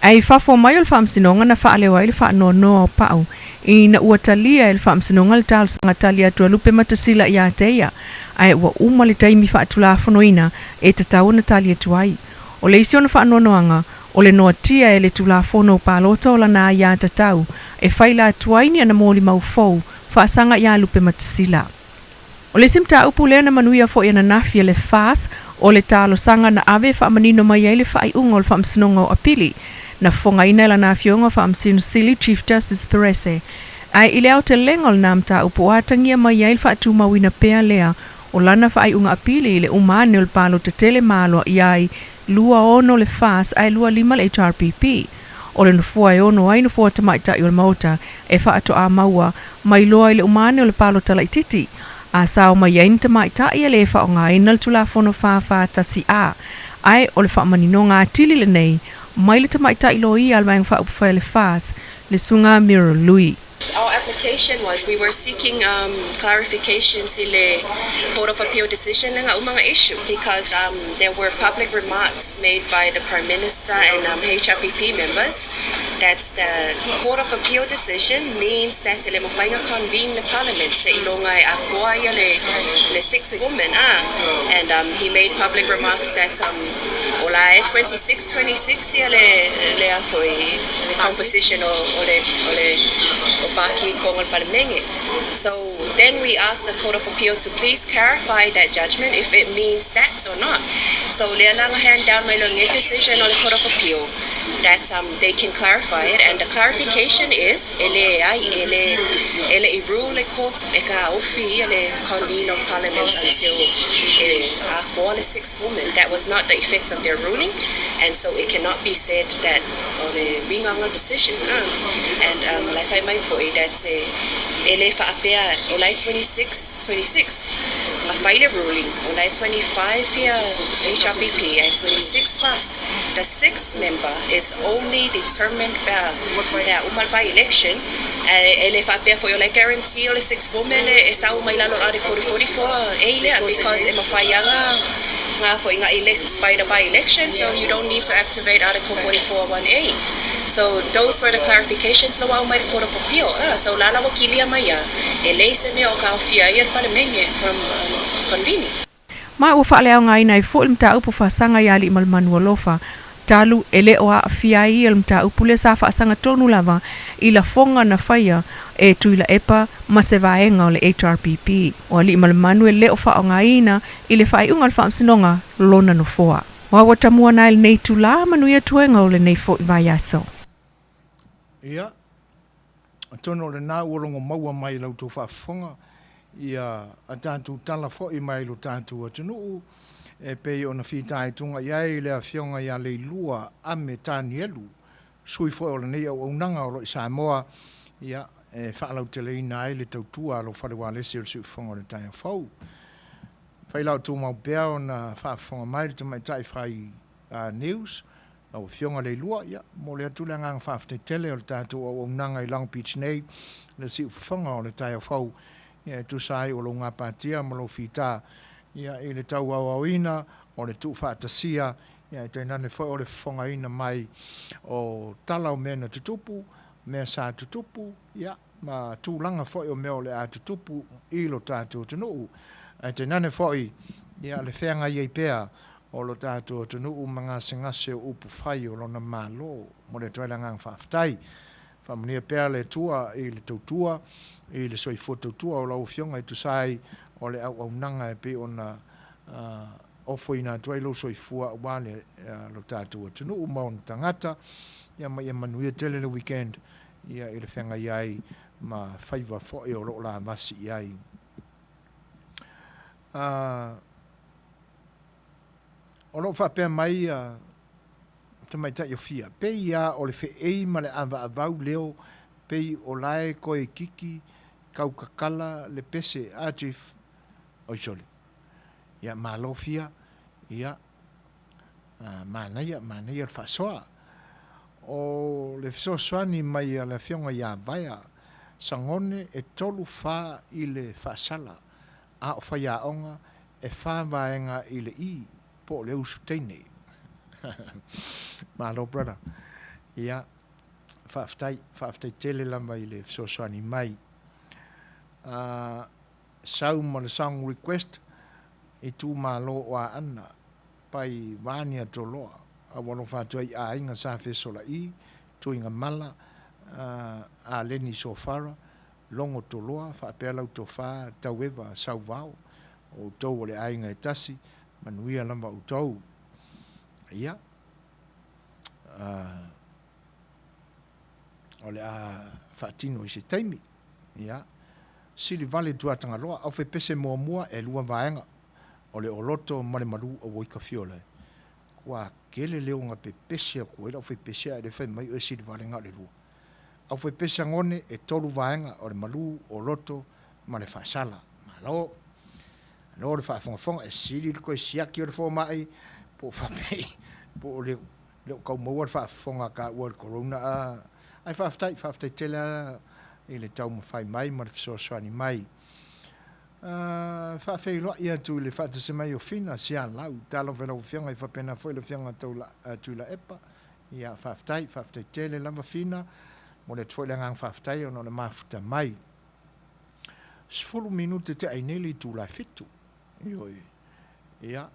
S7: Ai whafo mai o le whaamsinonga na whaale waili whaanoa noa o pau, i na ua talia le whaamsinonga le tau sanga talia tua lupe matasila ia teia, ai ua uma le taimi whaatula whanoina e tatau na talia tuai. O le isi o na whaanoa noanga, o le noa tia e le tula whono palota o lana ia tatau, e whaila tuaini ana mōli mau fau, whaasanga ia lupe matasila. O le simta upu lea na manuia fo iana nafia le fast o le talo sanga na ave whaamanino mai ai le whaai unga o le whaamsinonga o apili, na fonga ina la nafionga whaamsinu sili Chief Justice Perese. Ai ile au te lenga o le namta upu atangia mai ai le whaatu mawina pea lea o lana whaai unga apili le umane o le palo te tele malo iai lua ono le fast ai lua lima le HRPP. O le nufua e ono ai nufua tamaita i o le mauta e whaato a maua mai loa i le umane o le palo tala ititi. A sao mai ain tamaita i le wha o ngā inal tula fono whawha tasi a. Ai o le wha manino ngā tili le nei, mai le tamaita i lo i alwaing wha upwhai le fast, le sunga Mirror Lui.
S8: Our application was we were seeking clarifications in the Court of Appeal decision nga umang issue because there were public remarks made by the Prime Minister and HRPP members that the Court of Appeal decision means that le mafainga convene the Parliament sa ilongay akwaya le 6 women and he made public remarks that olay 26 ya le foi the composition o baki kong al Parliament. So then we asked the Court of Appeal to please clarify that judgment if it means that or not. So le lang hand down my long decision on the Court of Appeal that they can clarify it, and the clarification is ele rule the court eka ofi ele convene of Parliament until a 6 women. That was not the effect of their ruling, and so it cannot be said that the bingang decision and like I might for that ele fa apea olai 26 a failure ruling olai 25 year HRPP and 26 past. The 6th member is only determined by election. Ele fa apea for olai guarantee olai 6 women is au mai lalo article 44 because ema fayanga for elect by the by-election, so you don't need to activate Article 44(1)(a). So those were the clarifications na wao may Court of Appeal. So lala wakilia maya, elese me o kaofia ier Parliament from convening.
S7: Mai o whaalea ngai nei fo mta upu whasanga yali malmanualofa talu ele o a fiai el mta upu le sa whaasanga tonu lava i la fonga na whaia e tuila epa ma se vaenga o le HRPP o ali malmanu le o wha o ngaina i le whai ungal whaamsinonga lona no foa. Wawa tamua na il nei tula manuia tuenga o le nei fo i vai aso.
S1: Ia, tono le nā uolongo maua mai lau tō whaafonga ia a tātou tala fo i mai lo tātou atunuu e pei o na whitai tunga iai le a whionga ia le lua ame tāni elu sui fo o le nei au unanga o lo i Samoa ia e whaalau te leina ai le tautua lo wharewa lesi o le sui whonga le tai whau. Whailau tō mau bea o na whaafonga mai le tamai tai whai news o whionga le lua ia mo le atule ngang whaafte tele o le tātou o unanga i Long Beach nei le sui whonga o le tai whau ia tu sai o lo ngā pātia mo lo whita ia i le tau awawina o le tu whaatasia ia i tēnane whai o le whongaina mai o talau mena tutupu mea sa tutupu ia ma tūlanga whai o mea o le a tutupu i lo tātou tunuu i tēnane whai ia le whenga iei pēa o lo tātou tunuu mga singase o upu whai o lo na mālo mo le tuaila ngang whaaftai whamunia pēa le tua i le tautua i le soi fototua o lau whionga i tu sai o le au nanga e pe o na ofo ina tuai lo soi fua wale lo tātua tunu o maun tangata ia mai e manuia tele le weekend ia i le whenga iai ma whaiva fo e o lo la masi iai o lo whapea mai te mai tai o fia pe ia o le whee ma le ava avau leo pe o lae koe kiki kau kakala le pese ajif oisole. Ia malofia, ia manaia le whasoa. O le whasoani mai a le whionga ia vaia, sangone e tolu wha i le whasala, a o whaia onga e whāwaenga i le I, po le usu teine. Malo brother. Ia, whaaftai tele lama i le whasoani mai. Sau mo le song request i tū malo o a ana pai vānia toloa a wano whātua i a inga sa whesola I tu inga mala a leni sofara longo toloa whaapea lau to wha tauewa sau vau o tau o le a inga e tasi manuia lamba u tau ia o le a whaatino i se taimi ia sili vale tuatanga loa au fe pese mua e lua vaenga o le oloto male malu o woika fiole kua kele leo nga pe pese ko au fe pese e le fe mai o sili vale nga le lua au fe pese ngone e tolu vaenga o le malu o loto male fasala malo no le fa fonga e sili ko siaki o le fo mai po fa pei po le ko mo fa fonga ka o corona ai fa tele i le tau mawhai mai ma le fisoasoani mai. Whawheiloa ia tu le whaatase mai o fina sia lau, talo vela o whianga i whapena foi le whianga tui la epa, ia whaftai tele lama fina, mo le tuoi le ngang whaftai o no le mafuta mai. 10 minute te aineli tu la fitu, ioi, ia,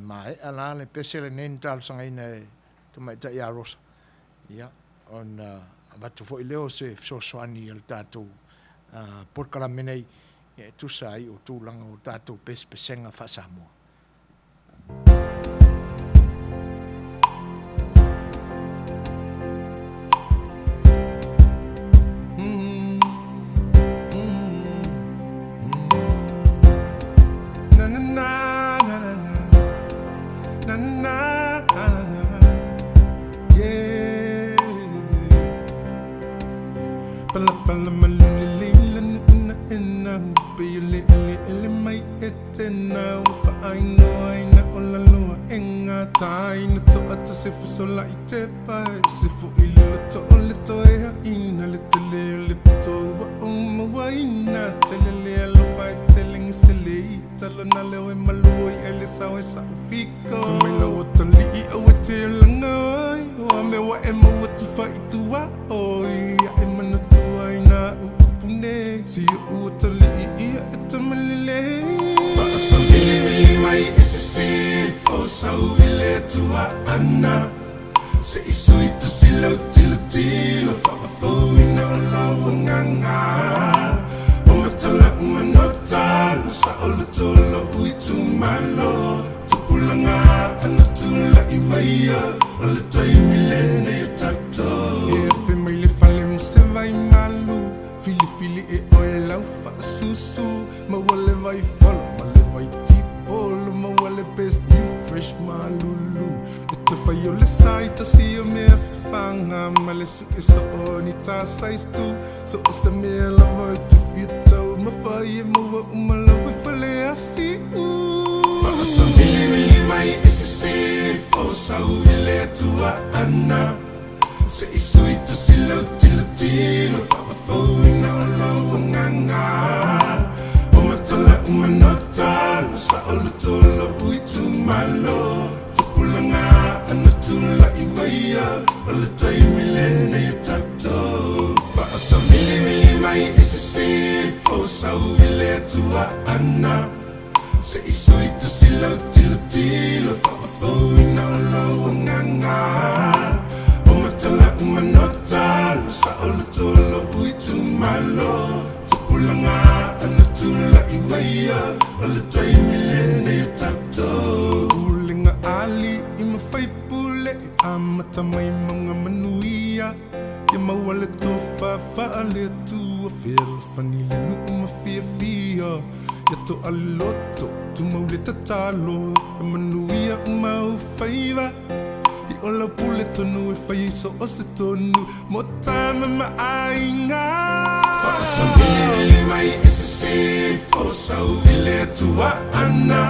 S1: mai ala le pese le nen talo sanga ina tu mai ta ia rosa, ia, on watu foi leo se fisoasoani il tātou porkala menei, e tu sai o tu langa o tātou pesenga wha Samoa.
S9: So like te pai se fo ilo to ole to e ina le tele le to wa wai na tele le lo fai telling se le talo na le o malu e le sa fico me lo to li o te langa o me wa e mo to fai tu wa o ia e mana tu ai na pune si o to li e to malile fa so vili mai se se fo sa vile tu ana se isui tu silo tilo whakafouina o lau nganga o matala umanota sa o le tolo ui tu malo tu pulanga ana tula i maia o le taimi lene o tato e fe mai le fale mo se vai malu fili e oe lau whakasusu ma wale vai follow ma le vai tipolo ma wale best you fresh malulu te fai o le sai to si o mea whanga ma le su e so o ni ta sais tu so o se mea la voi tu fiatau ma fai e mua umala we fale asi wha sa mili mai e se se fo sa uile tua ana se isui to si lau tilo whakafouina o lau nganga o matala umanota sa o le tolo ui tu malo pulanga ana tula i maia o le taimi lene i tato whaasa mili mai e se se fo sau i le tua ana se isui tu si lau tilo whakafouina o lau nganga o matala umanota sa o le tolo ui tu malo tu pulanga ana tula i maia o le taimi lene i tato ali i ma fai pule amata mai mga manuia ia mawale to fa ale tu feel fanile nu ma fia ia to aloto tu maule tatalo manuia mau faiva i ola pule tonu e fai so o se tonu mo tama ma ainga fa sa mai se fo sau ile tua ana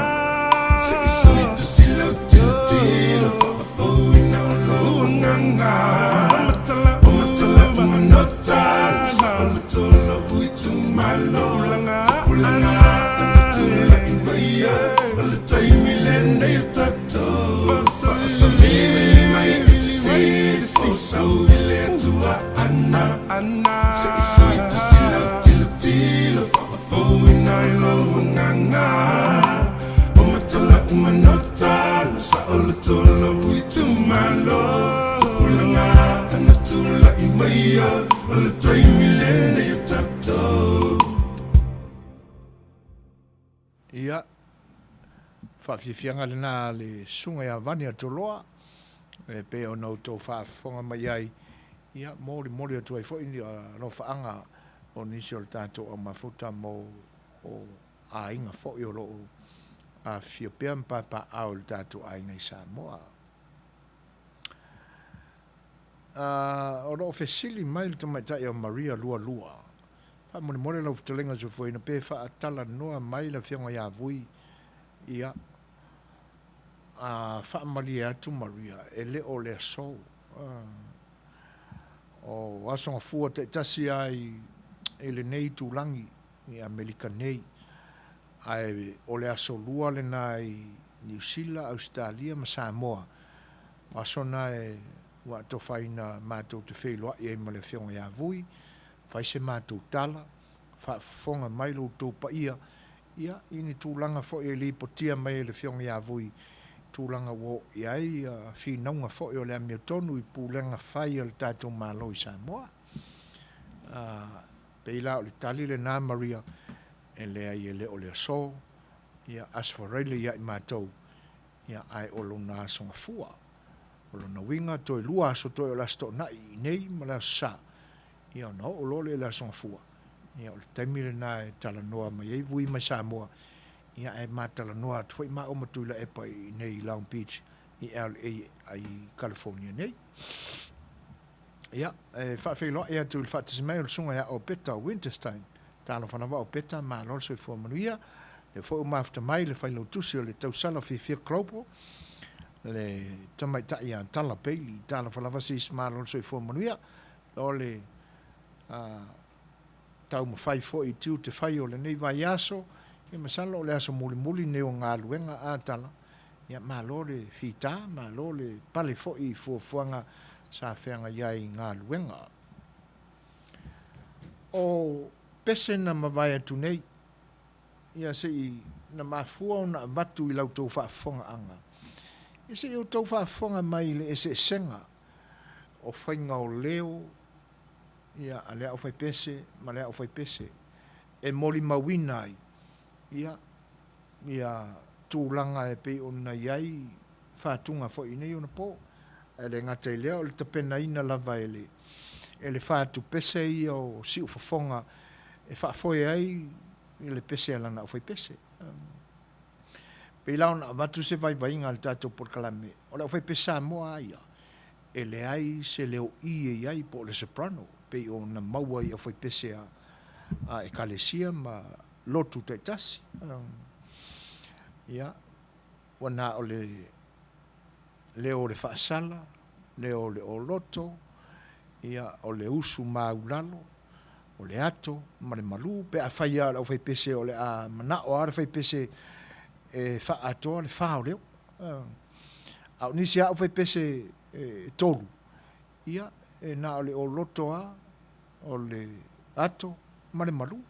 S9: se isui tu silo tilo whakafouina o lau nganga o matala umanota sa o le tolo ui tu malo pulanga ana tula i maia o le taimi lene i tato whaasa mili mai i se fo sau i le tua ana se isui tu silo tilo whakafouina o lau nganga matala umanota sa o le tolo ui tu malo pulanga ana tula i maia o le taimi lene i tato
S1: ia whawhiwhianga lena le sunga ia vani atoloa e pe o nau tō whaafonga mai ai ia mori atu ai fo ini no whaanga o nisi o le tātou o mafuta mo o a inga fo i o loo a fio pia mpapa au le tātou a inga i Samoa. O lo fesili mai le tamaitai o Maria lua. Wha mone lau fitalenga su fuina pe wha atala noa mai la whianga ia vui ia wha malia atu Maria e le o le so. o asonga fua te tasi ai ele nei tūlangi i Amerika nei ai o le aso lua le nai New Zealand, Australia ma Samoa asona e wa to faina mātou te wheloa i e ma le whionga ia vui fai se mātou tala fa fonga mai lo tō pa ia ini tūlanga fo e li potia mai le whionga ia vui tūlanga wo iai whinaunga fo e o le amia tonu i pūlenga whai o le tātou mālo i Samoa. Peila o le tali le nā Maria e lea i le o le aso ia asfareile ia i mātou ia ai o lo nā songa fua. O lo na winga toi lua aso toi o lasto na i nei ma la sa. Ia no o lo le la songa fua. Ia o le taimi le nā e tala noa mai ei vui mai Samoa. Ia e mātala noa tuai ma o matuila e pai nei Long Beach i LA ai California nei. Ia, e whawhiloa ea tu il whatismai o sunga ia o peta o Winterstein. Tāna whanawa o peta ma lor soi fua manuia. Le fo o mafta mai le whailo tusi o le tausala fia kropo. Le tamai tai a tala peili. Tāna whanawa sis ma lor soi fua manuia. Lo le tau ma whai fo i tiu te whai o le nei vai aso. E masalo le aso muli neo ngā luenga a tala. Ia ma lo le fita, ma lo le pale fo i fuanga sa whenga iai ngā luenga. O pese na mawai atu nei, ia se i na mafua o na matu i lau tau whaafonga anga. Ia se i o tau whaafonga mai le ese senga o whainga o leo, ia a lea o whai pese, ma lea o whai pese. E moli mawinai, ia tūlanga e pe o na iai whātunga fo i nei o na po. E le ngata i lea o le tapena ina lava e le whātu pese i o si o whafonga e whaafoe ai i le pese alana o whai pese. Pei lau na watu se vai vainga al tātou por kalame. O le o whai pesa moa aia. E le ai se leo i e iai po le soprano. Pei o na maua i o whai pese a e kalesia ma lotu te tasi. Ia, wana o leo le whaasala, leo le o loto, ia o le usu maulalo, o le ato, ma le malu, pe a whaia o whai pese o le a mana o ara whai pese e wha atoa le whao leo. Au nisi a o whai pese tolu. Ia, e na o le o loto a, o le ato, ma le malu.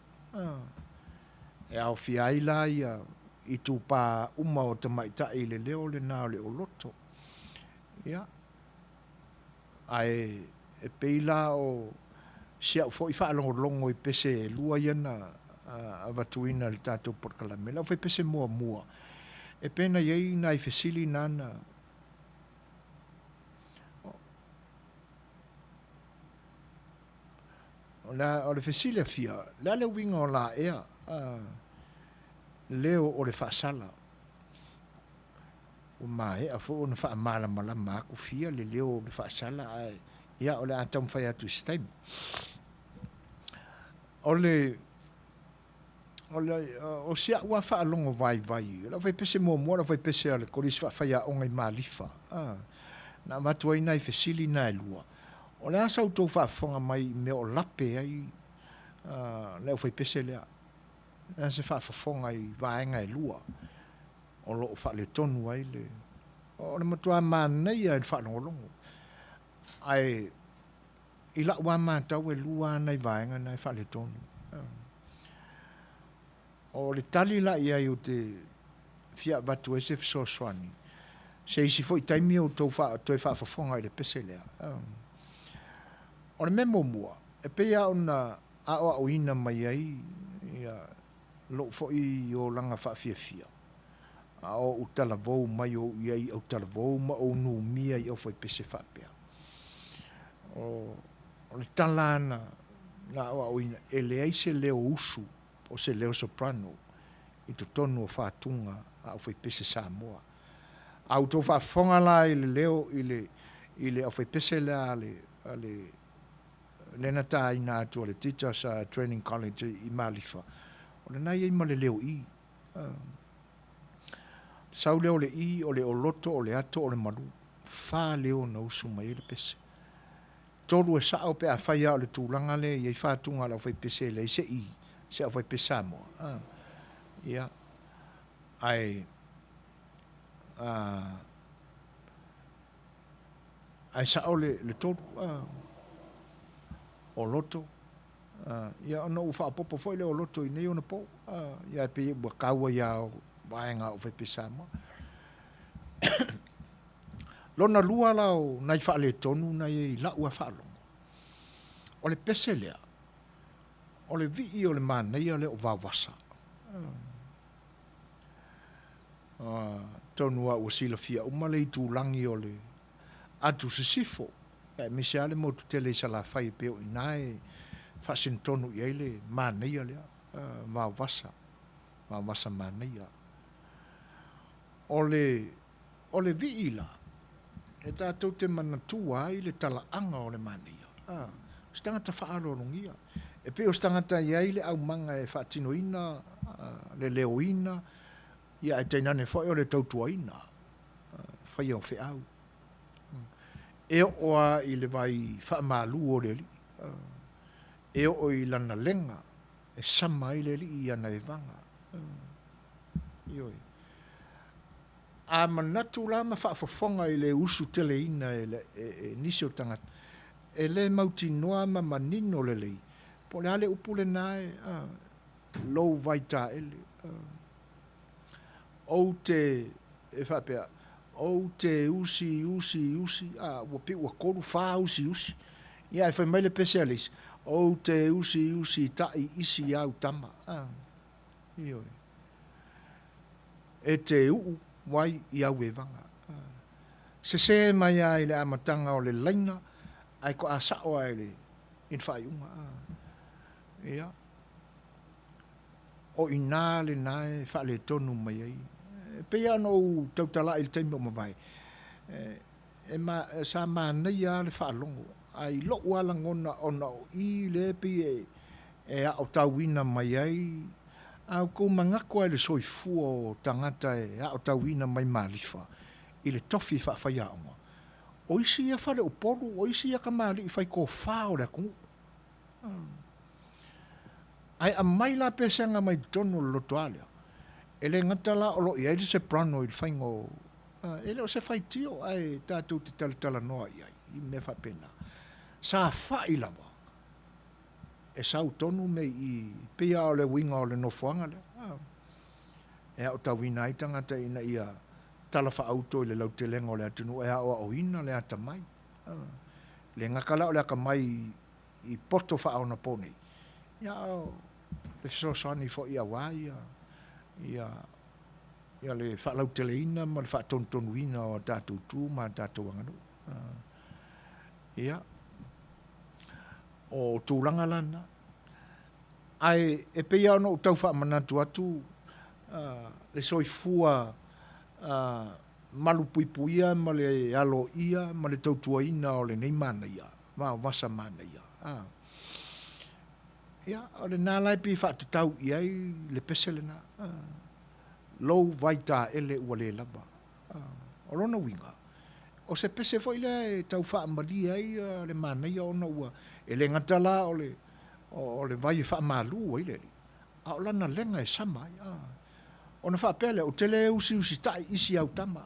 S1: E au fiaila ia i tu pa uma o te maita i le leo le nā le o loto. Ia. Ai e peila o sia fo i whaalongo i pese e lua iana a watuina le tātou porkalame. Lau whai pese mua. E pena iei na i fesili nana. O le fesili a fia. La le winga o la ea. Leo o le whaasala. O mai, a fo na wha mala aku fia le leo o le whaasala. Ia o le atam whai atu si taimi. O sia ua whaalongo vai. La whai pese mua, la whai pese ale korisi whai a ongai malifa. Na matua ina i fesili na e lua. O le asa utou whaafonga mai me o lape ai. Leo whai pese lea. Nā se whaafonga i vaenga e lua. O lo o whaale tonu ai le. O le matua mānei ai whaalongolongo. Ai, i la ua mātau e lua nei vaenga nei whaale tonu. O le tali la i ai o te fia batu e se fisoswani. Se isi fo i taimi o toi whaafonga i le pese lea. O le memo mua. E pea o na a o ina mai ai. Ia. Lo fo i o langa whaafia. A o utala vau mai o iai o utala vau ma o nu mia i o fai pese whaapea. O le talana na o ina e le aise leo usu o se leo soprano i to tonu o whaatunga a o fai pese Samoa. A uto whaafonga la i le leo i le o fai pese la le nata ina atu o le Teachers Training College i Malifa. O le nai ma le leo i. Sau leo le i, o le o loto, o le ato, o le malu. Wha leo na usu mai le pese. tolu e sao pe a whaia o le tūlanga le i whātunga la whai pese le se i se a whai pesa mo ia ai ai sao le tolu o loto ia ona u whaapopo foi le o loto i nei ona po ia pe ua kaua ia o vaenga o whai pesa mo lona lua lao nai whaale tonu nai la ua whaalongo. O le pese lea, o le vii o le mānei o le o vawasa. Tonu a ua sila fia umale i tūlangi o le atu sisifo. E mese ale mo tutele sa la whai peo i nae whasin tonu i eile mānei o le vawasa. Vawasa mānei a. O le vii la, e tātou te manatua ai le talaanga o le mania. O stangata whaalolongia. E pe o stangata iai le au manga e whaatinoina, le leoina, ia e teinane whai o le tautuaina. Whai o whiau. E oa i le vai whaamalu o le li. E o i lana lenga, e sama i le li i ana e vanga. Ioi. A manatu la ma whaafafonga i le usu tele ina e nisi o tangata. E le mauti noa ma manino le lei. Po le ale upule nae, lou vaita ele. O te, e whapea, o te usi, wapi ua koru wha usi. Ia e whai maile pese alis. O te usi, tai isi au tama. Ioi. E te wai i au e vanga. Se mai ai le amatanga o le laina, ai ko a sao ai le in whai unga. Ia. O i nā le nae wha le tonu mai ai. Pea no tautala i teimi o mawai. Sa nei a le wha longo. Ai lo wala ngona ona o i le pi e a o tauina mai ai. Au ko mangako ai le soifua o tangata e a o tauina mai malifa i le tofi whaafaya onga. O isi ia whale o poru, o isi ia ka mali i whai ko whao le kungu. Ai a mai la pesanga mai tono loto alea. E le ngatala o lo i aile se prano i whaingo. E le o se whai tio ai tātou te talitala noa i ai, i me whapena. Sa whai lawa. E sau tonu me i pia o le winga o le nofuanga le. E au tawina ai tangata ina ia talafa auto i le lautelenga o le atunu e au o ina le ata mai. Le ngakala o le aka mai i poto wha au na pone. Ia au, le fisosani fo ia wai, ia le wha lauteleina ma le wha tontonuina o tātou tū ma tātou anganu. Ia. O tūlanga lana. Ai, e peia ono o tau wha manatu atu, le soifua malupuipuia, ma le alo ia, ma le tautuaina o le nei mana ia, ma o wasa mana ia. Ia, o le nālai pi wha te tau iai, le pesele na. Lou vaita ele ua le lava. O rona winga. O se pese foi le tau wha mali ai, le mana ia ona ua. E le ngatala o le vai wha malu ai le li. A o lana lenga e sama ai. O na wha pele, o tele usi tai isi au tama.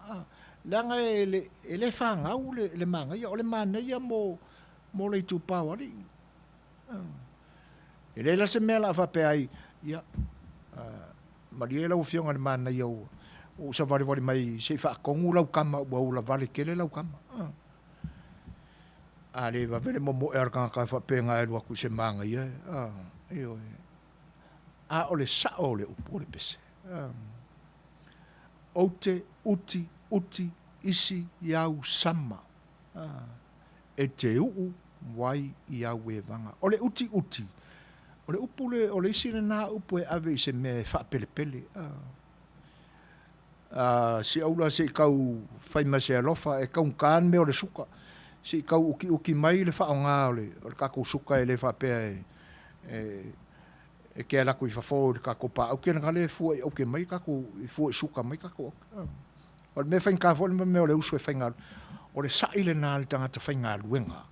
S1: Langa e le whangau, le manga ia, o le mana ia mo le tu pau ali. E le la se mea la wha pe ai, ia, mari e lau fionga le mana ia o sa wari mai se wha kongu lau kama, ua ula vale kele lau kama. A le va vele mo e arka ka fa penga e lua ku se manga ia a ole sa ole upore pese ote uti isi yau sama e te u wai iau e vanga ole uti ole upule ole isi na upu e ave se me fa pele si aula se kau fai mase alofa e kau kan me ole suka si kau uki mai le whaonga ole kako suka e le whapea e ke ala kui whafo le kako pa au kena kale fua au ke mai kako fua suka mai kako ole me whain ka fo me ole usu e whainga ole sa ile nā le tangata whainga luenga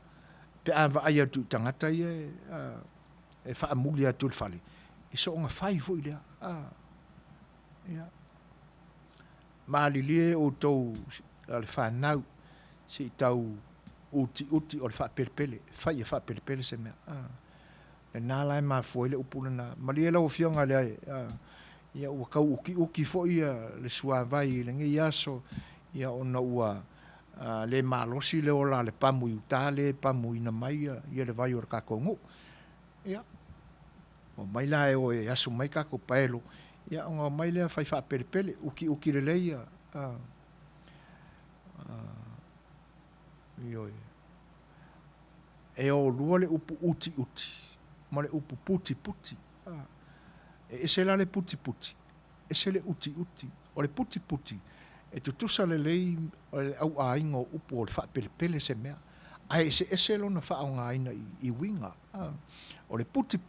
S1: pe ava ai atu tangata ia e whaamuli atu le whale. I so onga whai fo i lea. Ia. Maalilie o tau le whanau si i tau uti o le whapelepele. Whai e whapelepele se mea. E nā lai maa fuele upuna na. Malie lau fionga le ai. Ia ua kau uki fo ia le suavai le nge iaso. Ia ona ua le malosi le ola le pamu i utale, pamu ina mai ia le vai o le kakongo. Ia. O mai la e o e asu mai kako paelo. Ia onga mai lea fai whapelepele. Uki le leia. Ioi. E o lua le upu uti. Ma le upu puti. E ese la le puti. Ese le uti. O le puti. E tutusa le lei o le au ainga upu o le whapelepele se mea. Ai ese lo na whaonga aina i winga. O le puti.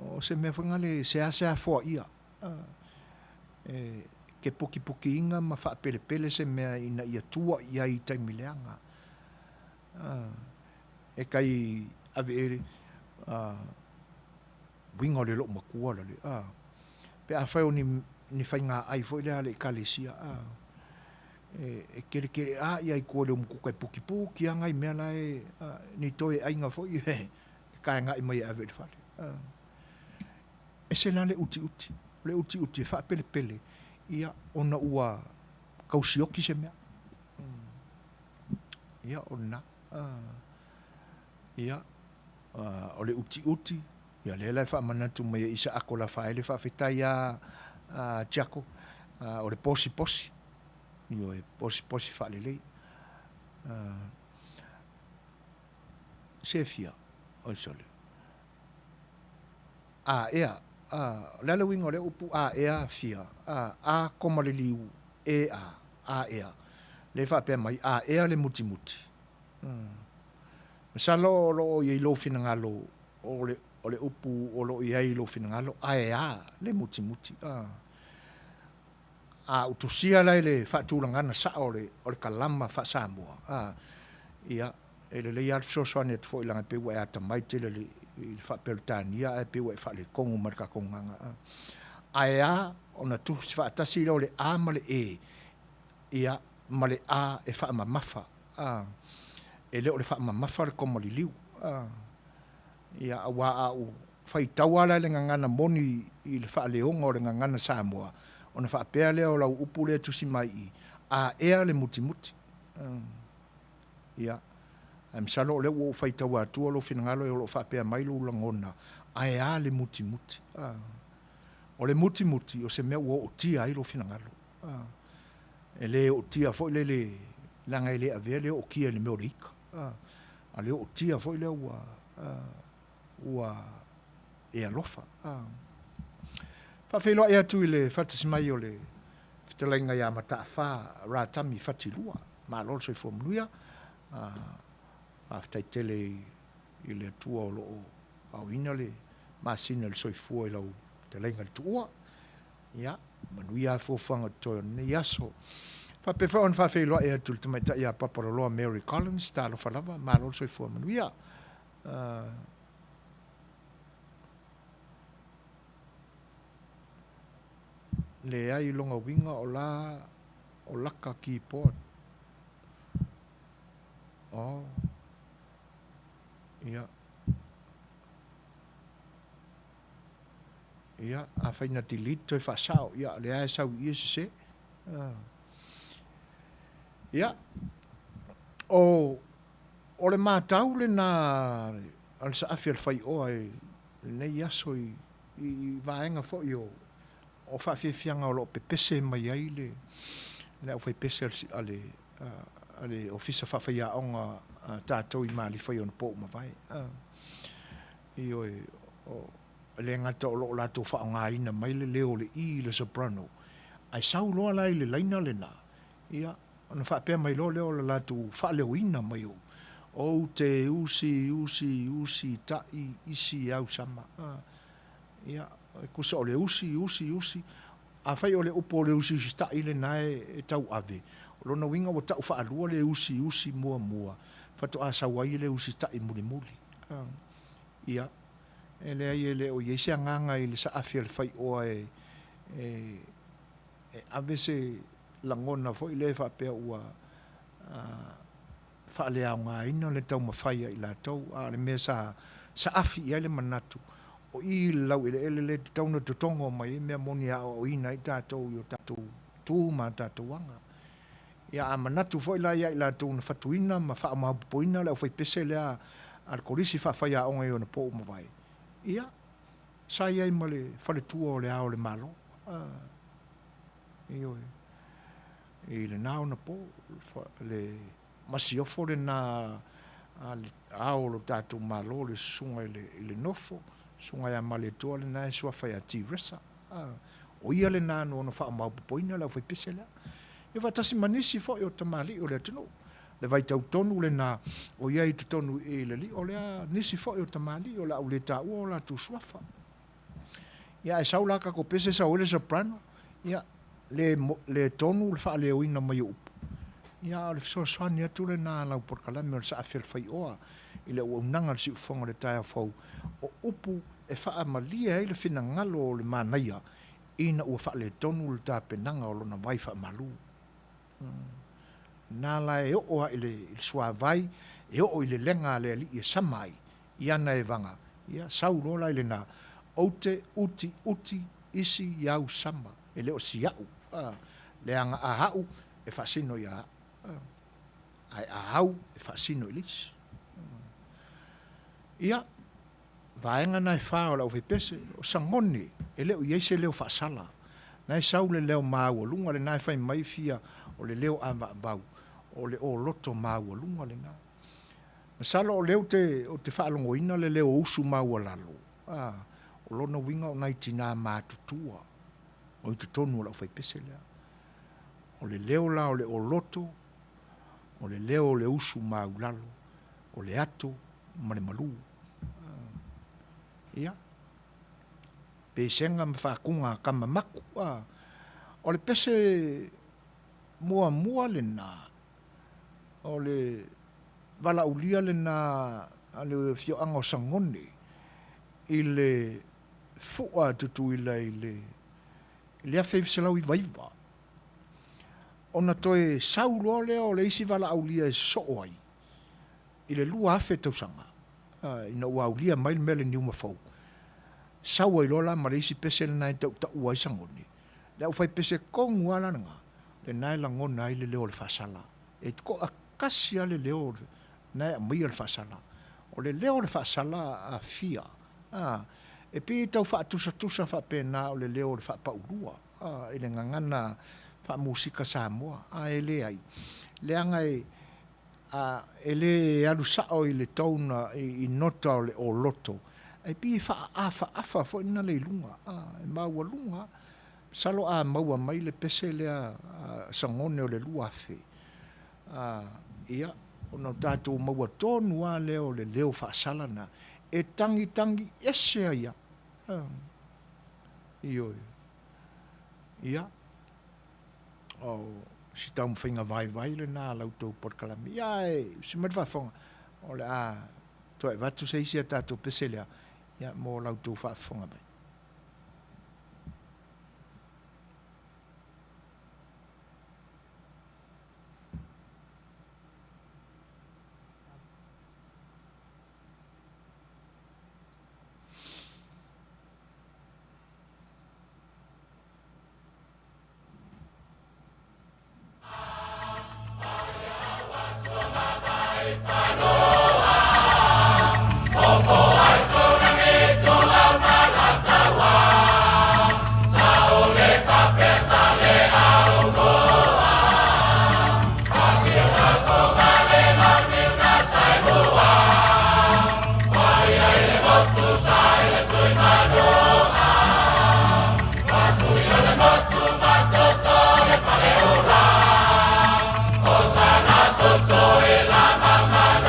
S1: O se mea whangale sea fua ia. Ke puki inga ma whapelepele se mea ina ia tua ia i taimileanga. E kai ave ere winga o le loko makua le. Pe a whao ni whainga ai fo ile ale kalesia. E kere ia i kua leo mukukai puki anga i mea lai ni toe ainga fo i he. Kai ngai mai ave le whale. E se la le uti. Le uti e whapelepele. Ia ona ua kausioki se mea. Ia ona. Ia o le uti. Ia le lai whaamanatu mai isa ako la whaele whaafetai a Tiako. O le posi. Io e posi whaalelei. Se fia. O sole. Ea. Lele wingo le upu ea fia. Koma le liu. Ea. Le whaapea mai ea le muti. Masalo lo i lo finangalo o le upu o lo i lo finangalo ea le muti. Utusia lai le whaatulangana sa o le kalama whaasamua. Ia ele le iar fisosoane at fo ilanga pewa e ata mai tele le whaapelutania e pewa e whaale kongu marika konganga. Ea ona tusi whaatasi lau le a ma le e. Ia ma le a e whaamamafa. E leo le whaamamafa le koma li liu. Ia awa au whaitaua lai le ngangana moni i le whaaleonga o le ngangana Samoa. Ona whaapea leo lau upu lea tusi mai i. Ea le muti. Ia. Msalo le wo whaitaua atua lo finangalo e lo whaapea mai lo langona. Ea le muti. O le muti o se mea wo o tia ai lo finangalo. E le o tia fo le langa ele avea le o kia le meo reika. A le o tia fo le ua e alofa. Whawhelo e atu i le whatasimai o le whitalenga ia mata wha rātami whatilua. Ma lolo soi fo mnuia. Aftai tele i le atua o loo au ina le masina le soi fua i lau te lenga le tua. Ia, manuia a fuafanga toi ne yaso. Whapefa on whawhelo e atu le tamaita ia paparoloa Mary Collins, tālo whalawa, ma lolo soi fua manuia. Le ai longa winga o laka ki port. Ia, a whaina delete toi whasao. Ia, le ai sau ia se. Ia. O le mātau le nā al sa awhia le whai oa nei aso i vaenga fo i o whawhiawhianga o lo pepese mai ai le au whai pese ale ofisa whawhia onga tātou i maali whai ona pō mawai. I o le ngata o lo lato whaonga ina mai le leo le i le soprano. Ai sau loa lai le laina le nā. Ia, ona whapea mai lo leo le lato whaleo ina mai o. O te usi tai isi au sama. Ia, kusa o le usi. A whai o le upo le usi tai le nae e tau ave. Lona winga o tau whaalua le usi mua. fatu a sawai le usi ta muli muli ia ele ai ele o yesi nganga ile sa afia le fai o e avese langona fo ile fa pe ua fa le nga ina le tau mafai i la tau a le mesa sa afi ia le manatu o i lau ele le tau na tutongo mai me moni a o ina i tatou yo tatou tu ma tatou wanga ia a manatu fo ila ia ila tu na fatuina ma fa ma poina le foi pese le al kolisi fa fa ia onga yo na po mo vai ia sa ia male fa le tuo le ao le malo io le nao na po le masio fo le na ao lo tatou malo le sunga le nofo sunga ia male to le na so fa ia ti resa o ia le na no fa ma poina le foi pese le e va tasi manisi fo o tamali o le tino le vai tau tonu le na o ia i tonu e le li o le nisi fo o tamali o la o le ta o la tu suafa ia e saula ka ko pese sa o le soprano ia le tonu le fa le o ina mai upu ia le so swani atu le na la por kala me sa afel fai o ile o nanga si fonga le taia fo o upu e fa amalia ile fina ngalo le manaia ina o fa le tonu le ta penanga o na vai fa malu na la e o ile sua vai e o ile lenga le li e samai ia na e vanga ia saulo la ile na ote uti isi yau sama ele o si yau le anga a hau e fasino ia ai a hau e fasino ilis ia vaenga na e fa o la o pese o sangoni ele o yese le o fasala na e saule leo mau lunga le na fai mai fia o le leo ava bau o le o loto mau lunga le na masalo o leo o te whaalongo ina le leo usu mau lalo o lona winga o naitina mātutua o i tutonu o la fai pese lea o le leo la o le o loto o le leo le usu mau lalo o le ato ma le malu ia pe senga mfakunga kama maku o le pese mua le na o le vala ulia le na ale fio ango sangoni ile fua tutu ile afe fisela i vaiva ona toe saulo le o le isi vala ulia e sooi ile lua afe tausanga ina ua ulia mai mele ni uma fau sawa i lola ma le isi pese le nai tau ua isangoni le au fai pese kongu ala nga le nai langona i le leo le fasala e ko akasia le leo nai a mia le fasala o le leo le fasala a fia e pi tau fa tusa fa pena o le leo le fa paulua e le ngangana fa musika Samoa e le ai le anga e le alu sao i le tauna i nota o le o loto e pi fa afa fo ina le lunga e maua lunga salo a maua mai le pese le sangone o le luafe ia ona tatou maua tonu a leo le leo fa salana e tangi ese ia ia si tau mwhinga vai le nā lautou porkalami ia si matwa fonga o le toi vatu se isi a tatou pese lea ia mo lautou whaafonga mai
S10: Osana toto e la mama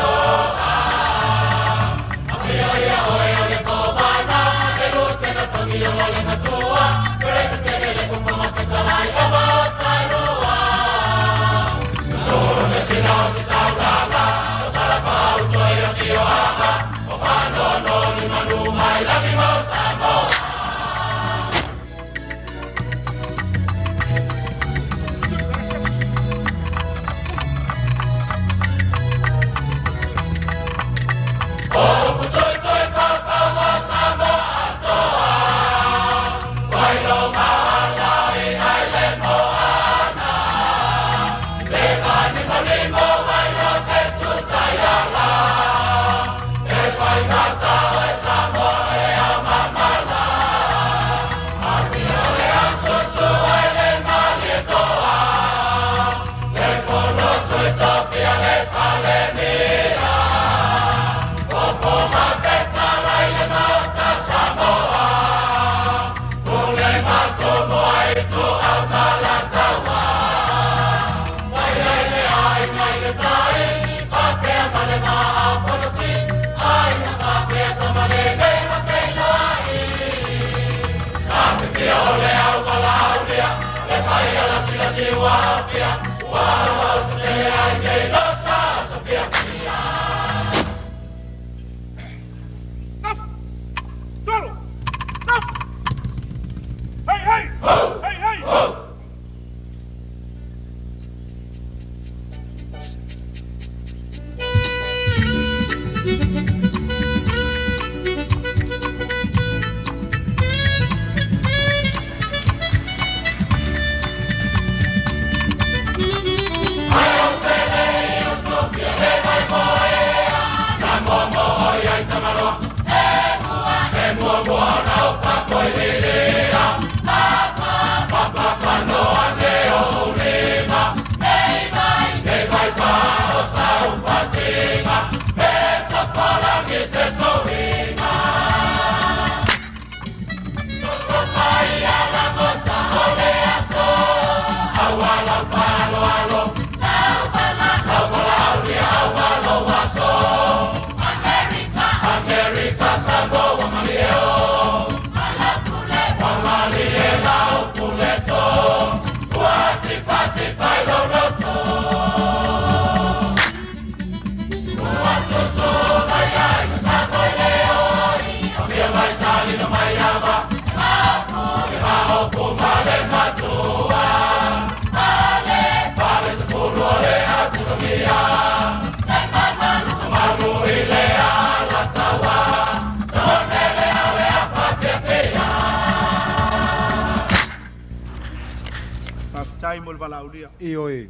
S1: I oe,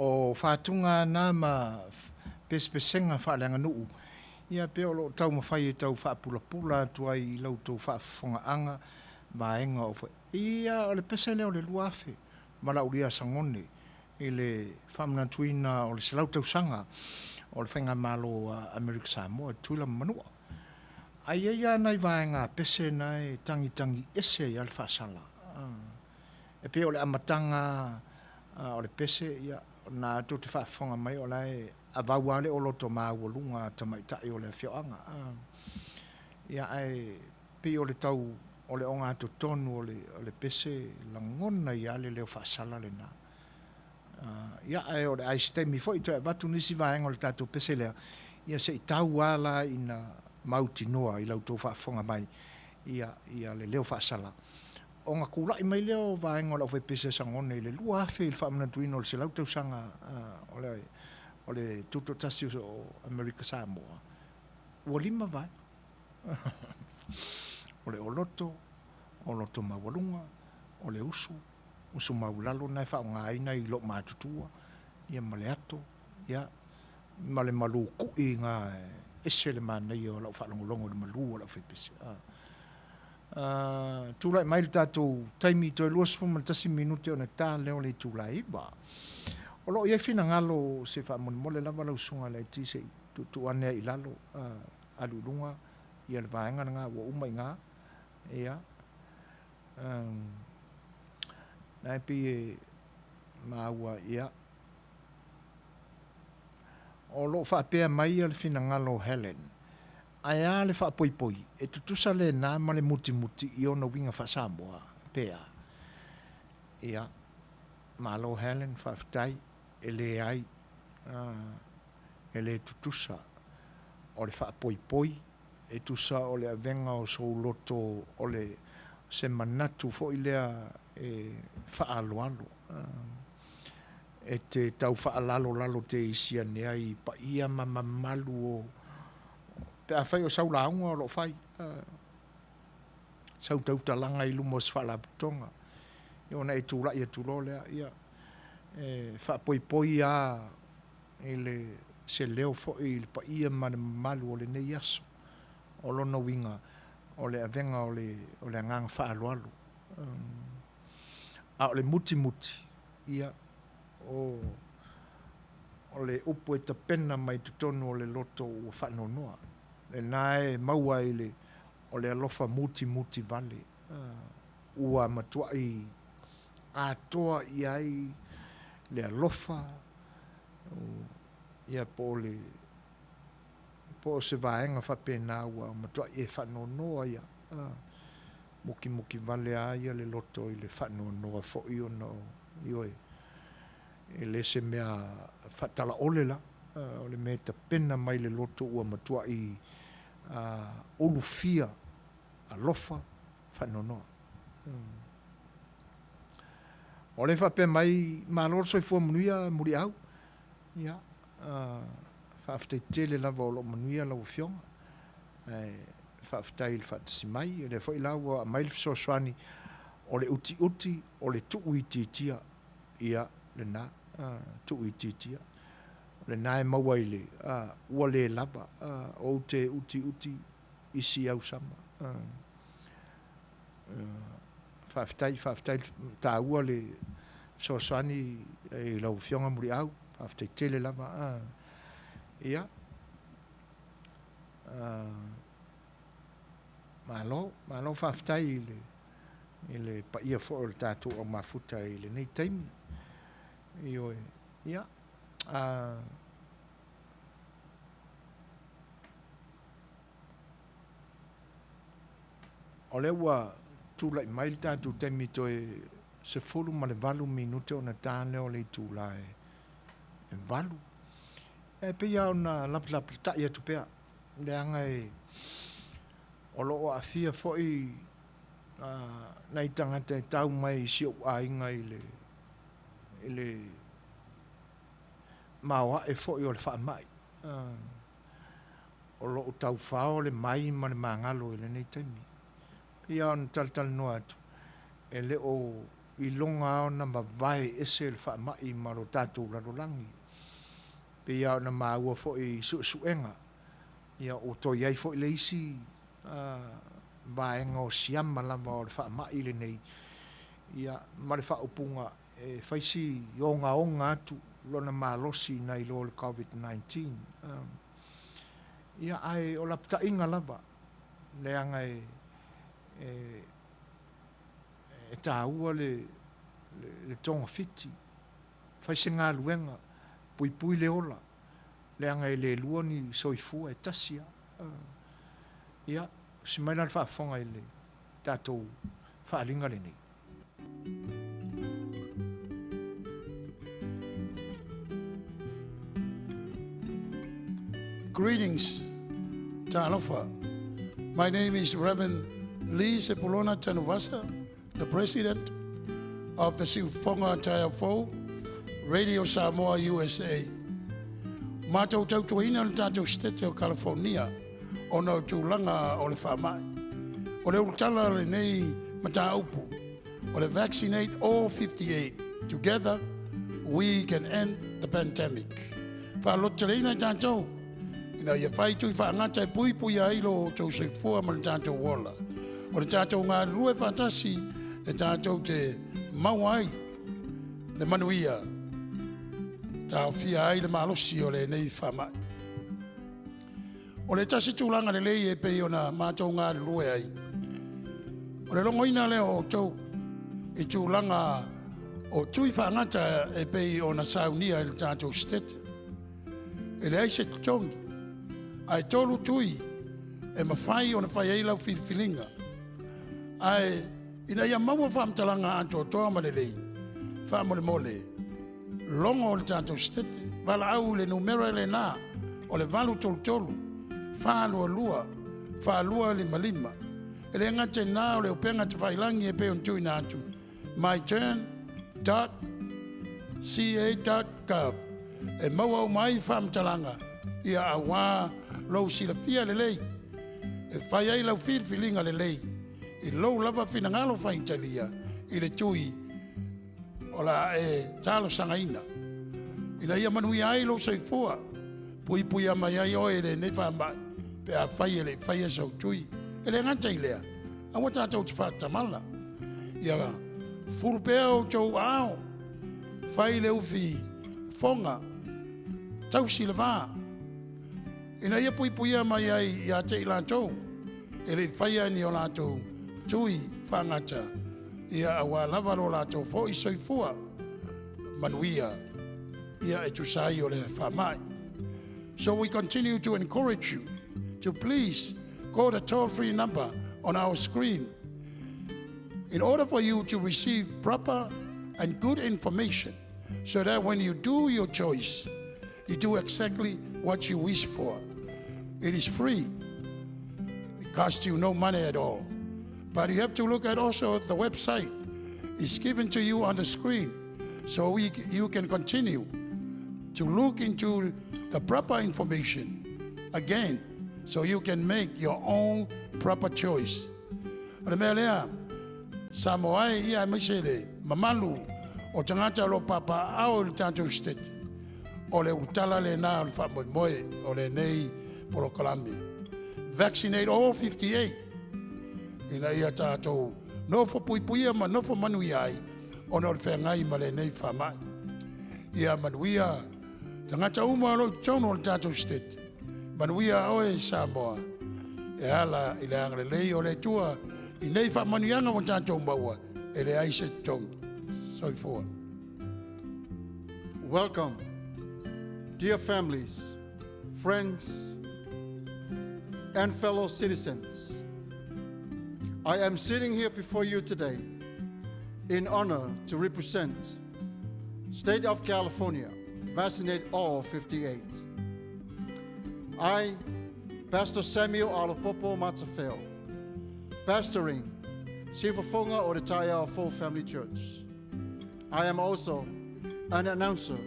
S1: o whātunga nā ma pespesenga whāleanga nuu. Ia peo lo tau mawhai e tau whaapula-pula tua i lau tau whaafonga anga maenga o wha. Ia o le pese leo le luafe, ma lau lia sangone, i le whamana tuina o le selau tau sanga, o le whenga malo Amerika Samoa, tuila manua. Ai ia nai vaenga pese nai tangi ese i al whaasala. E peo le amatanga o le pese ia na to te whaafonga mai o lai a wauale o loto māualunga tamaitai o le whioanga. Ia ai peo le tau o le onga to tonu o le pese langona ia le leo whaasala le nā. Ia ai o le aistemi fo i toi watu nisi vaenga o le tātou pese lea. Ia se i tau ala ina mauti noa i lau tō whaafonga mai ia le leo whaasala. O ngā kūlai mai leo vaenga o lau whaipese sangone le lua afe il whaamana tuino le se lau tau sanga o le tuto tasi o Amerika Samoa. Ua lima vai. O le oloto mawalunga, o le usu maulalo nai whaonga aina i lo mātutua, ia male ato, ia male malu kui ngā ese le mānei o lau whalongolongo le malu o lau whaipese. Tūlai mai le tātou taimi toi luas fumatasi minute o na tā leo le tūlai iwa. O lo iai fina ngalo se whaamone lava lau sunga le ti se tu anea i lalo alulunga ia le vaenga ngā ua umai ngā ia. Nai pi e maua ia. O lo whaapea mai le fina ngalo Helen. Aia le whaapoipoi, e tutusa le nā ma le muti i ona winga whaasamoa, pēa. Ia, malo Helen whaafitai, e le ai, e le tutusa, o le whaapoipoi, e tusa o le avenga o sou loto, o le se manatu fo i lea e whaaloalo. E te tau whaalalo te isia nea i pa ia mamamalu o pe a fai o sau launga o lo fai. Sau tau talanga i lumos whala putonga. Io na e tūla i a tūlo lea ia. Wha poi a le se leo fo i le pa ia mana malu o le nei aso. O lona winga o le avenga o le ngang wha alualu. A o le muti ia o o le upu e tapena mai tutonu o le loto ua whanonoa. Le nae maua i le o le alofa muti vale. Ua matuai atoa i ai le alofa ia po le po se vaenga whapena ua matuai e whanonoa ia. Muki vale a ia le loto i le whanonoa fo i ono ioi. E le se mea whatala ole la, o le mea tapena mai le loto ua matua i olufia alofa whanonoa. O le whape mai maloro soifua manuia muri au. Ia, whaaftai tele lava o lo manuia lau fionga. Whaaftai le whaatasi mai, e le whai lau a mai le fisoaswani o le uti, o le tuu i titia ia le nā. Tu i titia le nae maua i le ua le lava o te uti isi au sama whaftai tā ua le soasani i lau fionga muri au whaftai tele lava ia malo whaftai i le pa ia fo o le tātou o mafuta i le nei taimi Ioi, ia. O le ua tūlai mai le tātou temi toe se fulu ma le valu minute o na tāne o le tūlai e valu. E pe ia o na lapi ta ia tupea. Le anga e o lo o afia fo i na i tangata e tau mai si o ainga i le maua e fo i o le wha mai. O lo o tau whao le mai ma le mangalo i le nei taimi. Ia on tal no atu. E le o i longa o na mawai ese le wha mai ma lo tātou rarolangi. Pe ia o na maua fo i suenga. Ia o to iai fo i le isi vaenga o siama lava o le wha mai le nei. Ia ma le wha upunga e faisi onga atu lona malosi na i lo le COVID-19. Ia ai o la pta inga lava le anga e tā ua le tonga fiti. Faisi ngā luenga pui le ola le anga e le lua ni soifua e tasia. Ia si mai la whaafonga i le tātou whaalinga le nei.
S4: Greetings, Talofa. My name is Reverend Lee Sepulona Tanuvasa, the president of the Siufonga Taiafo, Radio Samoa, USA. Mātou tautuina le tātou stete o California, o nau tūlanga o le whamai. O le urtala le nei mata upu, o le vaccinate all 58. Together, we can end the pandemic. Whalotareina tātou, ina ia whai tui whaangata e pui a ilo tau se fua ma le tātou wola. O le tātou ngā rue whantasi e tātou te mauai le manuia. Tā fia ai le malosi o le nei whamai. O le tasi tūlanga le lei e pei o na mātou ngā rue ai. O le longoina leo o tau i tūlanga o tui whaangata e pei o na saunia i le tātou stete. E le aise tongi. Ai tolu tui e mawhai o na whai eilau whilwhilinga. Ai ina ia maua whaamtalanga anto toa ma le lei. Whaamole mole. Longo o le tātou stete. Wala au le numera le nā. O le valu tolu. Whaalua lua. Whaalua lima. E le ngate nā o le upenga te whailangi e pe on tui nā atu. myturn.ca.gov. E maua o mai whaamtalanga. Ia a wā lau sila pia le lei. E whai ai lau whilwhilinga le lei. I lau lava whinangalo whaintalia. I le tui. O la e talo sangaina. I la ia manui ai lau saifua. Pui a mai ai oe le ne whamai. Pe a whai ele, whai e sau tui. E le ngata i lea. A wata tau te whatamala. Ia furu pea o tau ao. Whai le uwhi fonga. tau si le vā. Ina ia pui puia mai ai ia te i lātou. E le whaia ni o lātou tui whangata. Ia awa lava lo lātou fo i soifua. Manuia. Ia e tusai o le whamai. So we continue to encourage you to please call the toll-free number on our screen. In order for you to receive proper and good information, so that when you do your choice, you do exactly what you wish for. It is free. It costs you no money at all. But you have to look at also the website. It's given to you on the screen, so you can continue to look into the proper information again, so you can make your own proper choice. Remelea, Samoai ia misele, mamalu, o tangata lo papa au le tātou state, o le utala le nā o le whamoimoe, o le nei porokalami. Vaccinate all 58. Ina ia tātou, no fo puipuia ma no fo manui ai, o no le whengai ma le nei whamai. Ia manuia, tangata uma lo tono le tātou state. Manuia oe Samoa, e ala i le angre lei o le tua, i nei whamanuianga o tātou maua, e le aise tong. Soifua.
S5: Welcome, dear families, friends, and fellow citizens. I am sitting here before you today in honor to represent State of California, vaccinate all 58. I, Pastor Samuel Alopopo Matsafeo, pastoring Sifafonga o te Taia Full Family Church. I am also an announcer,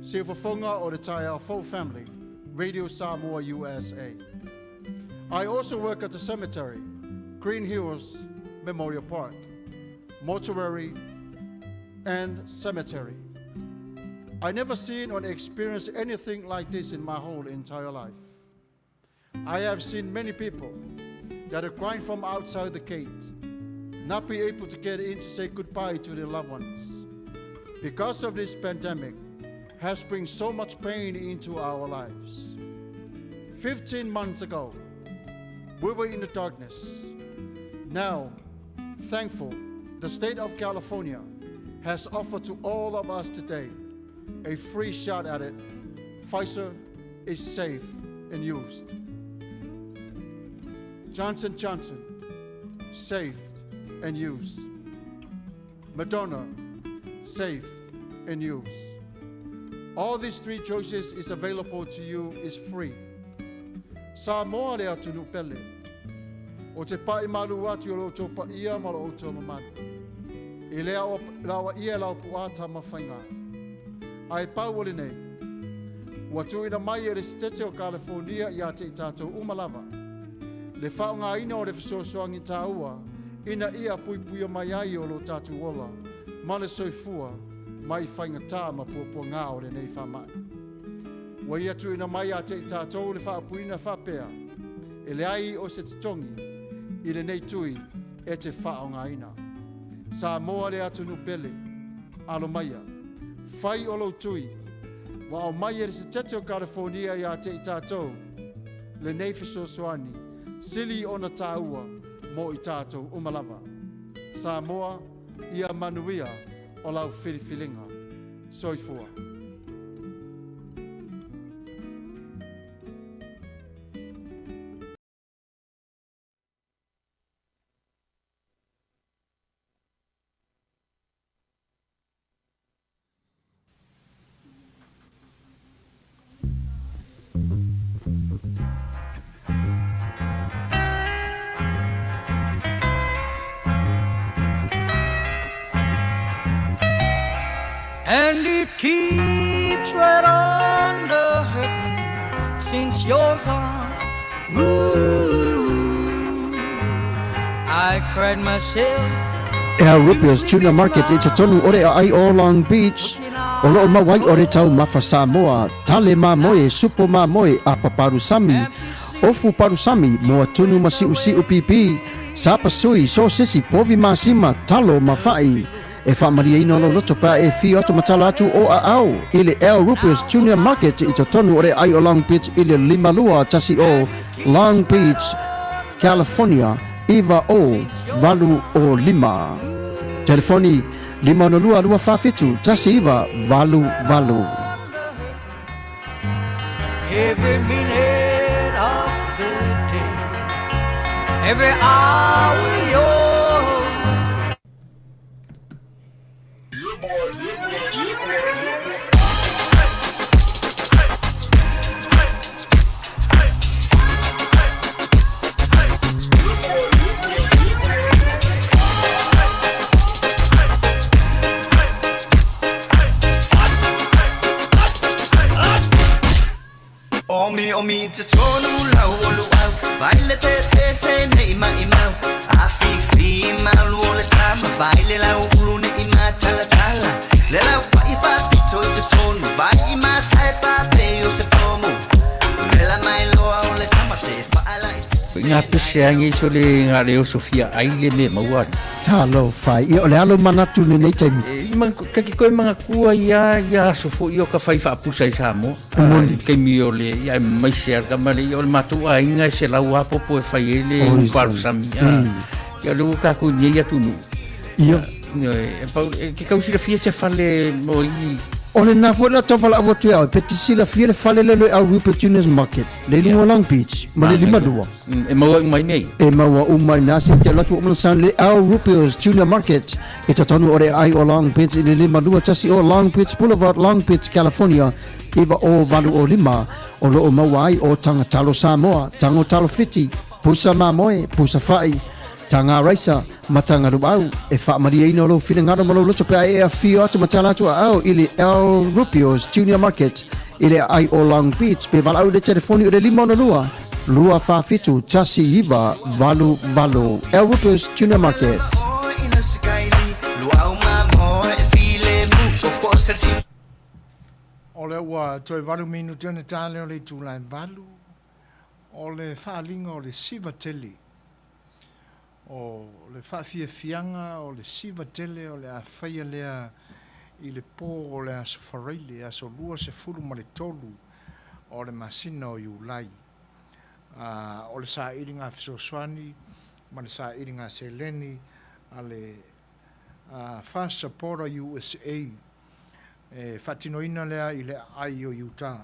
S5: Sifafonga o te Taia Full Family, Radio Samoa USA. I also work at the cemetery, Green Hills Memorial Park, mortuary, and cemetery. I never seen or experienced anything like this in my whole entire life. I have seen many people that are crying from outside the gate, not be able to get in to say goodbye to their loved ones. Because of this pandemic, has brought so much pain into our lives. 15 months ago, we were in the darkness. Now, thankful, the state of California has offered to all of us today a free shot at it. Pfizer is safe and used. Johnson & Johnson, safe and used. Moderna, safe and used. All these three choices is available to you, is free. Samoa le atu nupele. O te pai malu atu o lo tō pa ia ma lo tō mamanu. I lea o lawa ia lau puata mawhainga. Ai pau ole nei. Watu ina mai e le stete o California i ate i tātou umalava. Le whaunga ina o le fisosoangi tāua, ina ia puipuia mai ai o lo tātou ola, ma le soifua, mai whainga tā ma puapua ngā o le nei whamai. Wa ia tu ina mai ate i tātou le whaapuina whapea, e le ai o se titongi, i le nei tui e te whaunga ina. Samoa le atu nupele, alo maia, whai o lo tui, wa o mai e se tete o California i ate i tātou, le nei fisosoani, sili ona tāua mo i tātou umalava. Samoa ia manuia o lau whiriwhiringa. Soifua.
S2: And it keeps right on the hurting since you're gone. Ooh, I cried myself.
S10: Ea Rupia's Tuna Market i te tonu ore a ai o Long Beach. O loo mawai ore tau mafa Samoa, tale ma moe, supo ma moe, a paparusami. Ofu parusami, moa tunu masiu siu pipi. Sapa sui, so sisi, povi ma sima, talo mawhai. e whaamaria ino lo loto pa e whio atu matala atu o a au i le El Rupios Junior Market i to tonu o le ai o Long Beach i le 5 tasi o Long Beach, California, iwa o valu o 5. Telefoni 502 tasi iwa valu.
S2: Every minute of the day, every hour yours. Omi te tonu lau o luau Baile te se ne ima Afifi malu o le tama Baile lau ulu ne ima tala Le lau fai pito te tonu Bai ima sae pape o se pomo Mela mai loa o le tama se faala i te
S11: Ngā pese angi so le ngā reo Sofia aile me maua.
S10: Talo fai, i o le alo manatu ni nei taimi.
S11: Kaki koe mga kua ia sofo i o ka whai whaapusa i Samoa. Kei mi o le ia mai se arka mare i o le matua inga se lau apopo e whai ele uparu sami. Ia le uka ku nye ia tunu.
S10: Ia.
S11: Ke kausira fia se whale mo i
S10: O le nā fuela tawhala awa tui au, peti sila fia le whale lelo au Rupert Juniors Market, le lingo Long Beach, ma le 5.
S11: E maua umai nei.
S10: E maua umai nasi, te latu umana san le au Rupert Junior Market, e tatonu o re ai o Long Beach, le 5 tasi o Long Beach Boulevard, Long Beach, California, iwa o valu o 5, o lo o maua ai o tanga talo Samoa, tango talo fiti, pusa mamoe, pusa fai, tanga raisa matanga ruau e fa maria ino lo fina ngaro malo loto pe e fio atu matala atu au ili El Rupios Junior Market ili ai o Long Beach pe valau de telefoni o de limona lua fa fitu tasi iva valu El Rupios Junior Market.
S1: O le ua toi valu minu tene tale o le tūlai valu o le whaalinga o le siva teli o le whawhiawhianga o le siva tele o le a whaia lea i le pō o le a safareile a so lua se furu ma le tolu o le masina o iulai. O le sa iringa Fisoswani ma le sa iringa Seleni a le Fast Supporter USA e whatinoina lea i le ai o Utah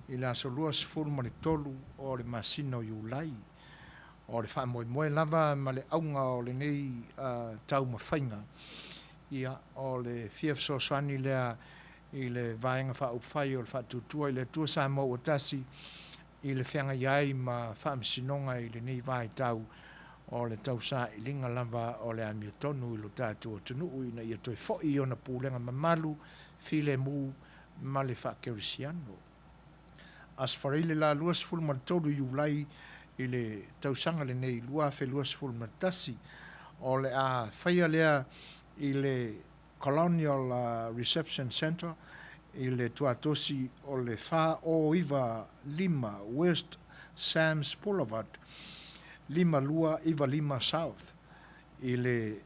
S1: i le a so lua se furu ma le tolu o le masina o iulai. O le whamoe lava ma le aunga o le nei tau mawhainga. Ia o le Fisoswani lea i le vaenga whaupwhai o le whatutua i le tua sa mo o tasi i le whianga iai ma whaamsinonga i le nei vai tau o le tau sa i linga lava o le amio tonu i lo tātua tunu i na ia toi fōi i ona pūlenga mamalu file mu ma le whakerisiano. As whareile la luas fulu ma tolu i ulai i le tausanga le nei lua fe luas fulu ma tasi o le a whaia lea i le Colonial Reception Center i le tuatosi o le wha o iwa 5 West Sam's Boulevard 5 lua iwa 5 South i le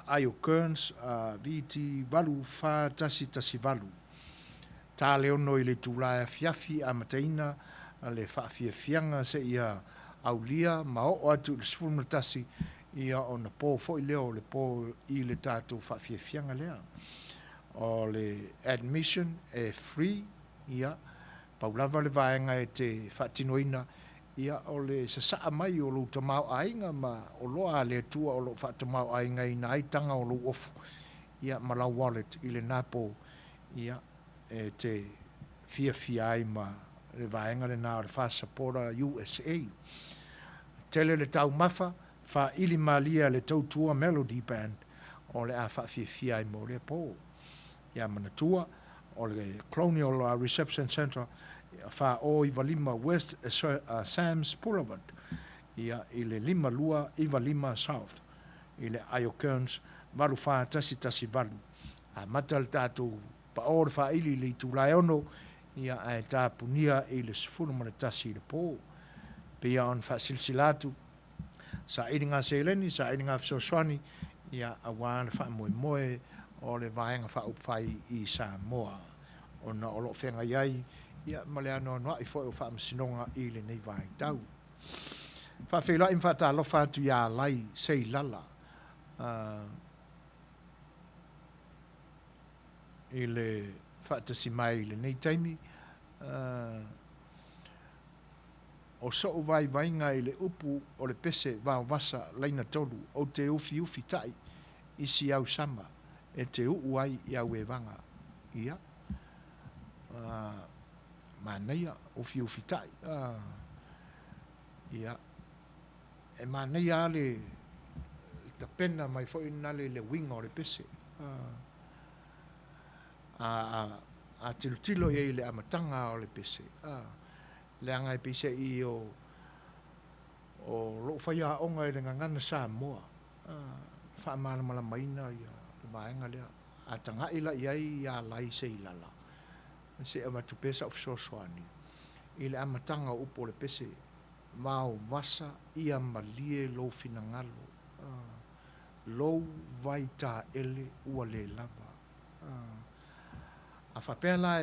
S1: Ayo Kearns VT valu wha tasi valu tā leono i le tūlaia fiafi a mataina le whaafiafianga se ia aulia ma o atu le sifuru tasi ia o na pō fo i leo le pō i le tātou whaafiafianga lea. O le admission e free ia paulava le vaenga e te whaatinoina ia o le sasaa mai o lo tamau ainga ma o loa le tua o lo whaatamau ainga i na aitanga o lo ofu ia ma la wallet i le napo ia e te fia ai ma le vaenga le nā o le Fast Supporter USA. Tele le tau mafa fa ili malia le tautua Melody Band o le a whaafia ai mo le pō. Ia manatua o le Colonial Reception Center fa o iwa 5 West Sam's Boulevard ia i le 5 lua iwa 5 South i le Ayo Kearns valu wha tasi valu a mata le tātou pa o le wha ili le tūlai ono ia ai tā punia i le sifuru mana tasi le pō pia on wha silsilatu sa iringa Seleni sa iringa Fisoswani ia awa le fa moe o le vaenga fa upfai I Samoa ona o lo fenga iai ia ma le ano no I fo o fa masinonga I le nei vai tau fa fela in fa ta lo fa tu ia lai sei lala I le fa ta si mai le nei taimi o so o vai vainga I le upu o le pese va vasa laina tolu o te ufi tai I si au sama e te uai I au e vanga ia maneia ufi tai ia e maneia le ta pena mai fo ina le winga o le pese a tilo e le amatanga o le pese le anga e pese I o lo faya onga I le ngana Samoa fa mana mala maina ia le vaenga le a tanga ila iai ia lai se ilala se ava tu pesa of soani I le amatanga upo le pese mau vasa ia malie lo finangalo lo vai ta ele ua le lava a fa pela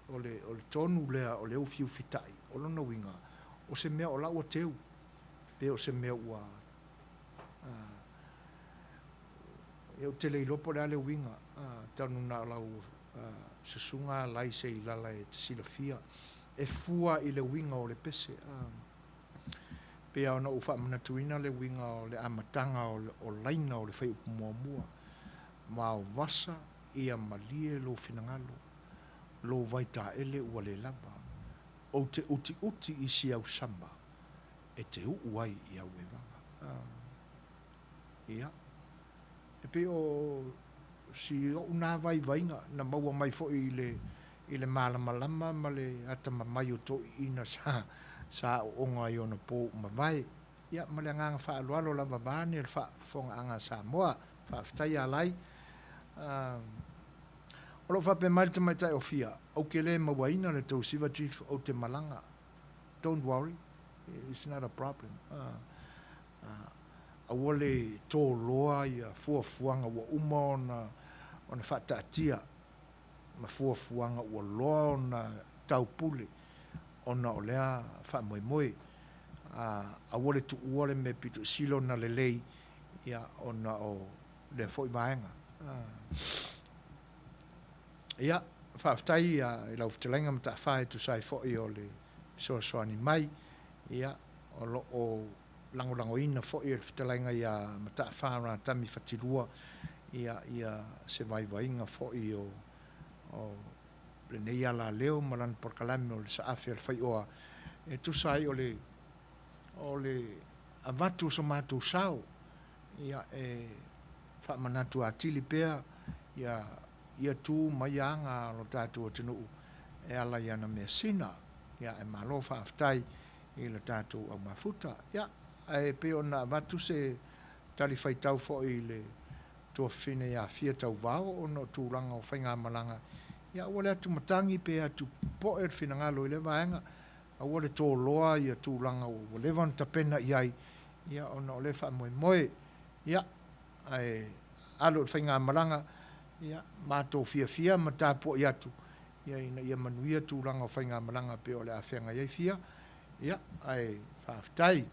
S1: o le tonu lea o le ufi tai o lona winga o se mea o la ua teu pe o se mea ua e o tele ilopo le ale winga tanu na lau sesunga lai se ilala e te silafia e fua I le winga o le pese pe ona ufa manatuina le winga o le amatanga o laina o le fai upu mua ma o vasa ia malie lo finangalo lo vaita ele ua le lava o te uti I si au samba e te uai I au e vanga ia e pe o si o una vai vainga na maua mai fo I le malama ma le atama mai o to ina sa onga I ona po ma vai ia ma le nganga fa alo lava bani le fa fonga anga Samoa fa ftai alai o lo fa pe mai te mai tai o fia o ke le mawaina le tau siva chief o te malanga don't worry it's not a problem a wole to loa ia fuafuanga wa uma ona fataatia ma fuafuanga ua loa ona taupule ona o lea fa moe a wole tu uole me pitu silo na lelei ia ona o le foi vaenga ia faaftai I lau fitelenga ma taafai tu sai foi o le soasoani mai ia o lo o langolangoina foi le fitelenga ia ma taafara tami fatirua ia se vaivainga foi o le nei ala leo malan por kalami o le saafi al fai oa e tu sai o le avatu so matu sao ia e fa manatu atili pea ia tu mai anga lo tatu o tinu e ala ia na mesina ia e malo fa aftai I le tatu au mafuta ia e pe ona avatu se tali fai tau fo I le tua fine ia fia tau vao ono tūranga o whainga malanga ia wale atu matangi pe atu po e fina ngalo I le vaenga a wale tō loa ia tūranga o levan tapena iai ia ono o le wha moe ia ai alo whainga malanga ia mātou fia ma tāpo I atu ia manuia tūranga o whainga malanga pe o le a whenga iai fia ia ai whaftai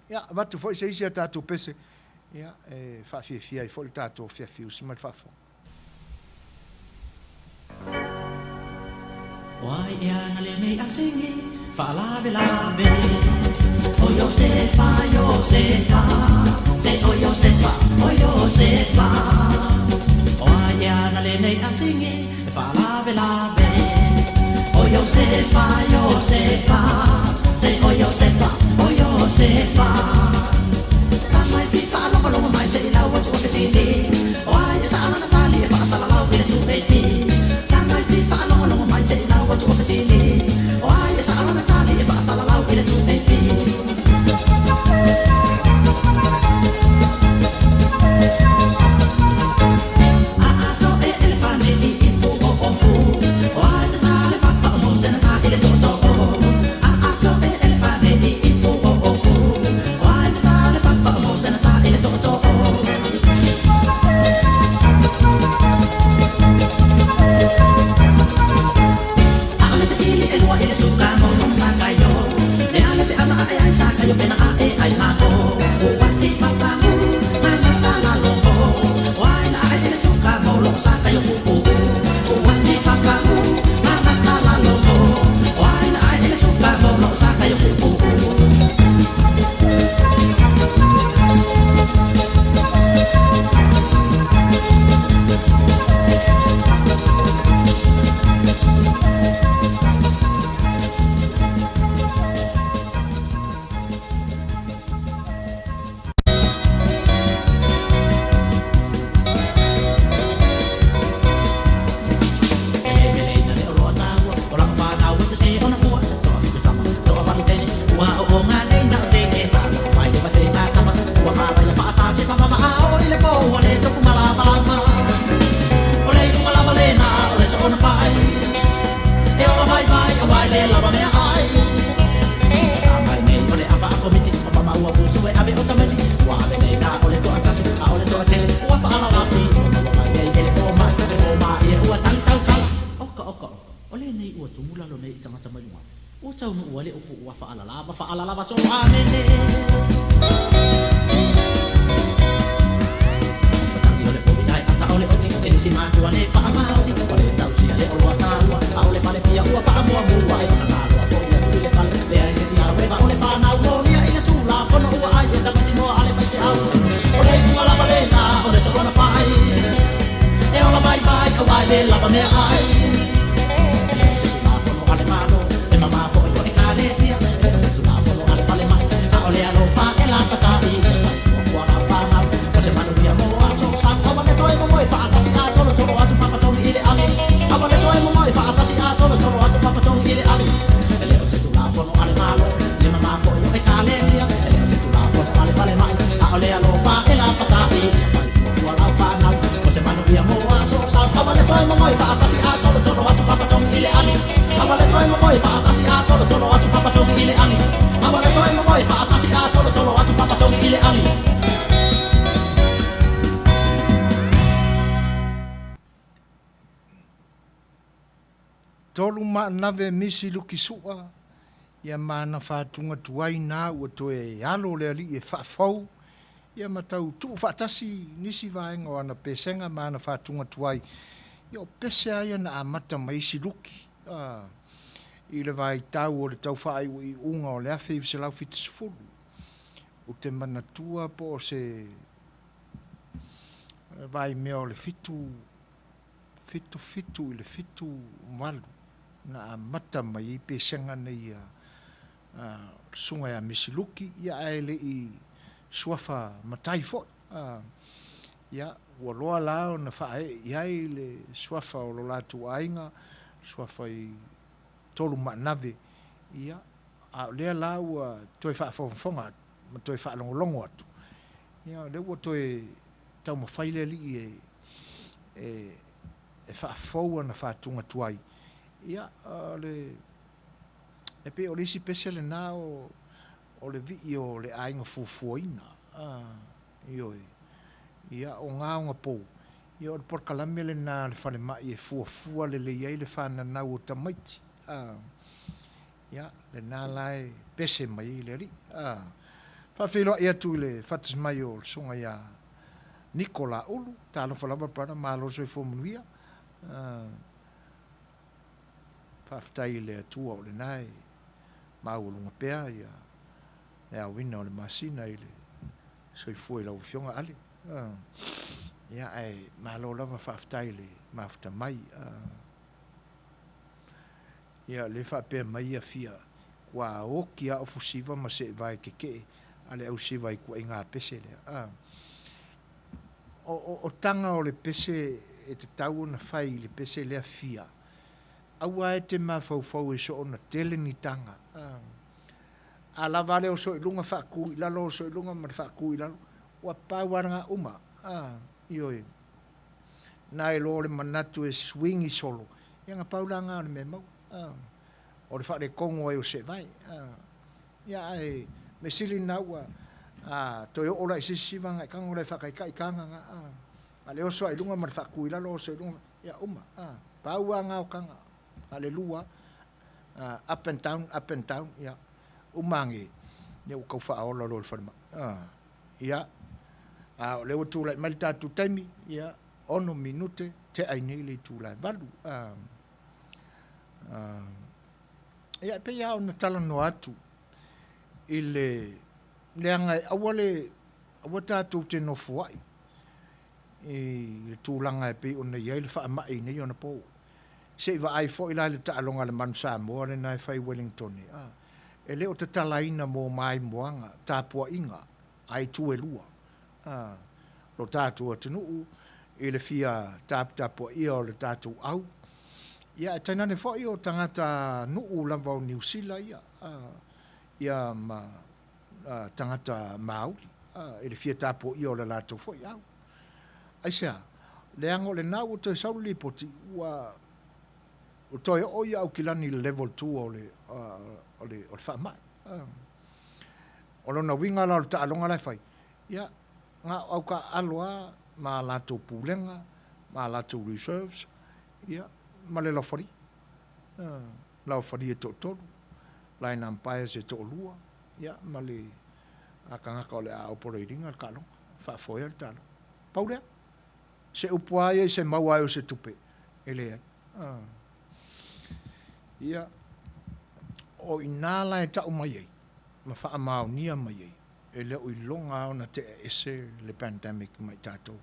S1: ia watu fo I se isi a tātou pese ia e whafia I fo le tātou whiafiu si mai whafo
S2: Wai ea na le nei asingi, whalawe lawe. O Iosefa, se o Iosefa, Wai ea na le nei asingi, whalawe lawe. O Iosefa, se o Iosefa. Tamai ti whalonga mai se ila watu o kesini. Wai e sa ana tali e whakasala lau pile tu baby. Tamai ti whalonga mai se ila watu o kesini. Wai e sa ana tali e whakasala lau pile tu baby. Ato e elefante I ipu o ofu. Wai te tale papa o mo se na ta ile toto. ele suka mo nung sa kayo le ale te ana ay sa kayo pena ay mako o wati papa mo mama tala longo wai na ele suka mo nung sa kayo o wati papa mo mama tala longo wai na ele suka mo nung sa kayo o
S1: Tolu nave misi luki sua ia mana whātunga tuai nā ua toe alo le ali e whaafau ia matau tu whaatasi nisi vaenga o ana pesenga mana whātunga tuai ia o pese aia na amata maisi luki i le vai tau o le tau whaai i unga o le awhi i se lau fitisifuru o te manatua po o se vai mea o le fitu i le fitu malu na amata mai i pesenga nei sunga ya misiluki ia ele i suafa matai fo ia ua loa lao na whae iai le suafa o lo latu ainga suafa i tolu manave ia a lea la ua toi whaafonga ma toi whaalongolongo atu ia le ua toi tau mawhaile li e whaafoua na whaatunga tuai ia le e pe o le isi pese le nā o le vi o le ainga fufuaina ioi ia o ngā o ngā ia o le porkalame le nā le whale mai e fuafua le iai le whananau o tamaiti ia le nā lai pese mai le ri whawhiloa ia tu le whatas mai o sunga ia Nikola Ulu tālo whalama prana mālo soi fōmanuia whaftai le atua o le nai maulunga pea ia le awina o le masina i le soifua i lau fionga ale ia ai malo lava whaftai le mafta mai ia le whapea mai a fia kua oki a ofusiva ma se vai keke ale au siva i kua inga pese le o tanga o le pese e te tau na whai le pese lea fia aua e te mawhauwhau e so ona tele ni tanga. A la vale o so i lunga whaku i lalo o so i lunga ma whaku i lalo. Ua pāwaranga uma. Ioi. Nā e lo le manatu e swingi solo. Ia ngā paulanga o le me mau. O le whare kongo e o se vai. Ia e me sili na ua. Toi o la i sisiva ngai kanga o le whakaikai kanga nga. A le o so i lunga ma whaku i lalo o so i lunga. Ia uma. Pāwaranga o kanga. Alelua
S6: up and down, ia. Umangi, ne o kau whaola lo le whanama. Ia, o lewa tūlai mai tātu taimi, ia, ono minute, te ainei le tūlai valu. Ia, pe ia ona tala no atu, i le angai awa tātou te no fuai, i le tūlanga e pe ona iai le wha mai nei ona pō. Se iwa ai fo ila le taalonga le manu Samoa le nai whai Wellington. E leo te talaina mō mai moanga, tāpua inga, ai tue lua. Lo tātua tunuu, e le fia tāpua ia o le tātou au. Ia, e tainane fo i o tangata nuu lamba o New Zealand ia. Ia ma tangata Māori. E le fia tāpua ia o le lātou fo i au. Aisea, le ango le nau o te sauli poti ua o toi o ia au kilani level 2 o le whamai. O lona winga la o le taalonga lai whai. Ia, ngā au ka aloa ma lātou pūlenga, ma lātou reserves, ia, ma le lawhari. Lawhari e tō tolu, line umpires e tō lua, ia, ma le akangaka o le a operatinga le kalonga, whaafoia le talo. Paulea, se upuai e se mauai o se tupe, ele ai. Ia, o inala e tau mai ei, ma wha mau nia mai ei, e leo i longa o na te ese le pandemic mai tātou.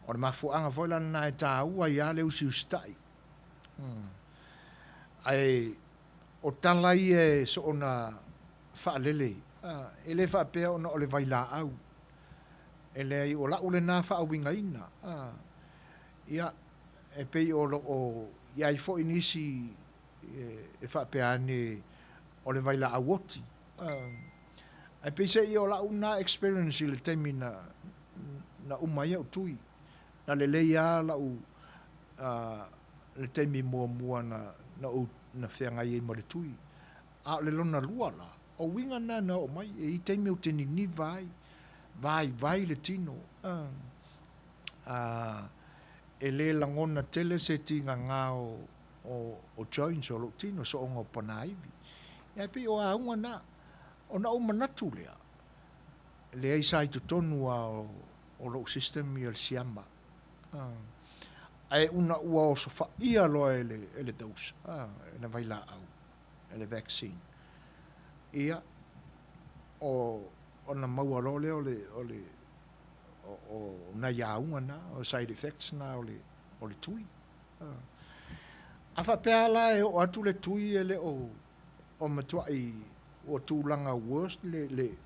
S6: O le mafuanga voila na e tā ua ia le usi ustai. Ai, o talai e so ona wha lele, e le wha pēa ona o le vaila au, e le ai o la ule nā wha awinga ina. Ia, e pei o iai fo inisi e whapeane o le vaila awoti. Ai pei se i o la una experience i le temi na umai au tui. Na le leia la u le temi mua na whianga i mo le tui. A le lona lua la. O winga na o mai e i temi o teni ni vai le tino. E le langona tele se tinga ngā o joins o lo tino so ongo panaivi. Ia pi o aunga na, o na umanatu lea. Le ai sai tu tonu o lo system i al siamba. Ai una ua o sofa ia loa ele dose, ele vai la au, ele vaccine. Ia, o na maua lo le o na iaunga na, o side effects na o le tui. A whapea la e o atu le tui e le o matua i o tūlanga worst le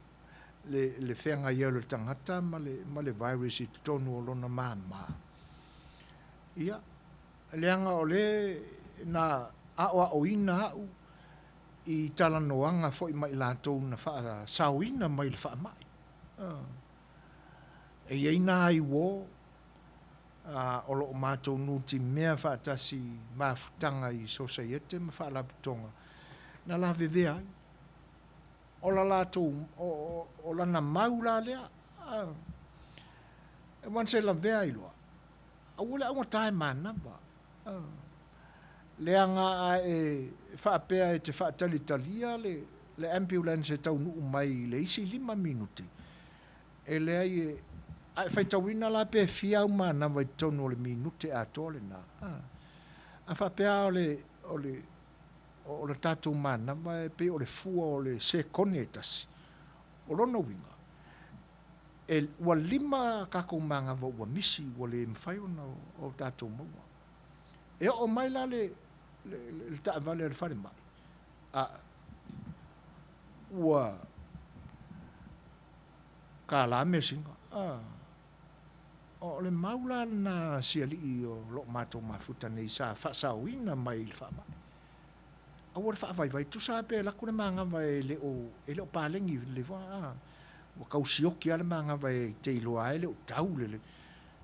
S6: whenga ia le tangata ma le virus i tonu o lona māma. Ia, leanga o le na awa o ina au i talanoanga fo i mai lātou na wha sauina mai le wha mai. E ina ai wo o lo mātou nuti mea whaatasi mafutanga i societe ma whaalaputonga. Na la veve ai. O la lātou, o lana maula lea. E wan se la vea i loa. A wole aunga tae manamba. Leanga a e whaapea e te whaatali-talia le ambulance e tau nuu mai le isi 5 minuti. E lea i e ai fai tawina la pe fia uma na vai tonu le minute a tole na. A whapea o le tatu mana mai pe o le fua o le se konetasi. O rono winga. E ua 5 kako manga wa ua misi ua le mwhai o tatu maua. E o mai la le ta vale le whare mai. Ua ka la me singa. O le maula na siali i o lo mato mafuta nei sa whasauina mai il whamai. A wara whaavai tu sa pe la kune manga vai le o palengi le wa wa kausioki ale manga vai te iloa ele o tau le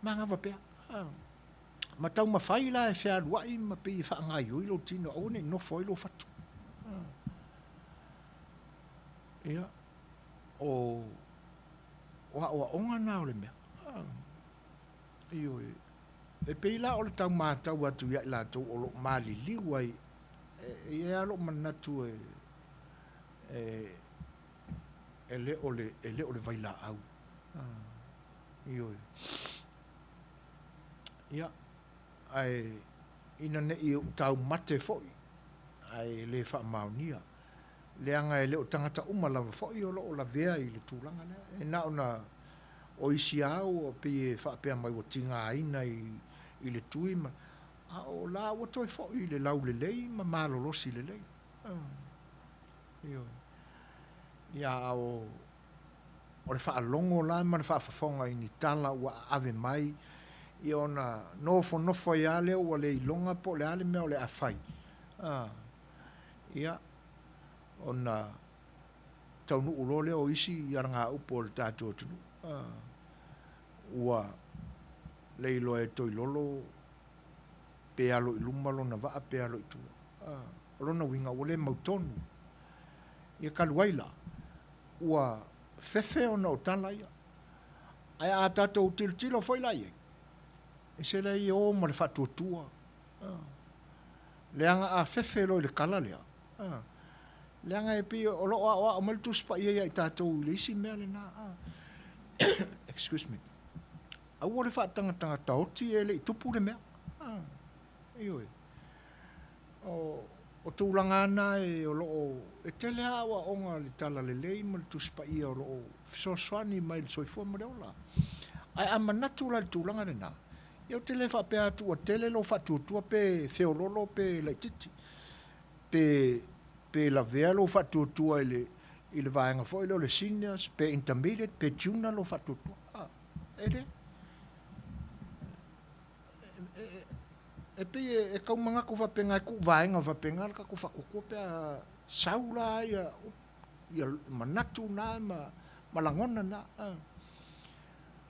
S6: manga va pe ma tau ma fai la e fea luai ma pe i whaangai o ilo tino o ne no foi lo fatu. Ia o onga na o le mea. Iyo e pe la o le tau mātau atu ia la tau o lo mali liwai
S1: e alo manatu e le o le vaila au. Io. Ia, ai ina ne i tau mate foi. Ai le wha maunia. Le anga e le o tangata umalawa foi o la vea i le tūlanga ne. E na ona o isi au o pe e wha pea mai o tinga aina i le tui ma. A o la o toi foi le lau le lei ma malo losi le lei. Io. Ia o le wha longo la ma le wha whafonga i ni tala ua ave mai. I ona nofo ia leo ua le ilonga po le ale mea o le awhai. Ia, ona taunu ulo leo isi i aranga upo o le tātua tunu. Ua le ilo e toi lolo pe alo i lumalo na waa pe alo i tua. Rona winga ua le mautonu. Ia kaluaila. Ua fefe ona o tala ia. Ai a tātou tilo foi la ia. E se lei o ma le whatuatua. Leanga a fefe lo i le kala lea. Leanga e pi o lo o maltu spa ia i tātou le isi mea le na. Excuse me. A ua le whaatanga taoti e le i tupu le mea. Ioi. O tūlanga ana e o lo e tele hawa onga le tala le lei ma le tuspa ia o lo fisoswani mai le soifua ma le ola. Ai amanatu la le tūlanga le na. Ia o tele whapea atu a tele lo whatuatua pe feololo pe lai titi. Pe la vea lo whatuatua i le vaenga fo le seniors, pe intermediate, pe junior lo whatuatua. Ele? E pe e kaumanga ko whapenga ku vaenga whapenga ka ku whakukua pe saula ia manatu na malangona na.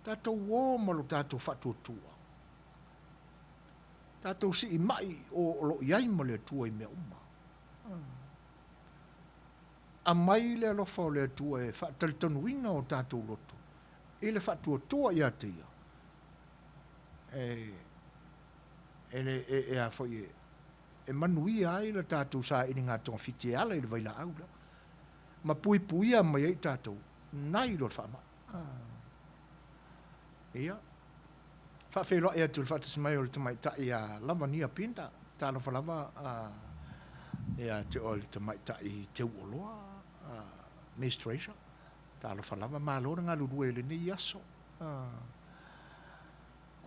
S1: Tātou o malo tātou whatuatua. Tātou si i mai o lo iai ma le tua i mea uma. A mai le alofa o le tua e whatalitanuina o tātou loto. E le whatuatua ia te ia. E a foi e manuia ai le tātou sa i ngā tonga whiti ala i le vaila aula. Ma pui a mai ai tātou. Nai lo whama. Ia. Whawhelo e atu le whatasmai o le tamai tai a lava nia pinda. Tāna whalava e a te o le tamai tai te uoloa. Menstruation. Tāna whalava mālora ngā lurue le ni aso.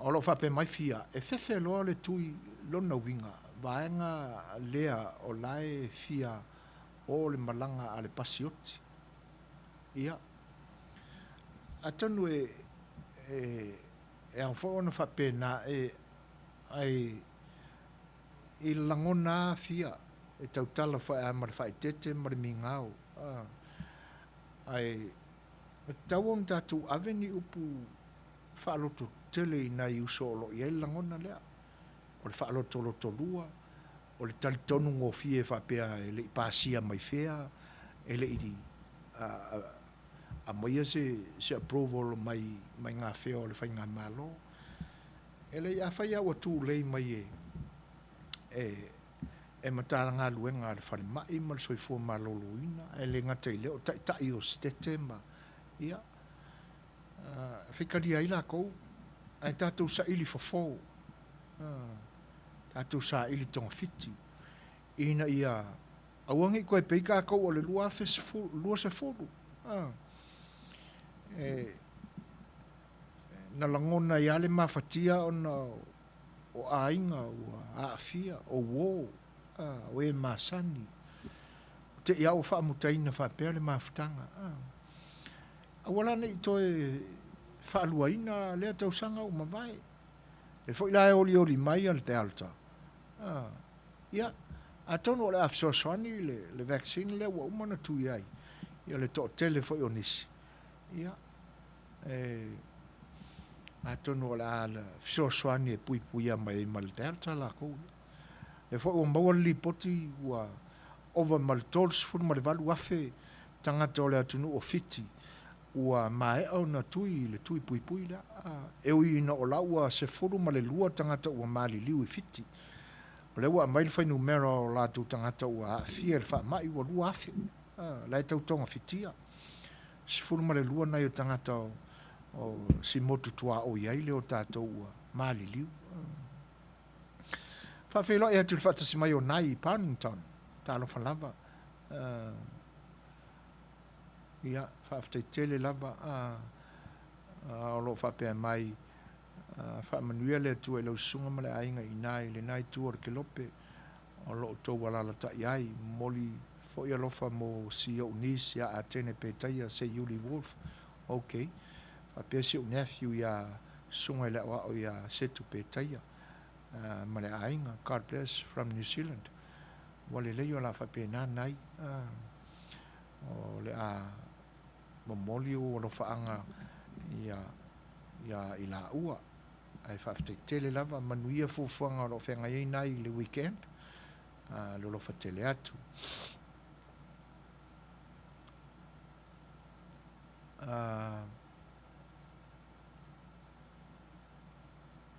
S1: O lo whape mai fia. E whewhelo le tui lona winga. Vaenga lea o lae fia o le malanga a le pasioti. Ia. A tonu e au fo ona whapena i langona fia e tautala whae a mara whae tete mara mi ngau ai tau on tatu aveni upu whaaloto tele i nai uso o lo i langona lea o le whaaloto loto lua o le talitonu ngō fie whapea e le i pāsia mai fea e le i a maia se approval mai ngā whea o le whai ngā malo. E lei a whai au atu lei mai e matara ngā luenga le whare mai ma le soifua malolo ina. E le ngata i leo tai o stete ma. Ia. Whikari ai la kou. Ai tātou sa ili fafo. Tātou sa ili tonga fiti. Ina ia. Awangi koe peika kou o le lua se fulu. Na langona ia le mawhatia o ainga o aafia o wō o e masani te ia o whaamutaina whapea le mawhatanga awala nei toe whaaluaina lea tausanga o mawai le whoilae oli mai al te alta ia a tono o le afsoaswani le vaccine le wa umana tui ai ia le to tele foi o nisi ia a tono la fisoaswani e pui mai mal delta la ko le foi o maua lipoti ua over maltols fu mal valu afe tanga tole atunu o fiti ua mai au na tui le tui pui la e ui no la ua se furu male lua tanga ua mali liu fiti O le ua mai le whai numera o lātou tangata ua fia le wha mai ua lua afi. Lai tau tonga fitia. Sifuru ma le lua nei o tangata o si motu tua o iai le o tātou ua maali liu. Whawhelo e atu le whatasi mai o nai i Paddington. Tālo whalava. Ia, whawhtei tele lava. O lo whapea mai. Whamanuia le tua e lau sunga ma le ainga i nai. Le nai tua o ke lope. O lo tau walala ta iai. Moli fo ia lofa mo si o nisi a atene pe taia se Yuli Wolf. Ok. Whapea si o nephew ia sunga le wa o ia setu pe taia. Ma le ainga. God bless from New Zealand. Wale leo la whapea nā nai. O le a momoli o lo whaanga ia i la ua. Ai whawhtei tele lava manuia fufuanga o lo whenga i nai le weekend. Lo lo whatele atu.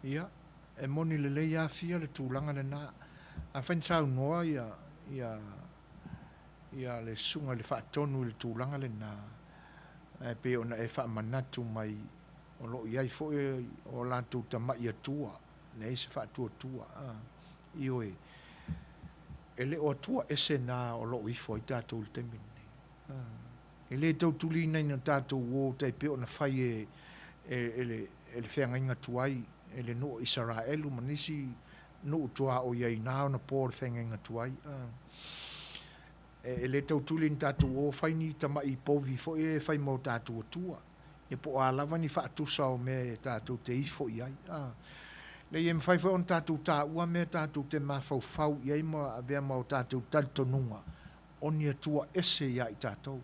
S1: Ia, e moni le lei a fia le tūlanga le nā. A whaintau noa ia le sunga le whaatonu le tūlanga le nā. E pe ona e whaamanatu mai o lo iai fo e o lātou tamai atua. Le eise whaatua tua. Io e le o atua ese nā o lo ifo i tātou le temine. E le tau tuli nei na tātou wō tai pe ona whai e le whenga inga tuai. E le no Israelu manisi no tua o iai nā ona pōr whenga inga tuai. E le tau tuli ni tātou o whaini tamai povi fo e whai mau tātou atua. E po a lava ni whaatusa o me tātou te ifo iai. Le i e mwhai whai on tātou tā ua me tātou te mawhau iai ma a vea mau tātou taltonunga. Oni atua ese iai tātou.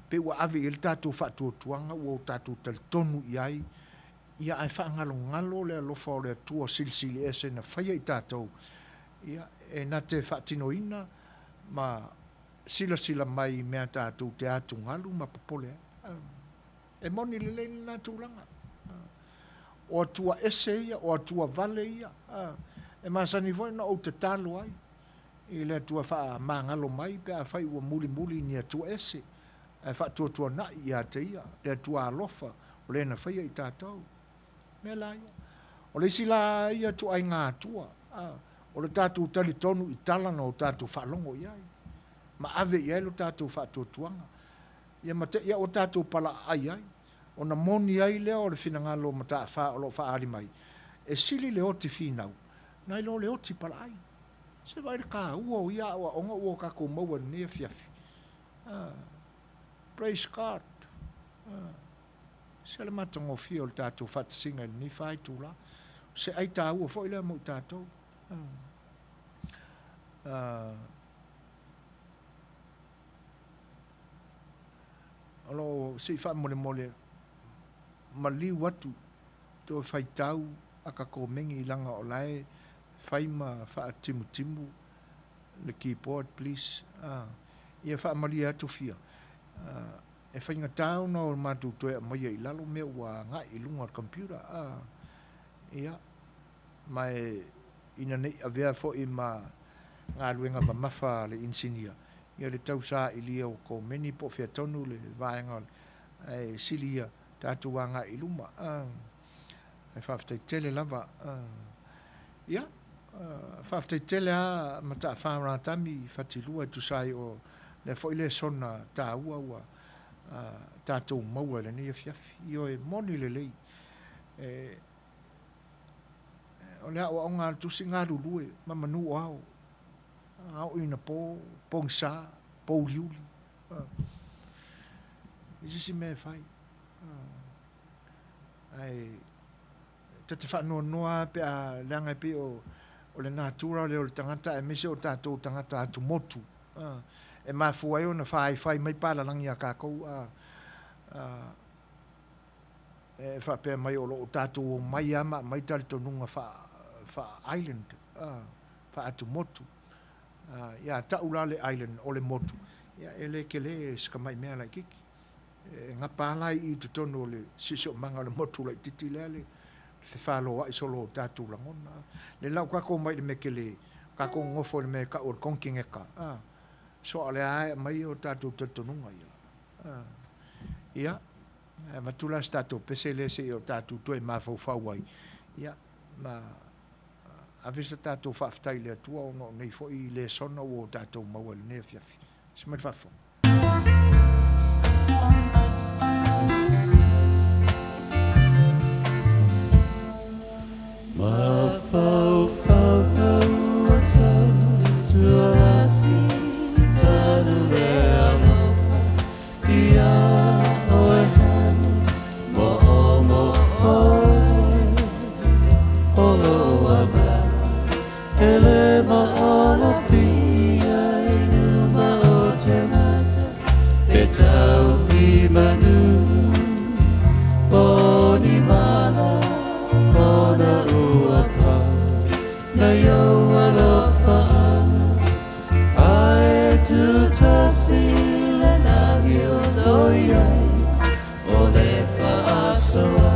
S1: Pe ua avi il tātou whaatua tuanga ua o tātou taltonu iai. Ia ai whaangalo ngalo le alofa o le atua silsili ese na whaia i tātou. Ia e na te whaatino ina ma sila mai mea tātou te atu ngalu ma popole. E moni le leini nā tūlanga. O atua ese ia, o atua vale ia. E masani voi na o te talo ai. I le atua wha maangalo mai, pe a whai ua muli ni atua ese. E wha tua na ia te ia. Le atua alofa, o le na whaia i tātou. Me la ia. O le sila ia tu ai ngā atua. O le tātou tali tonu i talana o tātou whalongo iai. Ma ave iai lo tātou wha tuanga. Ia mate ia o tātou pala ai ai. O na moni ai lea o le whinangalo ma tā wha o lo wha ari mai. E sili le oti whinau. Nai lo le oti pala ai. Se vai le kā ua o ia o onga ua kako maua nea fiafi. Praise God. Se le matango fia o le tātou whatasinga ni whai tūla. Se ai tā ua fo ilea mo tātou. Alo si wha mole ma liu watu to whai tau a kako mengi langa o lai whai ma wha timu le keyboard please ia wha mali atu fia e whai ngā tau na o mātou toi a mai i lalo mea ua ngā i lunga o computer ia mai ina nei a vea fo i ma ngā luenga ma mawha le insinia ia le tau sa i lia o ko meni po fia tonu le vaenga e silia tātou wanga i luma e whawhtei tele lava ia whawhtei tele a mata whāra tami whatilua tu sai o le foile sona tā ua tātou maua le nia fiafi io e moni le lei o le hao ngā tusi ngā rurue ma manu o au au ina po ngsa po liuli isi me fai ai te whanua noa pe a leanga pe o le natura le o le tangata e mese o tātou tangata atu motu e mafu ai o na whai mai pala langi a kākou e whapea mai o lo tātou o mai ama mai tali tonunga wha island wha atu motu ia taula le island o le motu ia ele ke le ska mai mea lai kiki nga pala i tu tono le siso manga le motu lai titi le Fe falo ai solo tatu langona. Le lau kako mai le mekele. Kako ngofo le me ka ur kongkingeka. So ale ai mai o tatu tatununga ia. Ia. Matula tatu pese le se o tatu toe mafau wai. Ia. Ma avisa tatu whaftai le atua o no nei fo i le sona o tatu maua le ne fiafi. Simet whafo.
S2: Mafau fau hau asau tualasi tanu le alofa ia oe hani mo oe olo wabara ele ma ala fia inu ma o te mata e tau i manu boni mana kona uapa na yo alofa ana ai tu tasi le nagi o loiai o le faasoa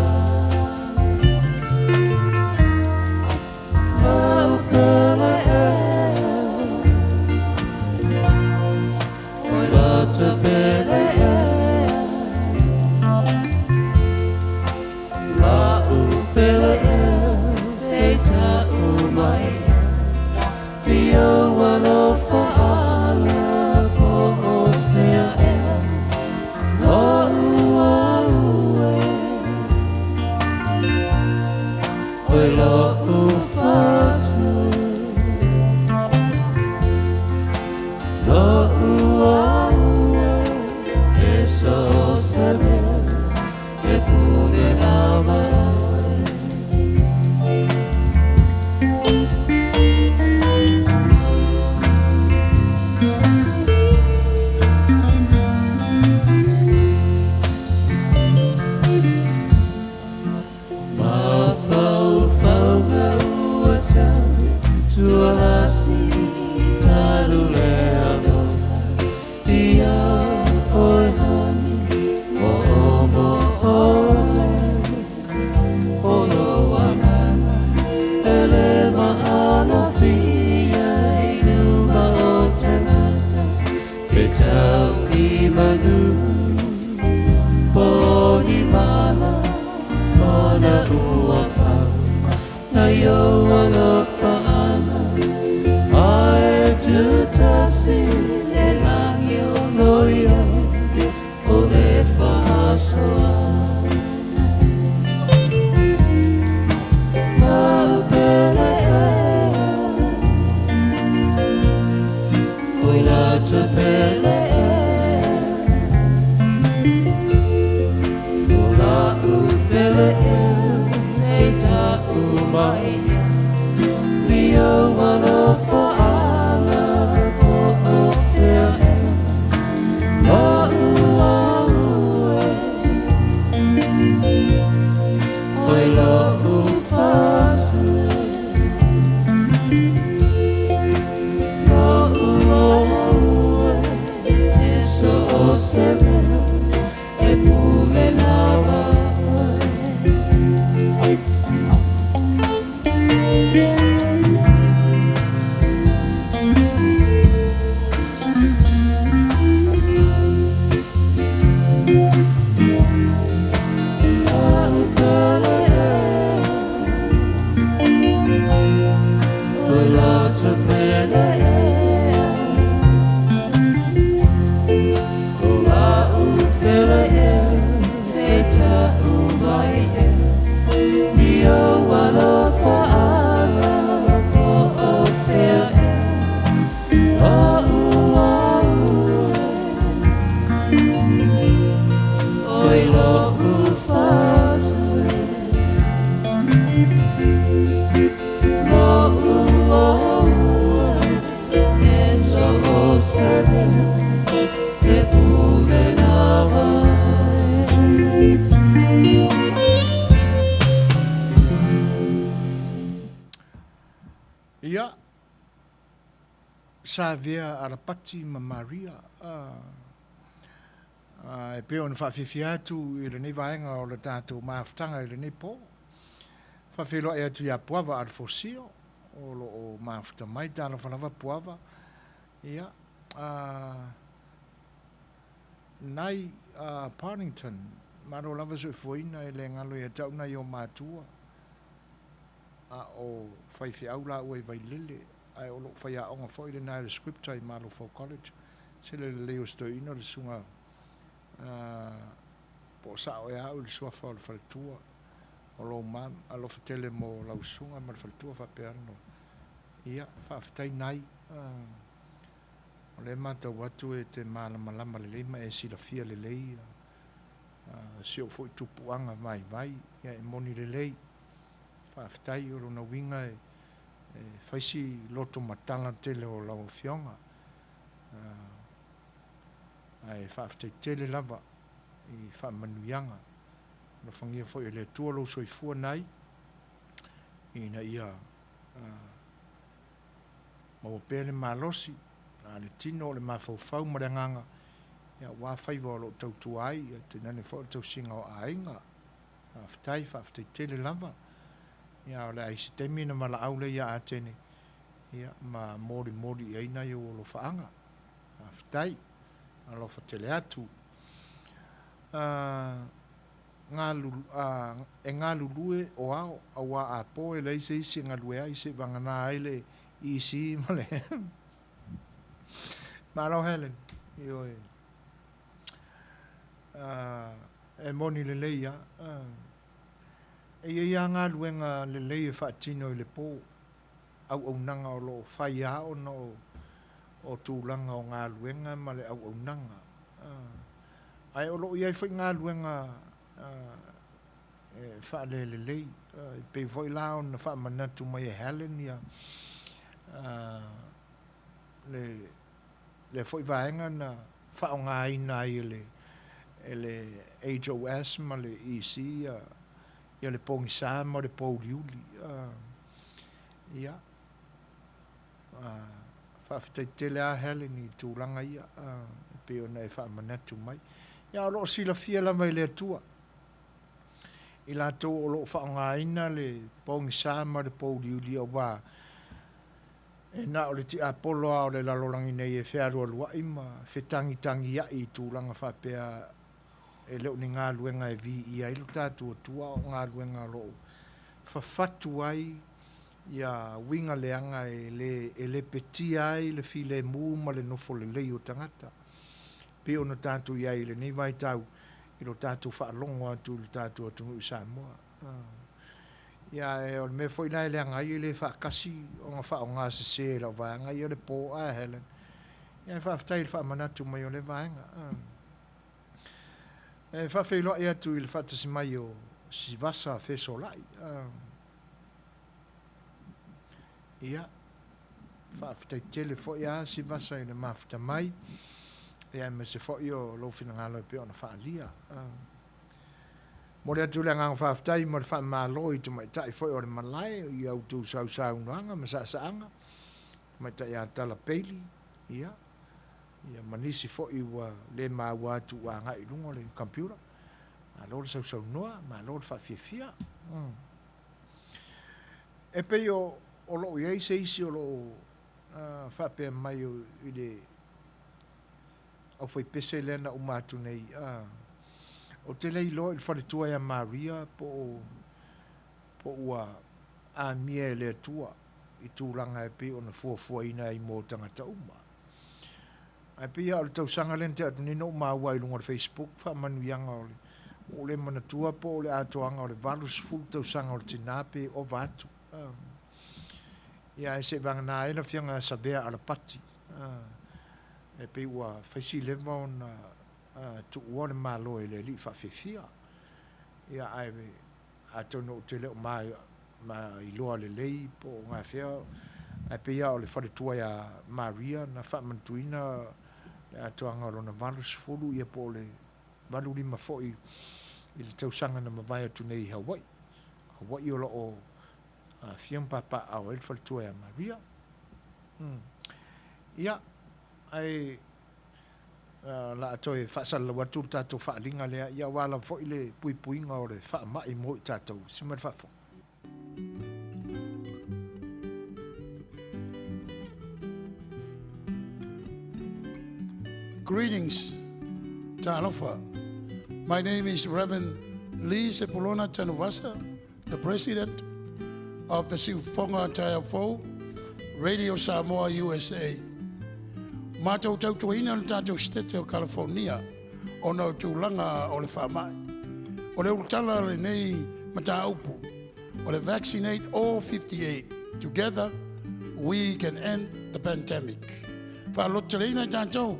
S2: mau pele oi lota pele pele se ta umai bio walo fa ala po ofea lo uaue oi lo ufatu lo uaue e so sebe e pune lava
S1: Ia, sa vea arapati ma Maria. E peo na whawhiwhi atu i le nei vaenga o le tātou maafutanga i le nei pō. Whawhelo e atu ia puava ar fosio, o lo o mafuta mai tāna whanava puava. Ia, nai Parnington, maro lava sui fuina e le ngalo ia tauna i o mātua. O whaiwhi au la ua i vai lele, ai o lo whai a onga fwoi le nai le scripta i Malo Fall College. Se le leo sto ino le sunga po sa o e au le sua whao le whaletua. O lo mam, a lo whatele mo lau sunga ma le whaletua whapeano. Ia, whawhitai nai. O le mata watu e te malama lama le leima e sila fia le lei. Sio fwoi tupuanga mai mai, ia e moni le lei. Whawhitai o lona winga e whaisi loto matala tele o lau fionga. Ai whawhitai tele lava i whamanuianga. Na whangia fwoi e le tualo soifua nai. Ina ia mawapele malosi. Na le tino o le mawhauwhau maranganga. Ia wawhaiwa o lo tautu ai. Ia te nane fwoi tau singa o ainga. Whawhitai tele lava. Ia o le aisi temi na mala aule ia atene. Ia ma mori i aina i o lo whaanga. Whawhitai. Alo whatele atu. E ngā lulue o ao awa a po e leise isi ngā lue ai se wangana aile i isi male. Maro Helen. Io e moni le leia. E ia ngā luenga le leia whaatino i le po. Au nanga o lo whai ao no o tūlanga o ngā luenga ma le au nanga. Ai o lo iai whai ngā luenga wha le lei. Pe voi lao na wha manatu mai e Helen ia. Le whai vaenga na wha o ngā ina i le HOS ma le EC ia le pongi sā ma le pouliuli. Ia. Whawhitai tele a Helen i tūlanga ia. Pe o nei wha manatu mai. Ia o lo sila fia la mai le atua. I la tō o lo wha ngā ina le pongi sā ma le pouliuli o wā. E nā o le ti apolo a o le lalorangi nei e whearua lua ima. Whetangi ia i tūlanga whapea e leo ni ngā luenga e vi i ailu tātua tua o ngā luenga lo. Whawhatu ai ia winga leanga e le peti ai le file mū ma le nofo le lei o tangata. Pe ono tātu ia i le nei vai tau i lo tātu whaalongo atu le tātu atu i Samoa. Ia e o le me foi lai leanga i le whaakasi o ngā wha o ngā se la vaanga i o le pō a Helen. Ia e whaafitai le whaamanatu mai o le vaanga. E whawhelo e atu i le whaatasi mai o Sivasa Fesolai. Ia, whaafitai tele foi a Sivasa i le mawhita mai. Ia me se foi o lo fina ngalo e peo na whaalia. Mo le atu le ngang whaafitai mo le whaamalo i tu mai tai foi o le malai i au tu sau nuanga ma saanga. Mai tai a tala peili. Ia. Ia manisi foi wa le maua atu wa ngai lungo le computer. Ma lo le sau noa, ma lo le whaafiafia. E pe o lo iei se isi o lo whaapea mai i le au fai pese lena umatu nei. O te lei lo il whaletua ia Maria po ua a mia le tua i tūranga e pe o na fuafua ina i mō tangata uma. Ai pe ia o le tausanga len te atu nino maua i lunga le Facebook wha manuianga o le manatua po o le atoanga o le valus full tausanga o le tinape o vatu. Ia e se vangana e la fianga sabea ala pati. E pe ua whaisi lewa o na tu uone malo e le li whawhewhia. Ia ai ato no te leo ma i loa le lei po ngā whea. Ai pe ia o le wharetua ia Maria na whamantuina le atoanga o na valus fulu ia po le valu lima foi i le tausanga na mawai atu nei Hawaii. Hawaii o lo o fiam papa au el wharetua ia Maria. Ia ai la atoe whaasala watu tātou whaalinga lea ia wala foi le pui puinga o le whaamai mo i tātou. Sima le whafo.
S4: Greetings, Talofa. My name is Reverend Lee Sepulona Tanuvasa, the president of the Siufonga Taiafo, Radio Samoa, USA. Mātou tautuina o tātou stete o California, o nau tūlanga o le whamai. O le utala le nei mataupu, o le vaccinate all 58. Together, we can end the pandemic. Whalotelina tātou,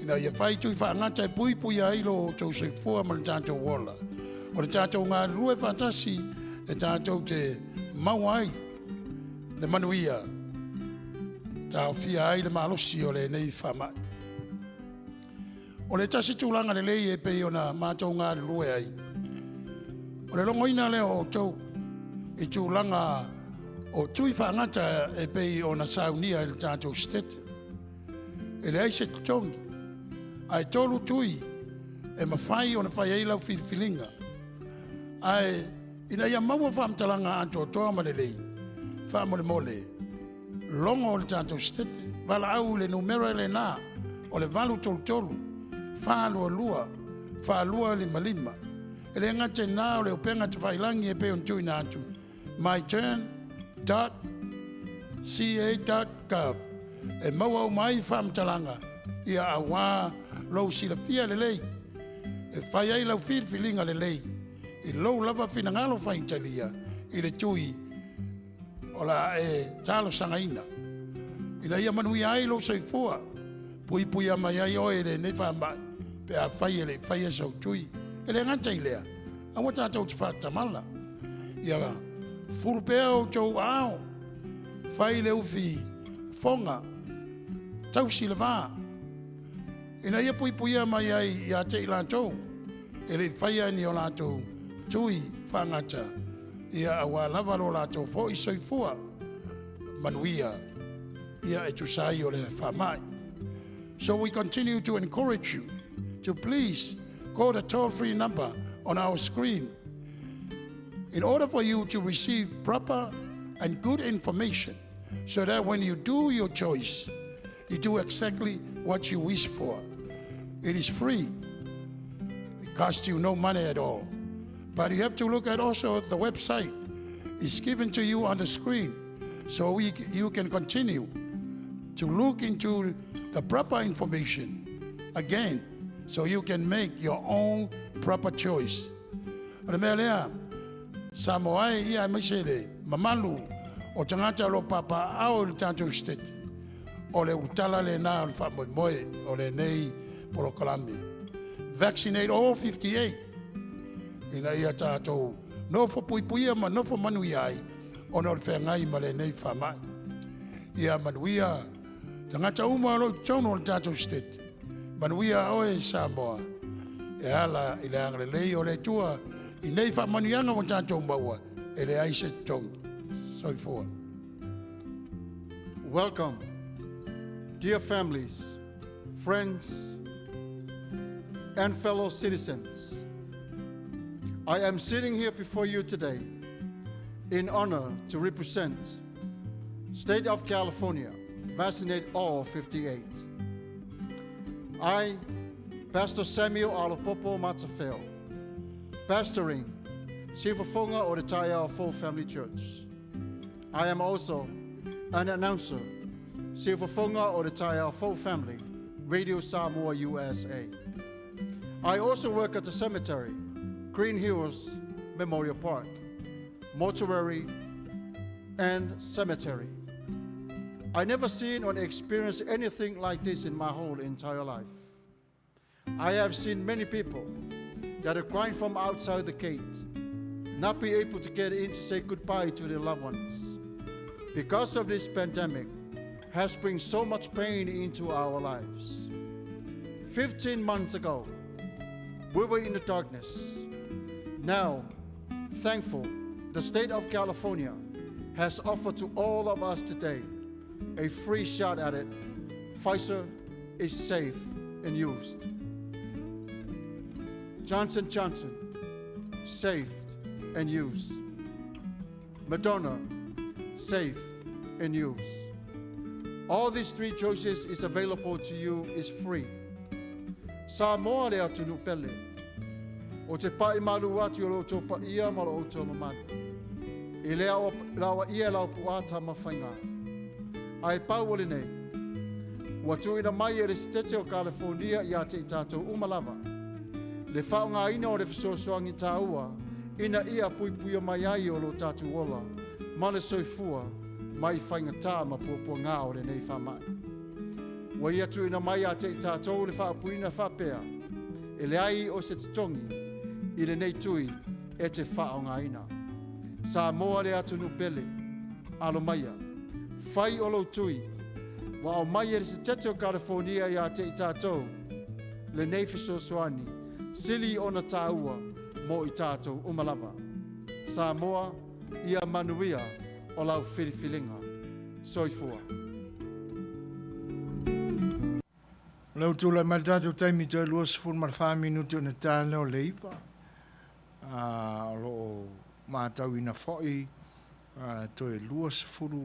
S4: ina ia whai tui whaangata e pui pui ailo o tau se fua ma le tātou wola. O le tātou ngā rue whatasi e tātou te mawai, le manuia, tāu fia ai le malosi o le nei whamai. O le tasi tūlanga le lei e pei o na mātou ngā rue ai. O le longoina leo o tau i tūlanga o tui whaangata e pei o na saunia i le tātou stete. E le aise tongi, ai tolu tui e mawhai o na whai eilau whiliwhilinga. Ai ina ia maua whamtalanga anto toa ma le lei, whamole mole, longo o le tātou stete, wala au le numero le nā, o le valu tolu tolu, whālua lua, whālua lima lima. E le ngate nā o le upenga te whailangi e pe on tui nātu, myturn.ca.gov. E maua o mai whamtalanga, ia a wā lau sila fia le lei, e whai ai lau whiliwhilinga le lei, i lau lava whinangalo whaintalia, i le tui, o la e talo sangaina. I la ia manui ai lau saifua, pui pui a mai ai oe le ne whamai, pe a whai ele, whai e sau tui, e le ngata i lea, a wata tau te whatamala. Ia furupea o tau ao, whai le uwhi fonga, tau sila vā. Ina ia pui pui a mai ai i a te i lātou, e le whaia ni o lātou tui whangata, ia a wā lava lo lātou fo i soifua, manuia, ia e tusai o le whamai. So we continue to encourage you to please call the toll-free number on our screen in order for you to receive proper and good information so that when you do your choice, you do exactly what you wish for. It is free. It costs you no money at all. But you have to look at also the website. It's given to you on the screen so you can continue to look into the proper information again so you can make your own proper choice. O le mea lea, Samoai ia maisele, mamalu, o tangata lo papa au le tātou stete. O le utala le nā o le whamoimoe, o le nei polokalami. Vaccinate all 58. Ina ia tātou nofo puipuia ma nofo manui ai, o no le whengai ma le nei whamai. Ia manuia, tangata uma alo tauno le tātou stete. Manuia oe Samoa, e ala i le angrelei o le tua, I nei whamanuianga o tātou maua, e le aise tong. Soifua.
S5: Welcome, dear families, friends, and fellow citizens. I am sitting here before you today in honor to represent State of California, Vaccinate All 58. I, Pastor Samuel Alopopo Matsafeo, pastoring Siufonga o le Taiafo Family Church. I am also an announcer, Siufonga o le Taiafo Family, Radio Samoa, USA. I also work at the cemetery, Green Hills Memorial Park, mortuary, and cemetery. I never seen or experienced anything like this in my whole entire life. I have seen many people that are crying from outside the gate, not be able to get in to say goodbye to their loved ones. Because of this pandemic has brought so much pain into our lives. 15 months ago, we were in the darkness. Now, thankful, the state of California has offered to all of us today a free shot at it. Pfizer is safe and used. Johnson & Johnson, safe and used. Madonna, safe and use. All these three choices is available to you, is free. Samoa le atu nupele. O te pai malu atu o lo tō pa ia ma lo tō mamanu. I lea o lawa ia lau puata mawhainga. Ai pau ole nei. Ua tuina mai e resitete o California i ate i tātou umalava. Le whaonga ina o le fisosoangi tāua, ina ia pui pui o mai ai o lo tātou ola, ma le soifua, mai whainga tā ma puapua ngā o le nei whamai. Ua ia tuina mai ate i tātou le whaapuina whapea, e le ai o se titongi, i le nei tui e te whaonga ina. Sa moa le atu nupele, alo maia, whai o lo tui, wa o mai e se tete o California i ate i tātou, le nei fisosoani, sili o na tāua mo i tātou umalava. Sa moa ia manuia o lau whiriwhilinga. Soifua.
S1: Lau tūla mai tātou taimi tō lua sifun mar whāminuti o na tāne o leipa. Lo mātau ina whoi, tō e lua sifuru,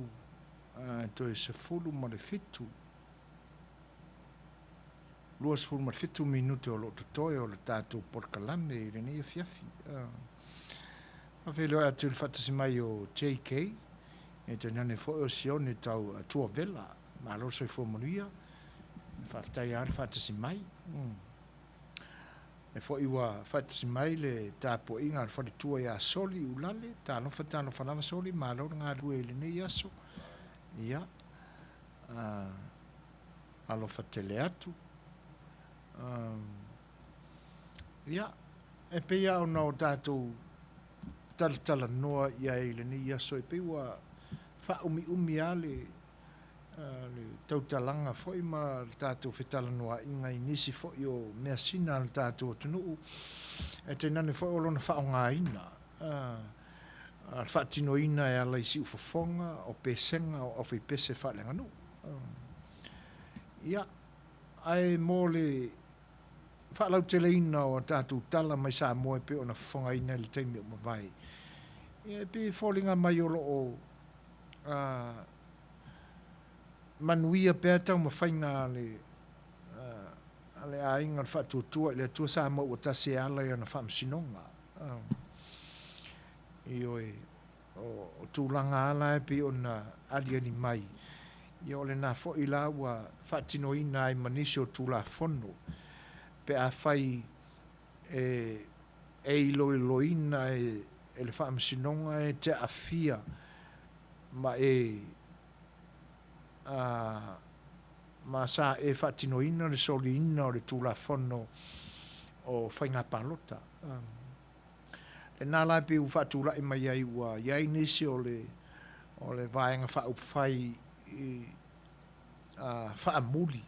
S1: tō e sifuru ma le fitu. Lua sifuru ma le fitu minuti o lo tutoe o le tātou porkalame i le nei fiafi. Awheleo atu le whatasi mai o JK, e te nane whoi o sione tau tua vela, ma lo soi fōmanuia, whaftai a le whatasi mai. E whoi wa whatasi mai le tāpo inga le whare tua ia soli ulale, tānofa lava soli, ma lo ngā rue le nei aso. Ia, alo whatele atu. Ia, e peia o nao tātou tala noa ia e le nei aso, e peia wha umi a le tautalanga foi ma le tātou whetala noa inga i nisi foi o mea sina le tātou atunuu. E te nane foi o lona wha o ngā ina. Al whaatino ina e ala i si ufafonga o pesenga o whi pese whalenga nu. Ia, ai mō le whaalau tele ina o tātou tala mai sa moe pe o na whafonga ina le teimi o mawai. Ia pe wholinga mai o lo o manuia pēr tau mawhainga ale a inga le whaatuatua i le atua sa mau o tase ala i ana whaamsinonga. I oe o tūlanga ala e pe o na aliani mai. I o le nā fo i la ua whaatino ina ai manisi o tūla whono. Pe a whai e ilo ina e le whaamsinonga e te awhia ma ma sa e whaatino ina le soli ina o le tūla whono o whainga palota. Le nā lai pe u whaatūla i mai ai ua iai nisi o le vaenga whaupwhai i whaamuli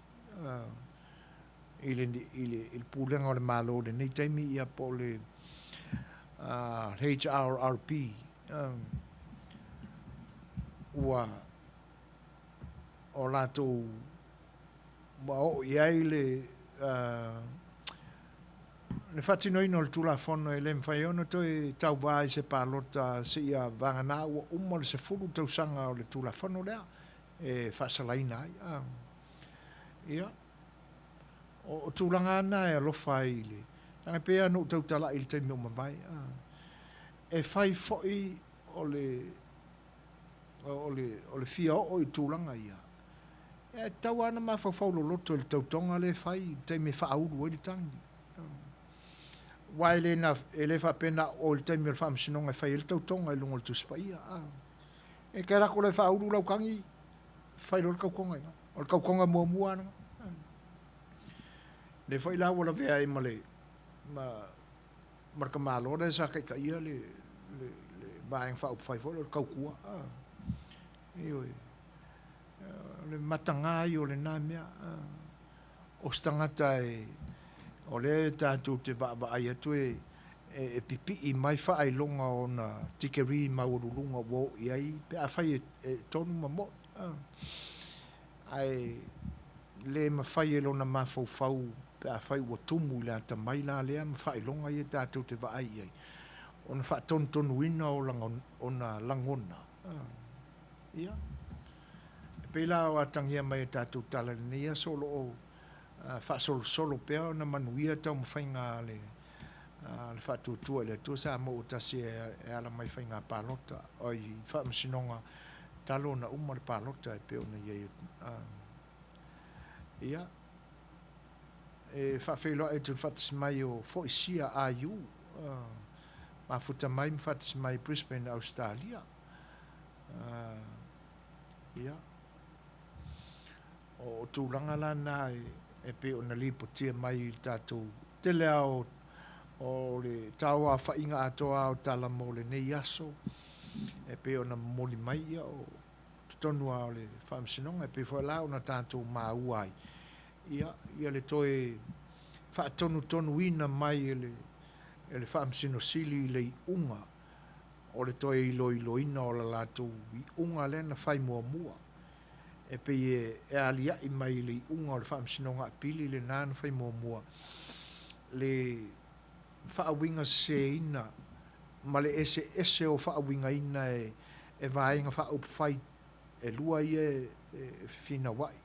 S1: i le pūlenga o le mālo le nei taimi ia po le HRRP ua o lātou ua o iai le whatino ino le tūla whono e le mwhai ono to e tau wāi se pālota se ia wangana ua umo le se furu tau sanga o le tūla whono lea e whasalaina ai. Ia, o tūlanga ana e alofa i le. Nanga pēa no tau tala i le teimi o mawai. E whai fhoi o le fia o i tūlanga ia. E tau ana ma whawhaulo loto i le tautonga le whai teimi whauru o i le tangi. Wai le na e le whapena o le teimi o le whaamsinonga e whai e le tautonga i lungo le tuspaia. E kei rako le whauru lau kangi whai lo le kaukonga ina. O le kaukonga mua anga. Le whai lau la vea e ma le marka malo le sa kai ia le baeng whaup whai fo le kaukua. Ioi. Le matanga i o le nā mea. O stangata o le tātou te wā ai atu e pipi i mai whaai longa o na tikeri maurulunga wo i ai pe a whai e tonu ma mo. Ai le ma whai e lona ma fau pe a whai ua tumu le ata mai la lea ma whai longa i e tātou te wā ai ai. ona whatontonuina o na langona. Ia. Pela o atangia mai tātou tala nia solo o whaasolo pea o na manuia tau mawhainga le whaatutua le tua sa mo utasi e ala mai whainga pālota o i whaamasinonga talo na umar pālota e peo na iei. Ia. E whawhelo e tu whaatismai o Foisia AU. Mafuta mai whaatismai Brisbane, Australia. Ia. O tūranga la nā e pe o na lipo tia mai tātou te lea o le tāua whainga atoa o tala mo le nei aso e pe o na moli mai ia o tutonua o le whaamsinonga e pe whaela o na tātou māuai ia le toe whaatonu ina mai e le whaamsino sili le unga o le toe ilo ina o la lātou i unga le na whai mua mua e pe e alia i mai le unga o le whaamsinonga pili le nāna whai mua mua le whaawinga se ina ma le ese o whaawinga ina e vaenga whaupwhai e lua i e whina wai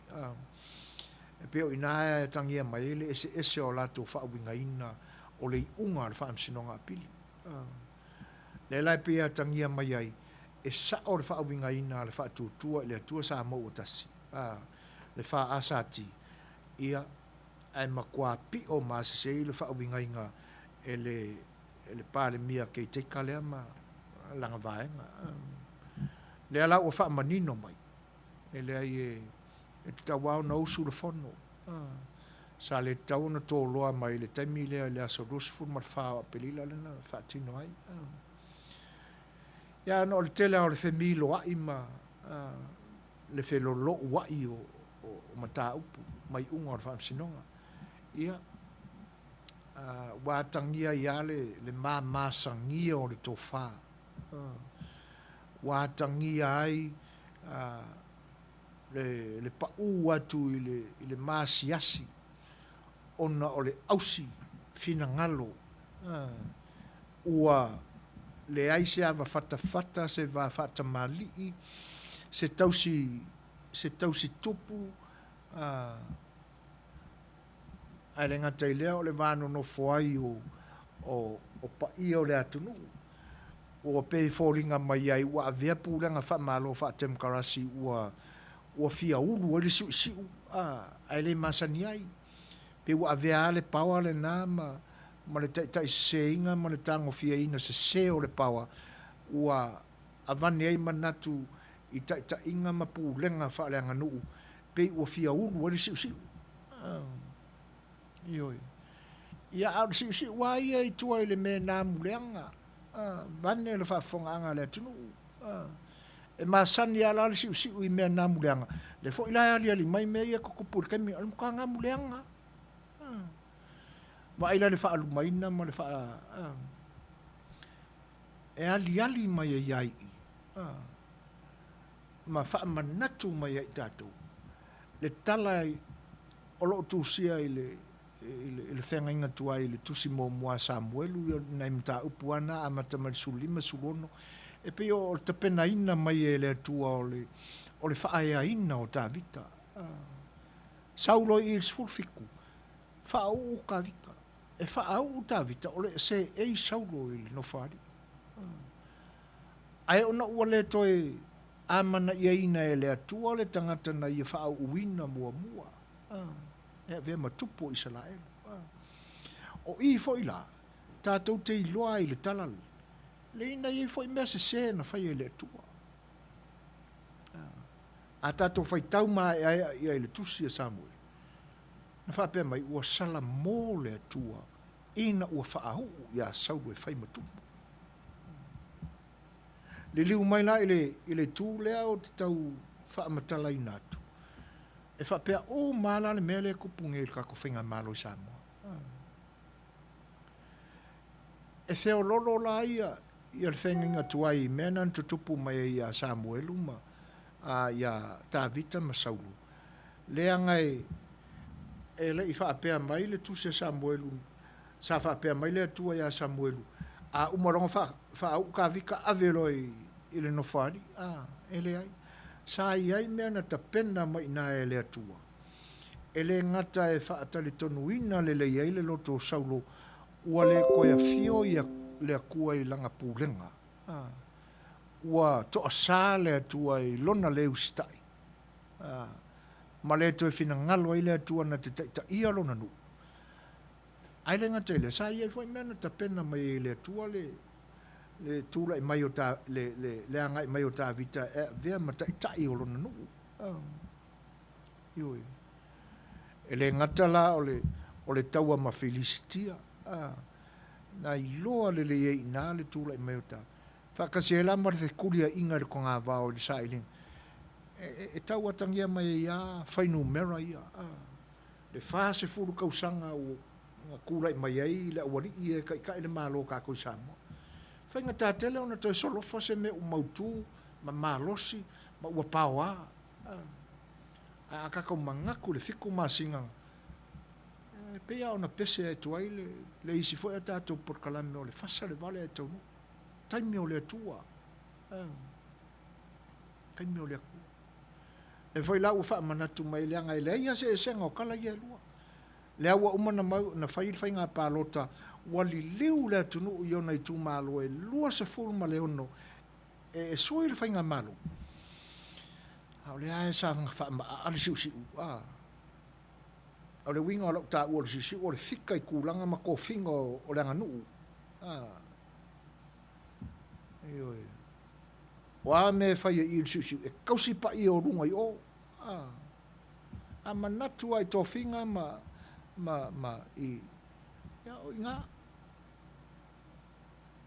S1: e peo ina e tangia mai le ese o lato whaawinga ina o le unga o le whaamsinonga pili le lai pia tangia mai ai e sa o le whaawinga ina le whaatutua le atua sa mo utasi le wha asati ia ai makua pi o maasa se le whaawinga inga e le pāle mia kei te kalea ma langa vaenga le ala o whaamanino mai e le ai e te tawao na usu le whono sa le tau na tō loa mai le taimi lea le aso rusifur mar whaa pelila le na whaatino ai ia no le tele o le whemilo ai ma le whelolo wai o mata upu mai unga o le whaamsinonga ia wātangia ia le māmasangia o le tōwhā wātangia ai le pa'u atu i le māsiasi ona o le ausi fina ngalo ua le ai se ava fata se va fata mali'i se tausi tupu ai le ngata i lea o le vāno no foai o paia o le atunu ua pei fōringa mai ai ua avea pūlenga whamalo whaatem karasi ua fia ulu o le siu ai le masani ai pe ua avea le paua le nā ma le tai seinga ma le tango fia ina se o le paua ua avane ai manatu i tai inga ma pūlenga whaaleanga nuu pe ua fia ulu o le siu ioi ia au si wai ai tua i le me nā muleanga vane le whaafonga le atunu e masani ala le siu i mea nā muleanga le fo ilai ali mai mea ia kokopur kemi al muka ngā muleanga wa ila le whaalumaina ma le wha e ali mai e iai ma whaamanatu mai e tātou le tala o loo tūsia i le whenga inga tua i le tusi mō mua Samuelu i nei mta upuana a matamari sulima sulono e pe o te pena ina mai e le atua o le whaaya ina o tā vita saulo i il sfulfiku whaau o ka vika e whaau o tā vita o le se ei saulo i le no whaari ai ona ua le toe amana ia ina e le atua o le tangata na i whaau uina mua e vea matupo i Salaelu. O i fo i la, tātou te iloa i le talal. Le ina i fo i mea se na whai e le atua. A tātou whai tau maa e ai le tusi a Samuel. Na whapea mai ua sala mō le atua, ina ua whaahu i a sauru e whai matupo. Le liu mai la i le tū lea o te tau whaamatala i nātu. E whapea o mala le mea le kupunge i kako whinga malo i Samoa. E theo lolo la ia i al whenga inga tuai i mea nan tutupu mai i a Samuelu ma i a Tāvita ma Saulu. Lea ngai e le i whapea mai le tusi a Samuelu sa whapea mai le atua i a Samuelu a umaronga fa au ka vika avelo i le no fari ele ai sa ai mea na tapena mai na ele atua ele ngata e fa atali tonu ina le le ai le loto saulo ua le koia fio ia le akua i langa pulenga ua to asa le atua i lona le ustai ma le to e fina ngalo i le atua na te ta ia lona nu ai le ngata ele sa ia foi mea na tapena mai le atua le tula i mai o ta le anga i mai o ta vita e vea mata i tai o lona nu ioi ele ngata la o le taua ma felicitia na i loa le le ina le tula i mai o ta whakasi e la mara te kuria inga le konga vao le sailing e taua tangia mai ia whainu mera ia le whase furu kausanga o kura i mai ai le awari i e kai le malo ka koi samo whainga tātele ona toi solofa se me umautu ma malosi ma ua paoa a kakau mangaku le fiku masinga pea ona pese e tuai le isi foi a tātou por kalame o le fasa le vale e tau taimi o le atua taimi o le aku e foi la ua wha manatu mai le anga i le ia se senga o kala ia lua le aua umana mau na whainga pālota wali liu le atunu i ona i tū malo e lua se fulu ma le ono e sui le whainga malo au le ae sa wha ma ali siu siu au le winga o lau tā ua le siu siu o le fika i kūlanga ma ko finga o le anga nuu ioi wa me whai e il siu siu e kausi pa i o runga i o a manatu ai tō finga ma i ya o inga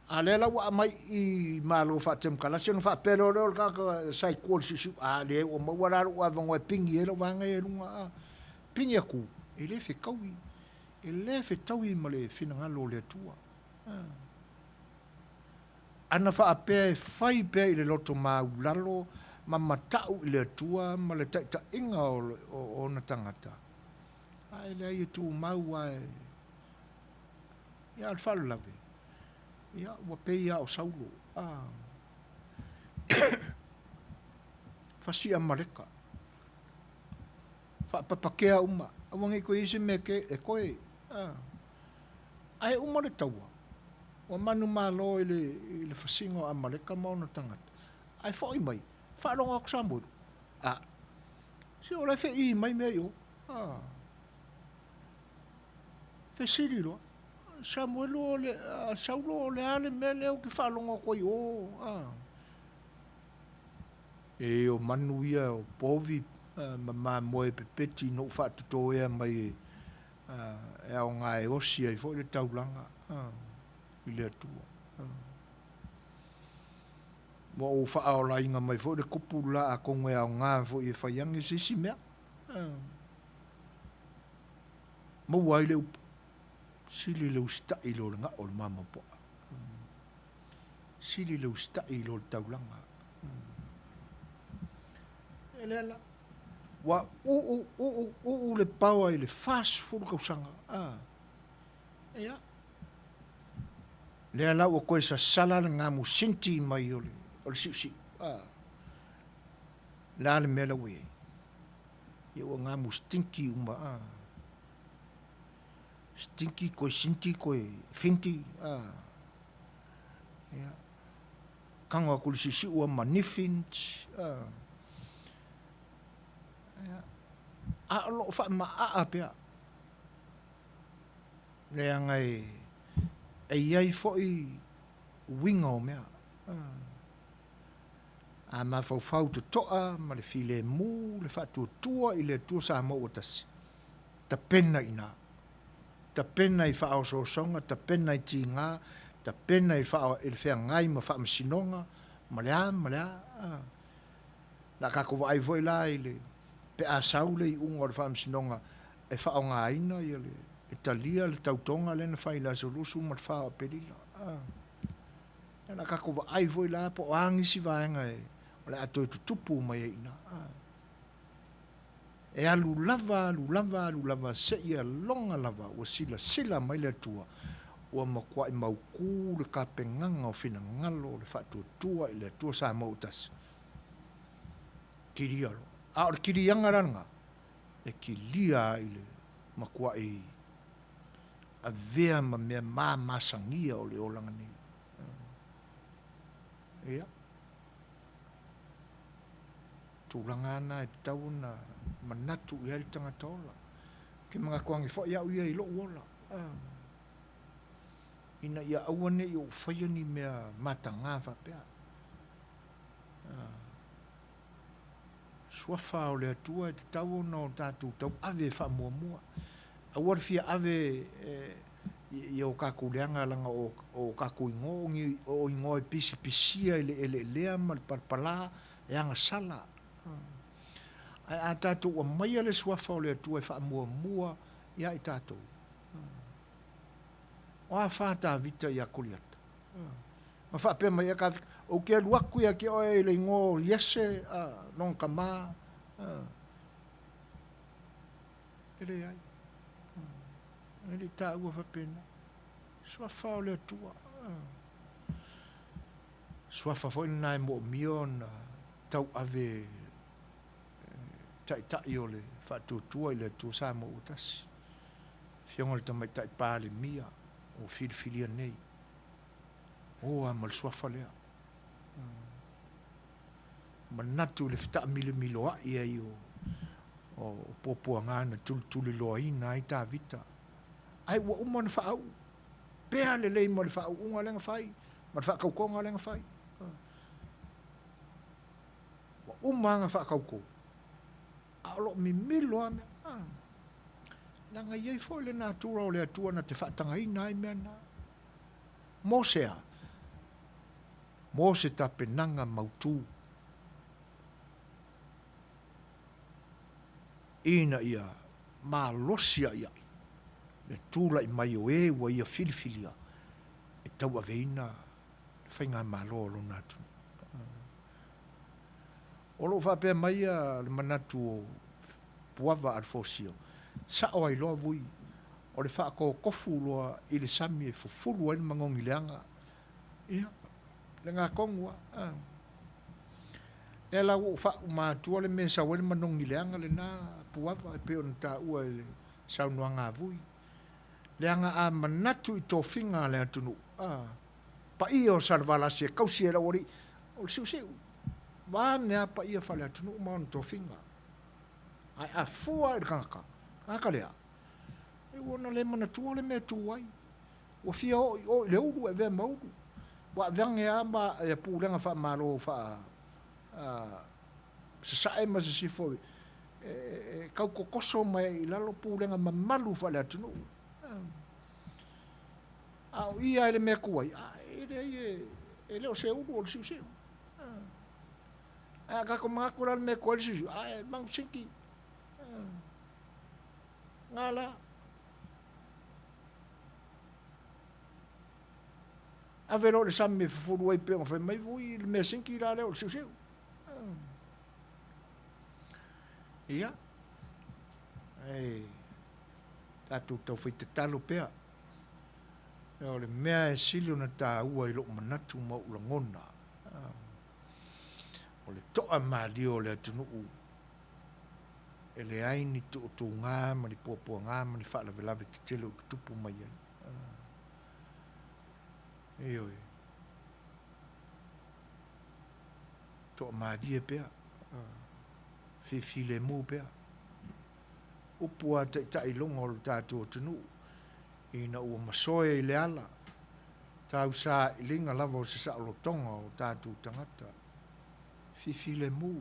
S1: a le la wa mai i malo fa tem kala se no fa pero le ka sai kol si a le o ma wa wa va pingi e lo va ngai lunga pingi ku ele fe kaui ele fe taui ma le fina ngalo le tua ana fa pe fai pe le loto ma ulalo ma matau le tua ma le ta inga o na tangata ai le ai tu mau ai ya al falu lave ya wa pe ya o saulo fasi amareka fa papakea uma awangi ko isi me ke e koe ai uma le taua wa manu malo ile fasingo amareka mo na tangata ai foi mai fa longa ko sambu si o le fe i mai me yo fe siri lo Samuel le Saulo le ale mele o ki falonga ko yo e o manuia o povi ma moe pepeti no fa to e mai e o ngai o si ai fo le taulanga i le tua mo o fa o la inga mai fo le kupula a ko ngai o nga fo e fa yang si mea mo wai le sili le usta i lo nga o mama po sili le usta i lo taulanga elela wa u le pawa i le fast food ka usanga ya le ala o ko sa sala nga mu sinti mai o le si la le mela we yo nga mu stinky uma stinky ko sinti ko finti ya kanga ko si o manifint a lo fa ma a pe le ngai e ai fo i wingo me a ma fo to toa ma le file mu le fa tua i le tua sa mo otas ta penna ina ta pena i wha so songa, ta pena i tinga, ta pena i wha il whea ngai ma wha masinonga, malea. Na kako wa ai voi la ile, pe a saule i unga o le wha masinonga, e wha o ngā ina i le, e talia le tautonga le na whai la solusu ma le wha o perila. Na kako wa ai voi la po angisi vaenga e, o le ato i tutupu mai e ina. E alu lava se ia longa lava o sila mai le tua ua makua i mauku le kapenganga o fina ngalo le whatuatua i le tua sa mautas. Kiria lo. A o le kirianga ranga. E kilia i le makua i a vea ma mea masangia o le olanga ni. Ia. Tūlanga ana e tau na manatu i hali tangata ola. Ke mga kuangi fo ia uia i lo uola. Ina ia awane i o whaia ni mea matanga whapea. Suafa o le atua te tau na o tātou tau ave wha mua mua. Awar fia ave i o kako leanga langa o kako ingo o ingo e pisi pisia ele lea ma le parpala e anga sala. Ai a tātou o mai ale suafa o le atua e wha mua mua ia i tātou. O a whāta vita i a kuliata. Ma whapea mai a ka o ke aluaku ia ke oe le ingo yese non kama. Ele ai. Ele tā ua whapena. Suafa o le atua. Suafa fo ina e mo mio na tau ave tai o le whatuatua i le atua sa mo utasi. Fionga le tamai tai pāle mia o filifilia nei. O amal suafa lea. Manatu le fita milo a ia i o popua ngana tuli loa ina ai tā vita. Ai ua umana whaau. Pea le lei mo le whaau unga lenga whai. Ma le whakaukonga lenga whai. Ua umanga whakauko. Alo mi milo a mea. Nanga iei fo le nā tura o le atua na te whaatanga ina ai mea na. Mosea. Mose ta penanga mautu. Ina ia ma losia ia. Le tula i mai o e wa ia filifilia. E tau aveina whainga malo lo natu. Olo whapea mai le manatu o puava alfosio. Sa o ai loa vui. O le whaako kofu loa i le sami e fufulu ai mangongi leanga. Ia. Le ngā kongua. E la u whaku mātua le mesa wale manongi leanga le nā puava e peo na tā ua le saunua ngā vui. Leanga a manatu i tō whinga le atunu. Pa ia o sarvalasi e kausi e la wari. O le siu. Vānea pa ia whale atunu maon tō whinga. Ai a fua e kangaka. Kangaka lea. E wana le manatua le mea tuai. Wa fia o le uru e vea mauru. Wa vange a ma e pūlenga wha malo wha sasae ma se sifo kau kokoso mai i lalo pūlenga ma malu whale atunu. Au ia ele mea kuai. E leo se uru o le siu siu. Kako mga kura le mea kuai le siu siu. Mangu sinki. Ngala. A vero le sami furu ai pe fa mai vui le me sinki la le o siu siu. Ia. Tatu tau fai te talo pea. O le mea e silio na tā ua i lo manatu ma ula ngona. O le toa maali o le atunuu. E le aini tu ngā ma ni pōpua ngā ma ni whaala velave te tele o ki tupu mai ai. Eoi. Toa maali e pea. Fifi le mū pea. Upua tai longa o le tātua atunuu. Ina ua masoe i le ala. Tau sa i linga lava o se sa alo tonga o tātou tangata. Fifi le mū.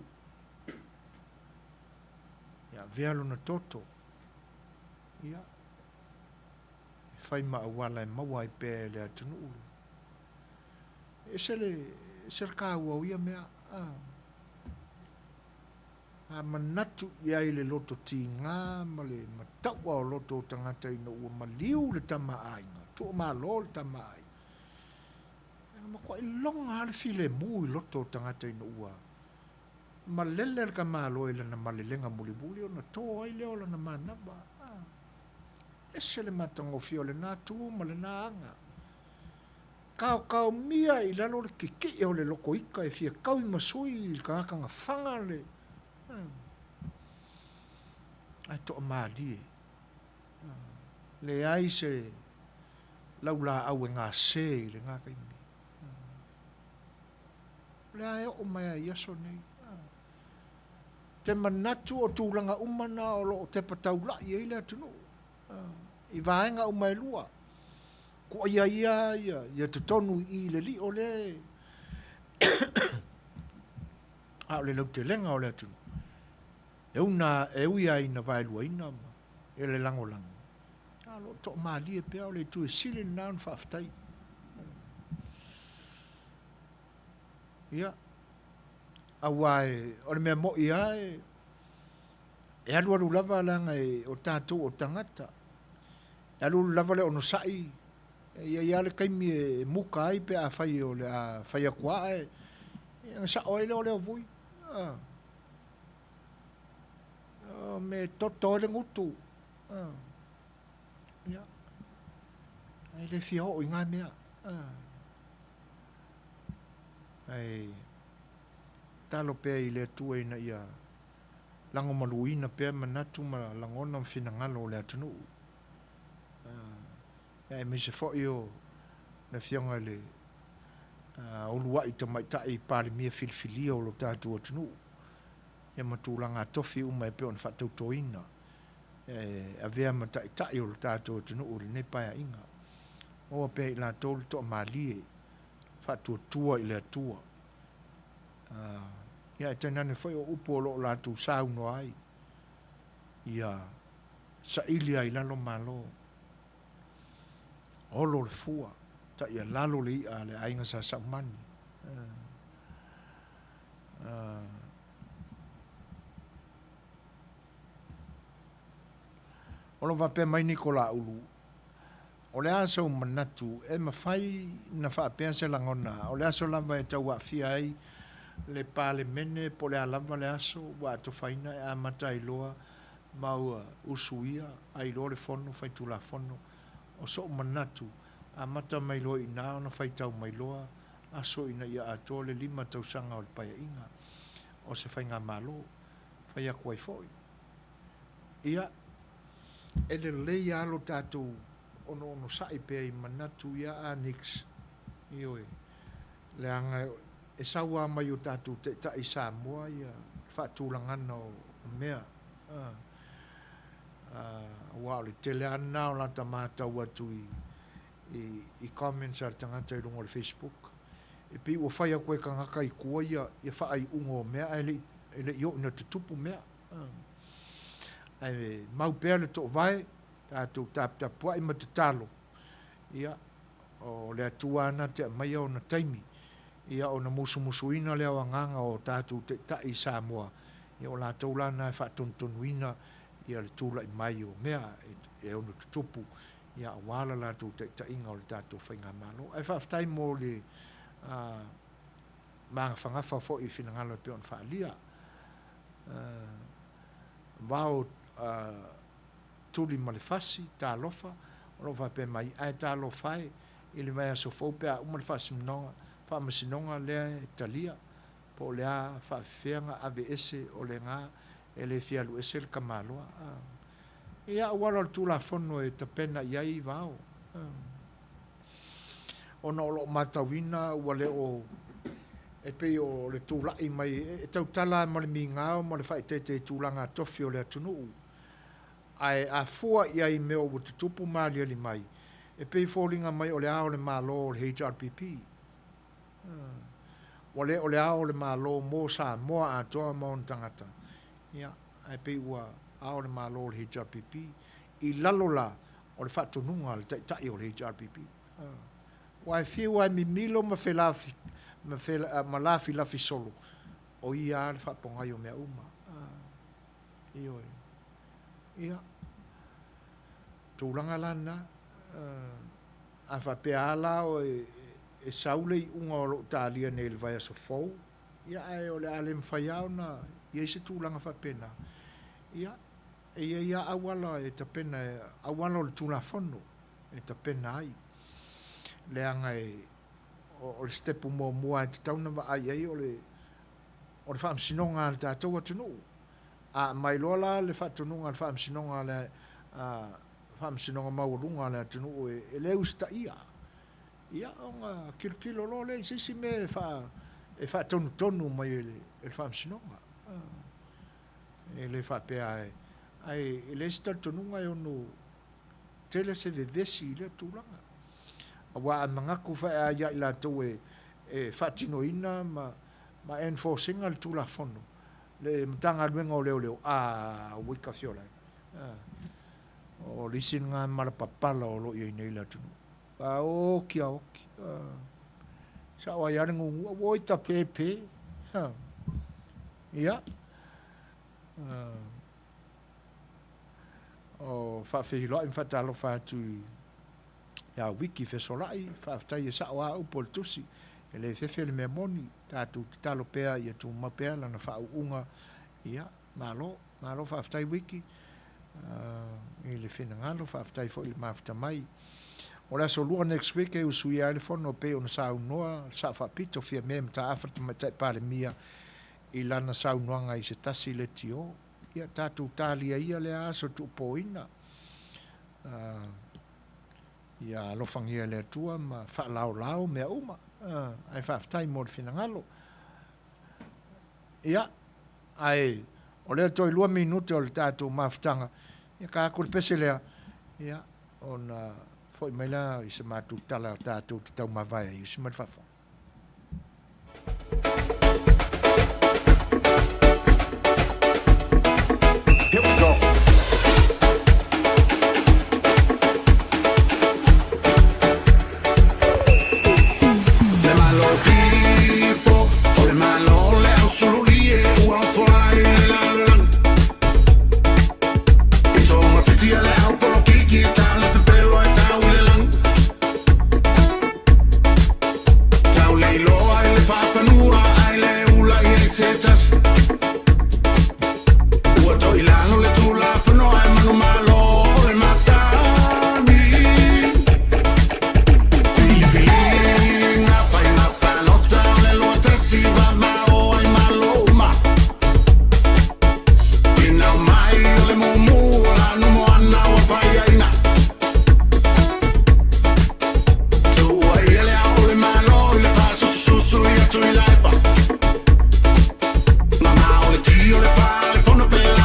S1: Ia vealo na toto. Ia. E whai maa wala e maua i pē le atunu ulu. E se le kāua o ia mea. A manatu ia i le loto ti ngā ma le mataua o loto tangata ina ua maliu le tama ainga. Tua maa lo le tama ainga. Ma kua i longa ale file mu i loto tangata ina ua. Ma lele ka maa lo ila na malilenga muli o na toa i leo la na manaba. E se le matango fio le nā tu ma le nā anga. Kau mia I lalo le keke o le loko ika e fia kau I masui I kanga whanga le. Ai toa maali e. Le ai se laula au e ngā se I le ngā kaimi. Le ai o mai ai aso nei. Te manatu o tūlanga umana o lo te pataula I eile atunu. I vaenga umai lua. Ko ia te tonu I le li o le. A le lau te lenga o le atunu. E ui ai na vai lua ina ma. E le lango lango. A lo to maali e pea o le tu e sile naun whaftai. Ia. Awai, o le mea mo ia e alu lava langa o tātou o tangata. E alu lava le ono sai. Ia le kaimi e muka ai pe a whai o le a whai a kua e. Sa oile o le o vui. Me toto le ngutu. Ia. Ai le fia o I ngā mea. Ai. Talo pea I le atua ina ia lango maluina pea manatu ma langona mfina ngalo le atunu. Ia e mise fo io na fionga le olua I tamaitai pāle mia filfilia o lo tātu atunu. Ia matulanga tofi uma e peo na whatautoina. A vea mataitai o lo tātu atunu o le nepaia inga. Oa pea I la tolu to malie whatuatua I le atua. Ia e tainane whai o upo lo la tu sauno ai. Ia sa ili ai lalo malo. Olo le fua. Ta ia lalo le ia le ainga sa saumani. Olo vape mai Nikola ulu. O le aso manatu e mawhai na whaapea se langona. O le aso lava e tau afia ai. Le pale mene po le alava le aso wa to faina e amata I loa mau usuia ai lo le fono fai tu la fono o so manatu amata mai lo ina ona fai tau mai loa aso ina ia ato le 5 tausanga o le paia inga o se fai ngā malo fai a kuai foi ia ele le ia lo tātou ono sai pe I manatu ia anix ioe le anga e saua mai o tātou te ta I Samoa ia whaatūlangana o mea. Wao le tele ana o lanta mātau atu I comments ar tangata I rungo le Facebook. E pi ua whai a koe kangaka I kua ia whaai ungo o mea, e le io ina te tupu mea. Ai mau pēr le tō vai, tātou tāpua I ma te talo. Ia, o le atua ana te mai au na taimi. Ia o na musu-musuina lea wanganga o tātou te tai Samoa. Ia o la taulana e whatontonuina ia le tūla I mai o mea e ono tutupu. Ia o wala la te tainga o le tātou whainga malo. Ai whaftai mō le mga whangafa fo I whinangalo pe on whaalia. Wao tuli malefasi, tā lofa. O lofa pe mai ai tā lofai. Ili mai aso fōpea umalefasi mnonga. Whamasinonga lea talia po lea whawhianga ABS o le ngā e le fialu ese le kamaloa. Ia wala le tūla whono e tapena iai vau. Ona o lo matawina ua le o e pei o le tūla I mai e tau tala ma le mi ngāo ma le whaitete tūlanga tofi o le atunu. Ai a fua iai meo o te tupu maali ali mai. E pei fōlinga mai o le ao le malo o le HRPP. O le ao le malo mo sa moa a toa maon tangata. Ia, ai pe ua ao le malo le HRPP. I lalola o le whatonunga le tai o le HRPP. Wai whiu ai mi milo ma lafi lafi solo. O ia le whapongai o mea uma. Io e. Ia. Tūlanga lana. A whapea ala o e saule I unga o lo tālia nei le vai aso fau. Ia ai o le ale mwhaiau na ia se tūlanga whapena. Ia, e ia awala e tapena, awala o le tūla whono, e tapena ai. Le anga o le step mua te tauna wa ai o le whaamsinonga le tātou atunu. A mai loa la le whaatununga le whaamsinonga le whaamsinonga maurunga le atunu e leu sta ia. Ia o ngā kilo lo le sisi me e whaatonu mai le whaamsinonga. E le whaapea ai le sta tonunga e onu tele se vevesi le tūranga. Wa a mangaku wha ia i la tau e whaatinoina ma enforcing al tūla whono. Le mtanga luenga o leo wika fiola. O lisin ngā marapapala o lo i nei la tunu. Oki. Sa wa yaringu o ita pepe. Ia. O whawhihilo im whatalo whatui ia wiki fesolai whaftai e sawa upo le tusi e le whewhele mea moni tātou te talo pēa ia tū mapea lana whau unga ia malo whaftai wiki e le whenangalo whaftai fo i le mawhita mai o la solua next week e usui ai le whono pe o na sa unoa sa whapito fia mea mta awhata matai pale mia i lana sa unoanga i se tasi le tio ia tātou tālia ia le aso tu poina ia alofangia le atua ma whaalao mea uma ai whaftai mo le whinangalo ia ai o lea toi 2 minute o le tātou mawhtanga ia ka akul pese lea ia o na foi mai la i se mātou tala o tātou te tau mawai i se marifafo
S2: Here we go. Le malo tipo, o le malo le au solo lie, u au fuai la lang. So ma fiti le au polo kiki, tala te pelo e tau le lang. Tau le iloa e le whafanua, ai le ula i e setas. Ua ilano le tula whanoa e manu malo e masani I whilinga whai ngā panota le loa tasi wa mao ai malo ma Ina mai o le momu la numo ana wa whai aina Tua i ele au le malo I le whaso susu I atu I laipa Na mao le tio le wha le whono pela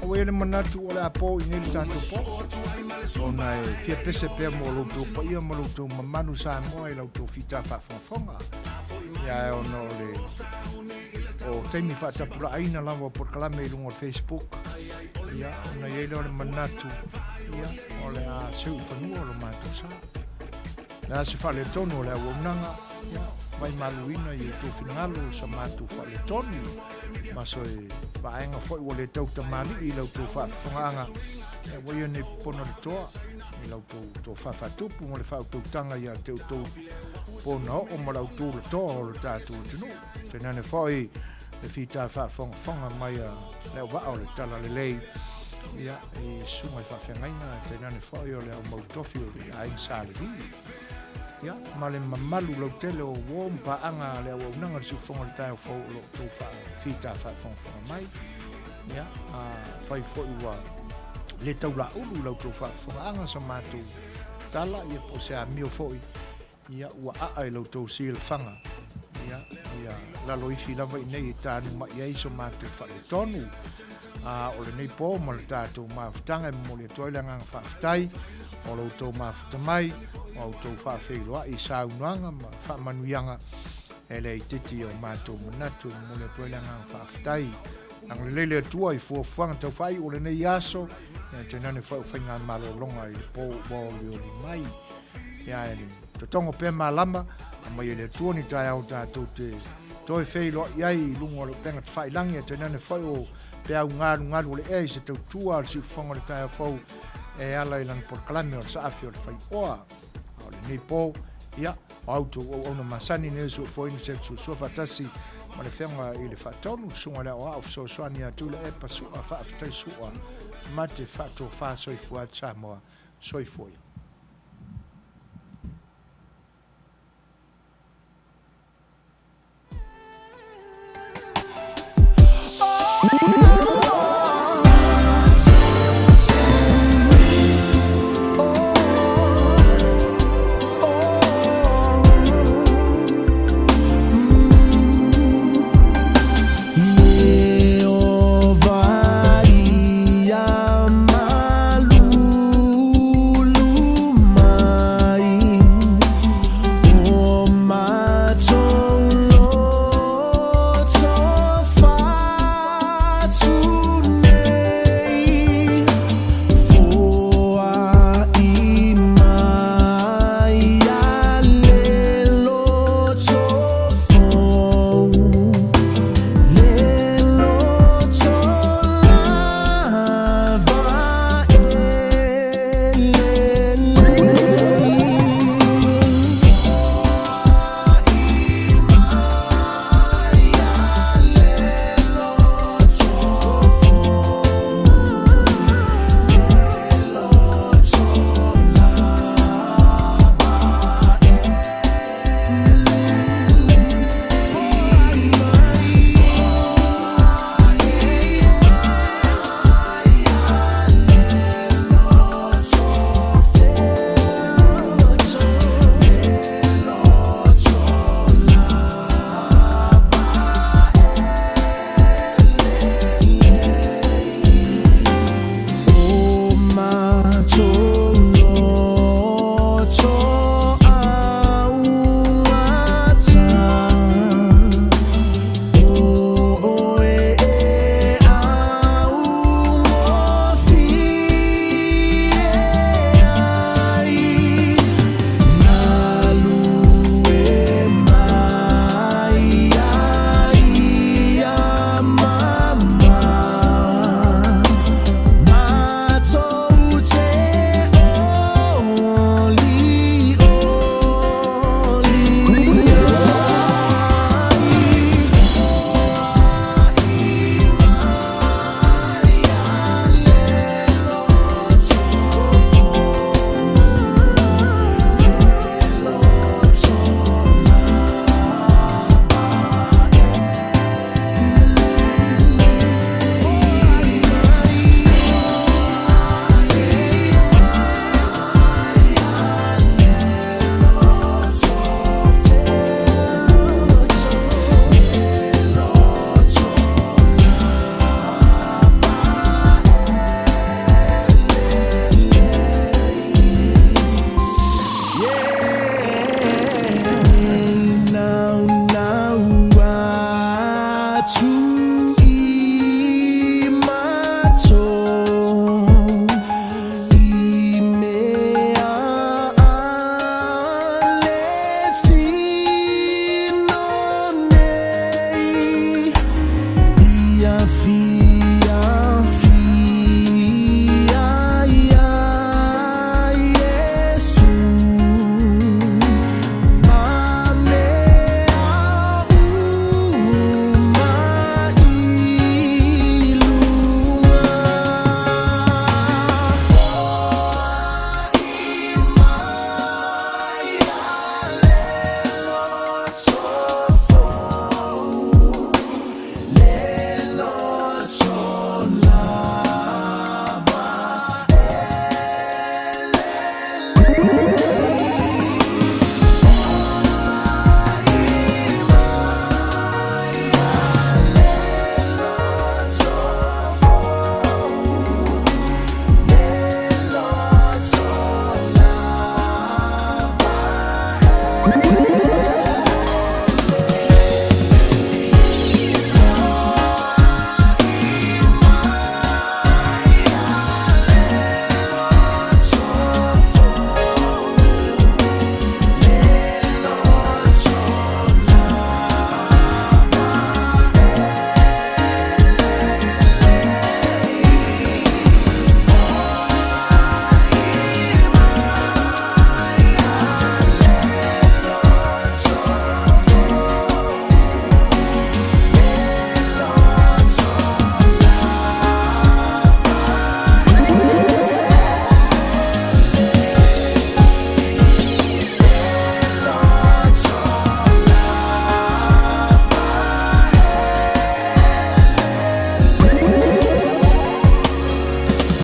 S1: o ele manatu o le apo I nele tātou po o na e fia pese pēr mo loutou pa ia mo loutou mamanu sa moa I loutou fita whawhawhonga ia e ono o teimi whaatapura aina lawa por kalame I lungo Facebook ia ona I ele o le manatu ia o le a seu whanua o le mātou sa na se whale tonu o le awonanga ia mai maluina I tō whinangalo sa mātou whale tonu maso e vaenga foi o le tau tamani I lau tō whaafonganga e waia ne pono le toa I lau tō whaafatupu mo le whautautanga ia te tō pono o mo lau tō le toa o le tātou tunu tenane foi le whita whaafonga mai a leo wao le tala le lei ia e sunga I whaafengaina tenane foi o le au mautofi o le aing sa le hii ia ma le mamalu lau tele o wom pa anga le au nanga le sufonga le tae o fau lo tō whita whaafonga mai ia fai foi ua le tau la ulu lau tō whaafonga anga sa mātou tala ia po se a mio foi ia ua aai lau tō sil whanga ia lalo ifi lava I nei tānu ma ia iso mātou whale tonu o le nei pō ma le tātou mawhitanga mo le toilanga whaafitai o lau tō mawhita mai o tō whaafeiloa I saunuanga ma whaamanuianga e le titi o mātou manatu mo le toilanga whaafitai ang le lele tua I fuafuanga tau whai o le nei aso ia te nane whainga malolonga i le pō wōli o li mai. Ia e ni, te tongo pē malama, a mai e le tuoni tai au tātou te toi whailo iai lungo le penga te whailangi, e te nane whai o pe au ngaru le e se tau tua al si whonga le tai au whau e ala i lang por kalame o sa afi o le whai oa. O le nei pō, ia, o auto o ona masani ne su fo in se su so fatasi ma le fenga i le fatonu sunga le o au so soani atu le e pasu a fa aftai sua ma te fato fa soi fua chamo soi foi.